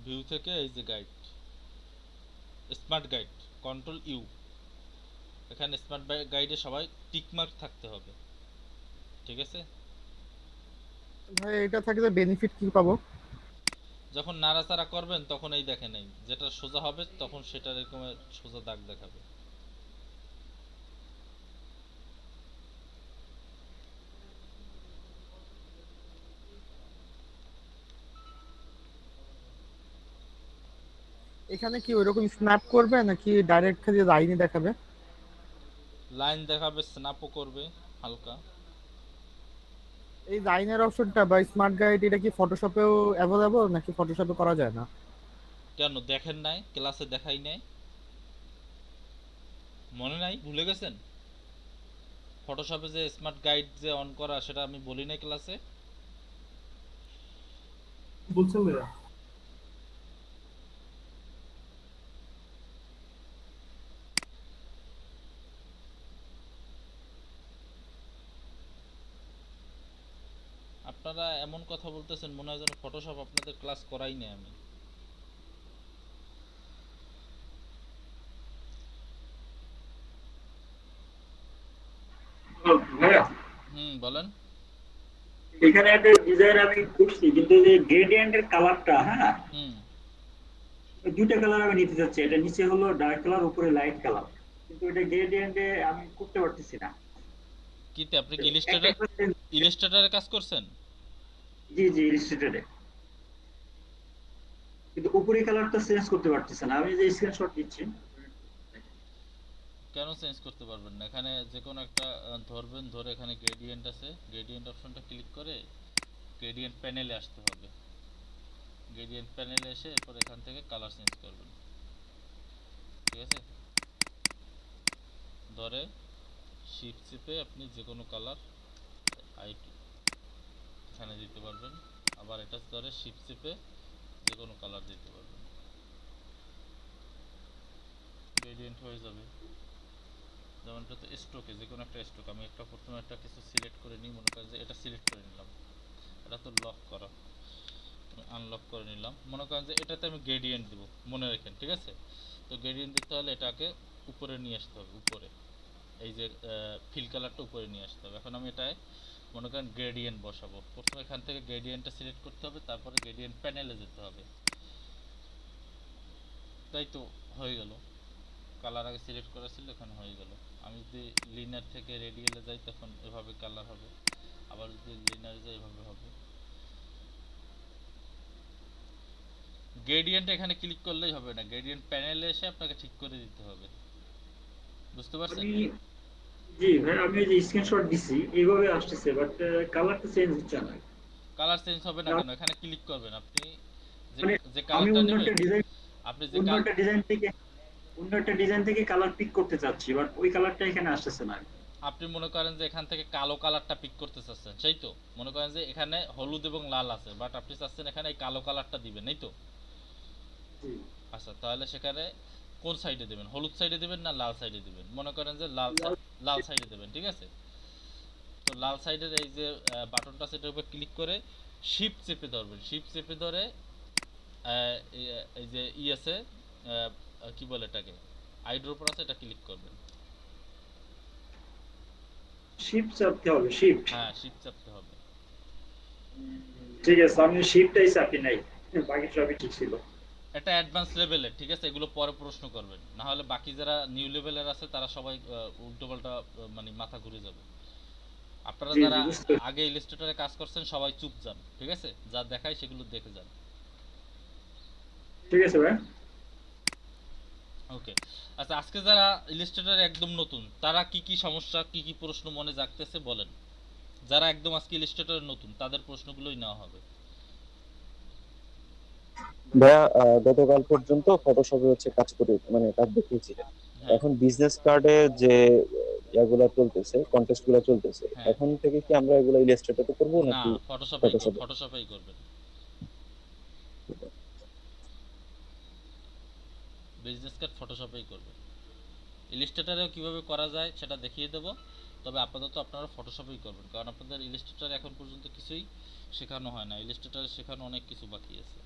S2: ভিউ থেকে এই যে guide, smart guide, control you. এখানে স্মার্ট গাইডে সবাই টিক মার্ক থাকতে হবে, ঠিক আছে?
S1: ভাই এটা থাকলে বেনিফিট কি পাবো?
S2: যখন নাড়াচাড়া করবেন তখন এই দেখেন, এই যেটা সোজা হবে তখন সেটা এরকম সোজা দাগ দেখাবে।
S1: এখানে কি ওইরকম স্ন্যাপ করবে নাকি ডাইরেক্ট খালি লাইনই দেখাবে?
S2: লাইন দেখাবে, স্ন্যাপও করবে হালকা।
S1: এই লাইনের অপশনটা বা স্মার্ট গাইড এটা কি ফটোশপেও অ্যাভেলেবল নাকি ফটোশপে করা যায় না?
S2: কেন দেখেন নাই? ক্লাসে দেখাই নাই? মনে নাই? ভুলে গেছেন? ফটোশপে যে স্মার্ট গাইড যে অন করা সেটা আমি বলি নাই ক্লাসে?
S13: বলছেন ভাইয়া?
S2: আপনারা এমন কথা বলতেছেন মনে হয় যেন ফটোশপ আপনাদের ক্লাস করাই নাই আমি। বলেন।
S11: এখানে একটা ডিজাইন আমি করছি, কিন্তু যে গ্রেডিয়েন্টের কালারটা, হ্যাঁ, দুইটা কালার আমি নিতে চাচ্ছি। এটা নিচে হলো ডার্ক কালার, উপরে লাইট কালার, কিন্তু এটা গ্রেডিয়েন্টে আমি করতে পারতেছি না।
S2: কিতে আপনি কি ইলাস্ট্রেটরে কাজ করছেন?
S11: জি জি, ইলাস্ট্রেটরে, কিন্তু উপরে কালারটা চেঞ্জ করতে পারতেছি না। আমি যে স্ক্রিনশট দিচ্ছি।
S2: কেন চেঞ্জ করতে পারবেন না? এখানে যে কোনো একটা ধরবেন, ধরে এখানে গ্রেডিয়েন্ট আছে, গ্রেডিয়েন্ট অপশনটা ক্লিক করে গ্রেডিয়েন্ট প্যানেলে আসতে হবে। গ্রেডিয়েন্ট প্যানেলে এসে এরপর এখান থেকে কালার চেঞ্জ করবেন, ঠিক আছে? ধরে শিফট চেপে আপনি যে কোনো কালার এখানে দিতে পারবেন, আবার এটা ধরে শিফট চেপে যে কোনো কালার দিতে পারবেন, গ্রেডিয়েন্ট হয়ে যাবে। যেমন এটা তো স্ট্রোকে, যে কোনো একটা স্ট্রোক, আমি একটা প্রথমে একটা কিছু সিলেক্ট করে নিই, মনে করেন যে এটা সিলেক্ট করে নিলাম, এটা তো লক করা, আনলক করে নিলাম, মনে করেন যে এটাতে আমি গ্রেডিয়েন্ট দেবো, মনে রাখেন, ঠিক আছে? তো গ্রেডিয়েন্ট দিতে হলে এটাকে উপরে নিয়ে আসতে হবে, উপরে এই যে ফিল কালারটা উপরে নিয়ে আসতে হবে। এখন আমি এটায় মনে করেন গ্রেডিয়েন্ট বসাবো, প্রথমে এখান থেকে গ্রেডিয়েন্টটা সিলেক্ট করতে হবে, তারপরে গ্রেডিয়েন্ট প্যানেলে যেতে হবে, তাই তো হয়ে গেল। কালার আগে সিলেক্ট করা ছিল, এখানে হয়ে গেল। আমি যদি লিনার থেকে রেডিয়ালে যাই তখন এভাবে কালার হবে, আবার যদি লিনারে যাই এভাবে হবে। গ্রেডিয়েন্ট এখানে ক্লিক করলেই হবে না, গ্রেডিয়েন্ট প্যানেলে এসে আপনাকে ঠিক করে দিতে হবে, বুঝতে পারছেন?
S11: জি ভাই, আমি যে স্ক্রিনশট দিছি এইভাবে আসতেছে, বাট কালারটা চেঞ্জ হচ্ছে না।
S2: কালার চেঞ্জ হবে না কেন? এখানে ক্লিক করবেন আপনি, যে
S11: আমি
S2: কালারটা
S11: অন্য
S2: নেবেন,
S11: একটা ডিজাইন,
S2: আপনি যে
S11: অন্য একটা ডিজাইন থেকে কালার পিক করতে চাচ্ছি, বাট ওই কালারটা এখানে আসতেছে না।
S2: আপনি মনে করেন যে এখান থেকে কালো কালারটা পিক করতে চাচ্ছেন, সেই তো? মনে করেন যে এখানে হলুদ এবং লাল আছে, বাট আপনি চাচ্ছেন এখানে এই কালো কালারটা দিবেন, এই তো? আচ্ছা, তাহলে সেখানে কোন সাইডে দেবেন? হলুদ সাইডে দিবেন না লাল সাইডে দিবেন? মনে করেন যে লাল সাইডে দেবেন, ঠিক আছে? তো লাল সাইডের এই যে বাটনটা আছে এটার উপর ক্লিক করে শিফট চেপে ধরবেন, শিফট চেপে ধরে এই যে আছে কি বলে এটাকে, আইড্রোর উপর আছে, এটা ক্লিক করবেন।
S11: শিফট চাপতে হবে, শিফট?
S2: হ্যাঁ, শিফট চাপতে হবে।
S11: ঠিক আছে, আমি শিফটটাই চাপি নাই, বাকি সবই ঠিক ছিল।
S2: এটা অ্যাডভান্স লেভেলের, ঠিক আছে? এগুলো পরে প্রশ্ন করবেন, না হলে বাকি যারা নিউ লেভেলের আছে তারা সবাই উল্টোপাল্টা মানে মাথা ঘুরে যাবে। আপনারা
S11: জি
S2: যারা
S11: জি বুঝতে
S2: আগে ইলাস্ট্রেটরে কাজ করছেন সবাই চুপ যান, ঠিক আছে? যা দেখায় সেগুলো দেখে যান।
S11: ঠিক আছে ভাই।
S2: ওকে, আচ্ছা আজকে যারা ইলাস্ট্রেটরে একদম নতুন তারা কি কি সমস্যা কি কি প্রশ্ন মনে জাগতেছে বলেন। যারা একদম আজকে ইলাস্ট্রেটরে নতুন তাদের প্রশ্নগুলোই নেওয়া হবে।
S9: ভাইয়া গতকাল পর্যন্ত ফটোশপে হচ্ছে কাজ করে মানে কাজ দেখিয়েছিলেন।
S2: হ্যাঁ
S9: এখন বিজনেস কার্ডে যে ইয়াগুলা চলতেছে, কন্টেস্ট গুলা চলতেছে,
S2: হ্যাঁ,
S9: এখন থেকে কি আমরা এগুলা ইলাস্ট্রেটরে করবো
S2: না
S9: নাকি
S2: ফটোশপেই
S9: ফটোশপে?
S2: ফটোশপেই করবেন। বিজনেস কার্ড ফটোশপেই করবেন। ইলাস্ট্রেটরেও কিভাবে করা যায় সেটা দেখিয়ে দেব, তবে আপাতত আপনারা ফটোশপেই করবেন, কারণ আপনাদের ইলাস্ট্রেটর এখন পর্যন্ত কিছুই শেখানো হয় না। ইলাস্ট্রেটরে শেখানো অনেক কিছু বাকি আছে।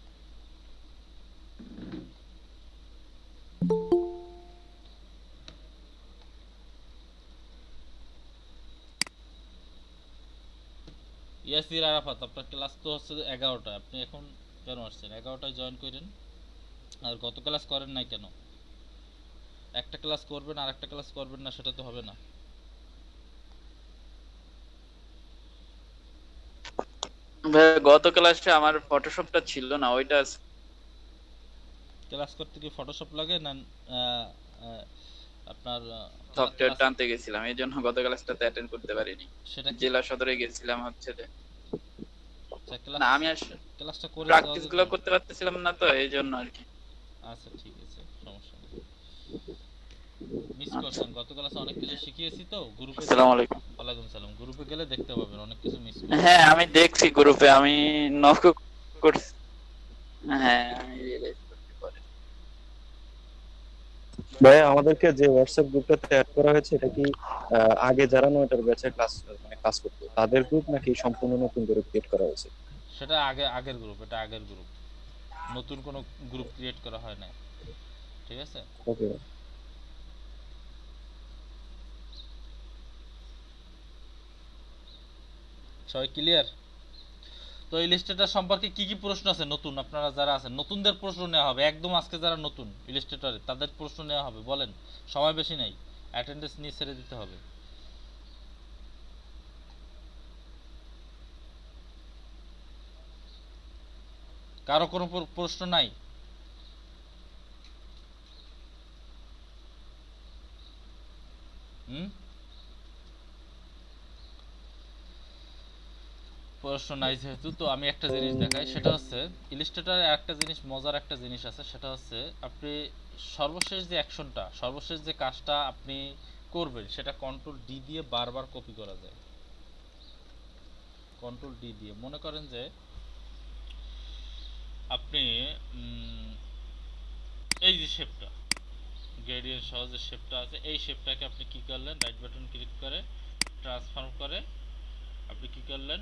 S2: ইয়াসির আরাফাত, আপনার ক্লাস তো হচ্ছে 11টা, আপনি এখন কেন আসছেন? 11টায় জয়েন করেন, আর গত ক্লাস করেন নাই কেন? একটা ক্লাস করবেন আর একটা ক্লাস করবেন না, সেটা তো হবে না।
S15: ভাই গত ক্লাসে আমার ফটোশপটা ছিল না, ওইটা
S2: ক্লাস করতে কি ফটোশপ লাগে না আপনার
S15: সফটওয়্যার টানতে গেছিলাম, এই জন্য গত ক্লাসটাতে অ্যাটেন্ড করতে পারিনি।
S2: সেটা কি
S15: জেলা সদরে গেছিলাম হচ্ছে যে
S2: আচ্ছা ক্লাস
S15: না আমি
S2: ক্লাসটা করে
S15: প্র্যাকটিস গুলো করতে পারতেছিলাম না, তো এই জন্য আর কি।
S2: আচ্ছা ঠিক আছে, সমস্যা নেই। মিস করছেন, গত ক্লাসে অনেক কিছু শিখিয়েছি তো গ্রুপে।
S15: আসসালামু আলাইকুম।
S2: ওয়ালাইকুম সালাম। গ্রুপে গেলে দেখতে পাবেন অনেক কিছু মিস
S15: হ্যাঁ আমি দেখছি গ্রুপে, আমি নক করছি। হ্যাঁ আমি রিয়েলাইজ করতে পারি।
S9: ভাই আমাদেরকে যে হোয়াটসঅ্যাপ গ্রুপটাতে অ্যাড করা হয়েছে এটা কি আগে যারা নয়টার ব্যাচে ক্লাস মানে ক্লাস করতো তাদের গ্রুপ নাকি সম্পূর্ণ নতুন করে ক্রিয়েট করা হয়েছে?
S2: সেটা আগের গ্রুপ, এটা আগের গ্রুপ, নতুন কোনো গ্রুপ ক্রিয়েট করা হয় না, ঠিক আছে?
S9: ওকে
S2: সবাই ক্লিয়ার? তো ইলাস্ট্রেটর সম্পর্কে কি কি প্রশ্ন আছে নতুন? আপনারা যারা আছেন নতুনদের প্রশ্ন নেওয়া হবে, একদম আজকে যারা নতুন ইলাস্ট্রেটরে তাদের প্রশ্ন নেওয়া হবে। বলেন, সময় বেশি নাই, অ্যাটেন্ডেন্স নিয়ে ছেড়ে দিতে হবে। কারো কোনো প্রশ্ন নাই? প্রশ্ন নাই যেহেতু, তো আমি একটা জিনিস দেখাই, সেটা হচ্ছে ইলাস্ট্রেটরে একটা জিনিস মজার একটা জিনিস আছে, সেটা হচ্ছে আপনি সর্বশেষ যে অ্যাকশনটা, সর্বশেষ যে কাজটা আপনি করবেন সেটা কন্ট্রোল ডি দিয়ে বারবার কপি করা যায়। কন্ট্রোল ডি দিয়ে মনে করেন যে আপনি এই যে শেপটা গ্রেডিয়েন্ট সহ যে শেপটা আছে, এই শেপটাকে আপনি কি করলেন, রাইট বাটন ক্লিক করে ট্রান্সফর্ম করে আপনি কি করলেন,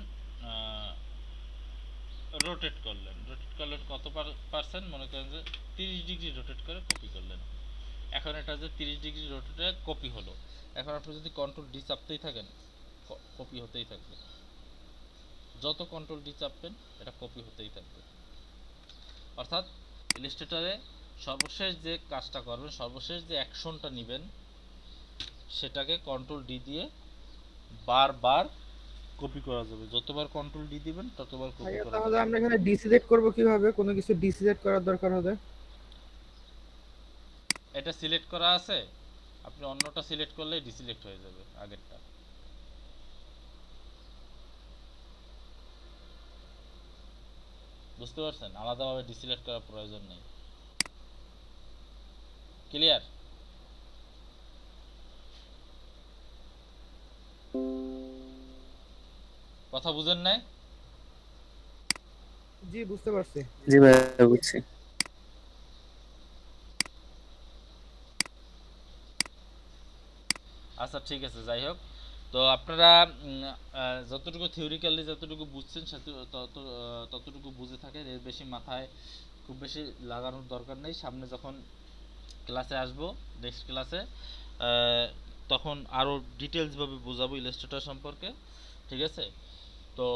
S2: রোটেট করলেন। রোটেট করলেন কত পার্সেন্ট? মনে করেন যে 30 ডিগ্রি রোটেট করে কপি করলেন। এখন এটা যে 30 ডিগ্রি রোটেটে কপি হলো, এখন আপনি যদি কন্ট্রোল ডি চাপতেই থাকেন কপি হতেই থাকবে। যত কন্ট্রোল ডি চাপবেন এটা কপি হতেই থাকবে। অর্থাৎ ইলাস্ট্রেটরে সর্বশেষ যে কাজটা করবেন, সর্বশেষ যে অ্যাকশনটা নেবেন সেটাকে কন্ট্রোল ডি দিয়ে বারবার কপি করা যাবে। যতবার কন্ট্রোল ডি দিবেন ততবার কপি করা যাবে।
S1: তাহলে আমরা এখানে ডিসিলেক্ট করব কিভাবে? কোনো কিছু ডিসিলেক্ট করার দরকার হবে?
S2: এটা সিলেক্ট করা আছে, আপনি অন্যটা সিলেক্ট করলেই ডিসিলেক্ট হয়ে যাবে আগেরটা। বুঝতে পারছেন? আলাদাভাবে ডিসিলেক্ট করার প্রয়োজন নেই। ক্লিয়ার? কথা বুঝেন নাই?
S1: জি বুঝতে পারছি।
S3: জি ভাই বুঝছি।
S2: আচ্ছা ঠিক আছে, যাই হোক, তো আপনারা যতটুকু থিওরিক্যালি যতটুকু বুঝছেন ততটুকু বুঝে থাকেন, এর বেশি মাথায় খুব বেশি লাগানোর দরকার নেই। সামনে যখন ক্লাসে আসবো, নেক্সট ক্লাসে, তখন আরও ডিটেলসভাবে বোঝাবো ইলাস্ট্রেটর সম্পর্কে, ঠিক আছে? তো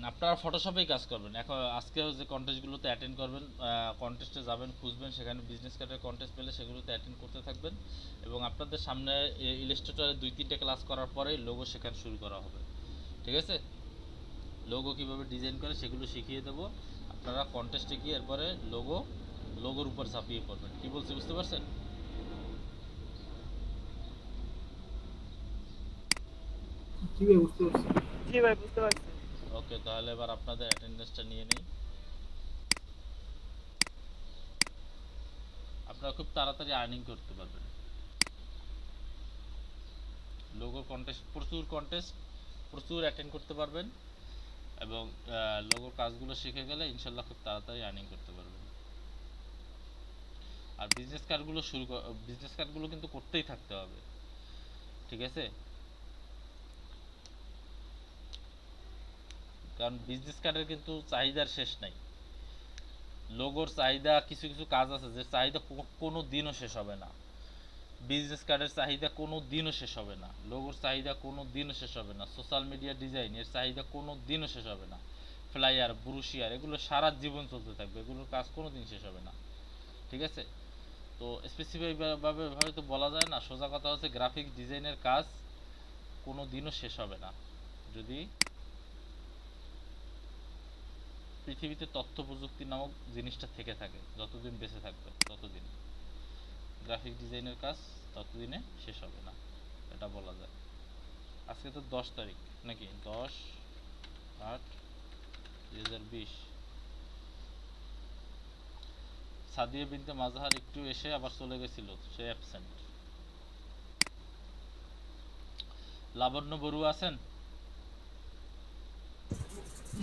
S2: আপনারা ফটোশপেই কাজ করবেন। এখন আজকেও যে কন্টেস্টগুলোতে অ্যাটেন্ড করবেন, কন্টেস্টে যাবেন, খুঁজবেন, সেখানে বিজনেস কার্ডের কন্টেস্ট পেলে সেগুলোতে অ্যাটেন্ড করতে থাকবেন এবং আপনাদের সামনে ইলাস্ট্রেটরে 2-3টা ক্লাস করার পরেই লোগো শেখানো শুরু করা হবে। ঠিক আছে? লোগো কীভাবে ডিজাইন করে সেগুলো শিখিয়ে দেবো। আপনারা কন্টেস্টে গিয়ে এরপরে লোগোর উপর ঝাঁপিয়ে পড়বেন। কী বলছি বুঝতে পারছেন?
S13: জি ভাই বুঝতে পারছি।
S5: জি ভাই বুঝতে পারছি।
S2: ওকে, তাহলে এবার আপনাদের অ্যাটেন্ডেন্সটা নিয়ে নেই। আপনারা খুব তাড়াতাড়ি আর্নিং করতে পারবেন। লোগোর কন্টেস্ট প্রচুর অ্যাটেন্ড করতে পারবেন এবং লোগোর কাজগুলো শিখে গেলে ইনশাল্লাহ খুব তাড়াতাড়ি আর্নিং করতে পারবেন। আর বিজনেস কার্ডগুলো কিন্তু করতেই থাকতে হবে। ঠিক আছে? কারণ বিজনেস কার্ডের কিন্তু চাহিদার শেষ নাই। লোগোর চাহিদা কিছু কাজ আছে যে চাহিদা কোনো দিনও শেষ হবে না। বিজনেস কার্ডের চাহিদা কোনো দিনও শেষ হবে না। লোগোর চাহিদা কোনো দিনও শেষ হবে না। সোশ্যাল মিডিয়া ডিজাইনের চাহিদা কোনো দিনও শেষ হবে না। ফ্লায়ার, ব্রুশিয়ার, এগুলো সারা জীবন চলতে থাকবে। এগুলোর কাজ কোনো দিন শেষ হবে না। ঠিক আছে? তো স্পেসিফিকভাবে তো বলা যায় না। সোজা কথা হচ্ছে গ্রাফিক ডিজাইনের কাজ কোনো দিনও শেষ হবে না যদি পৃথিবীতে তথ্য প্রযুক্তি নামক জিনিসটা থেকে থাকে। যতদিন বেঁচে থাকবে ততদিন গ্রাফিক ডিজাইনের কাজ ততদিনে শেষ হবে না, এটা বলা যায়। আজকে তো 10 তারিখ নাকি? 10/8/2020। সাদিয়া বিনতে মাজহার একটু এসে আবার চলে গেছিল, সে অ্যাবসেন্ট। লাবণ্য বড়ুয়া আছেন?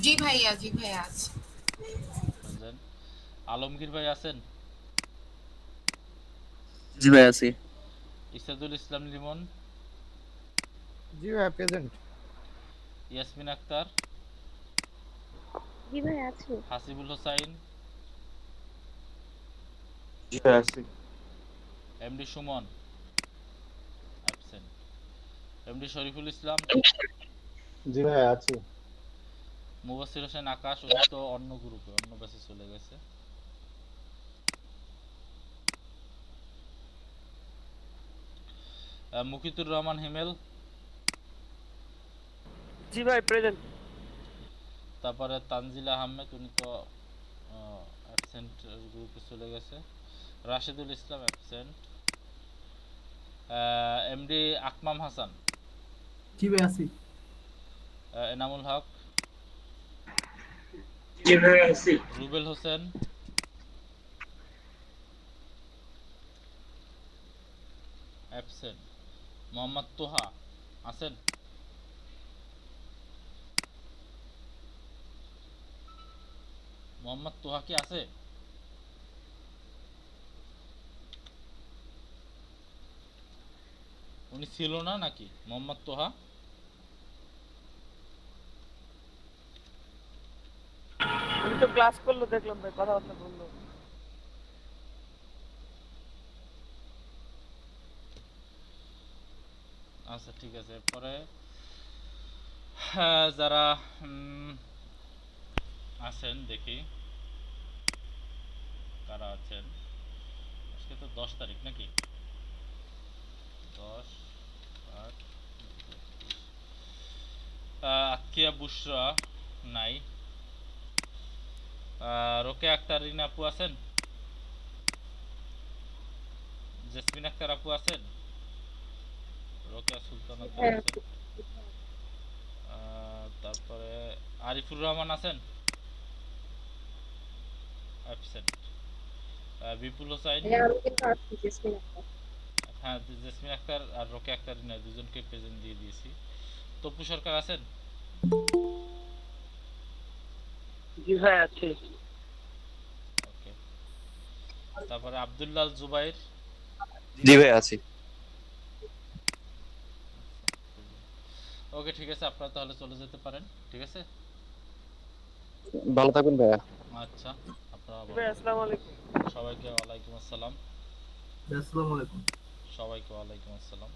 S10: জি ভাইয়া আছে।
S2: আলমগীর ভাই আছেন?
S3: জি ভাই আছি।
S2: ইসাদুল ইসলাম লিমন?
S1: জি ভাই প্রেজেন্ট।
S2: ইয়াসমিন আক্তার?
S12: জি ভাই আছি।
S2: হাসিবুল হোসাইন?
S9: জি ভাই আছি।
S2: MD Sumon? Absent. MD Shariful Islam?
S16: জি ভাই আছি।
S2: মুবাসসির হোসেন আকাশ? উনি তো অন্য গ্রুপে, অন্য ব্যাচে চলে গেছে। মুকিতুর রহমান হিমেল?
S5: জি ভাই প্রেজেন্ট।
S2: তারপরে তানজিলা আহমেদ, উনি তো অ্যাবসেন্ট গ্রুপে চলে গেছে। রাশেদুল ইসলাম অ্যাবসেন্ট। এমডি আকমাম হাসান?
S13: জি ভাই আছি।
S2: এনামুল হক?
S11: জি ভাই আছি।
S2: রুবেল হোসেন? অ্যাবসেন্ট। মোহাম্মদ তোহা আছেন? মোহাম্মদ তোহা কি আছে? উনি ছিল না নাকি মোহাম্মদ তোহা?
S5: উনি তো ক্লাস করলো, দেখলাম ভাই, কথাবার্তা বললো।
S2: আচ্ছা ঠিক আছে। এরপরে যারা আছেন দেখি কারা আছেন। আজকে তো 10 তারিখ নাকি? 10/8/2020। আকিয়া বুশরা নাই। রোকে আক্তার রিনা আপু আছেন? জেসমিন আক্তার আপু আছেন? রোকেয়া সুলতানা আছেন? তারপরে আরিফুর রহমান আছেন? অ্যাবসেন্ট। বিপুল হোসাইন? হ্যাঁ, জেসমিন আক্তার আর রোকে আক্তার রিনা দুজনকে প্রেজেন্ট দিয়ে দিয়েছি। তপু সরকার আছেন?
S5: জি ভাই আছি।
S2: ওকে। তারপরে আব্দুল্লাহ জুবাইর?
S9: জি ভাই আছি।
S2: ওকে ঠিক আছে, আপনারা তাহলে চলে যেতে পারেন। ঠিক আছে,
S9: ভালো থাকবেন ভাইয়া।
S2: আচ্ছা আপনারা
S5: ভাই আসসালামু আলাইকুম।
S2: সবাইকে ওয়ালাইকুম আসসালাম।
S13: আসসালামু আলাইকুম।
S2: সবাইকে ওয়ালাইকুম আসসালাম।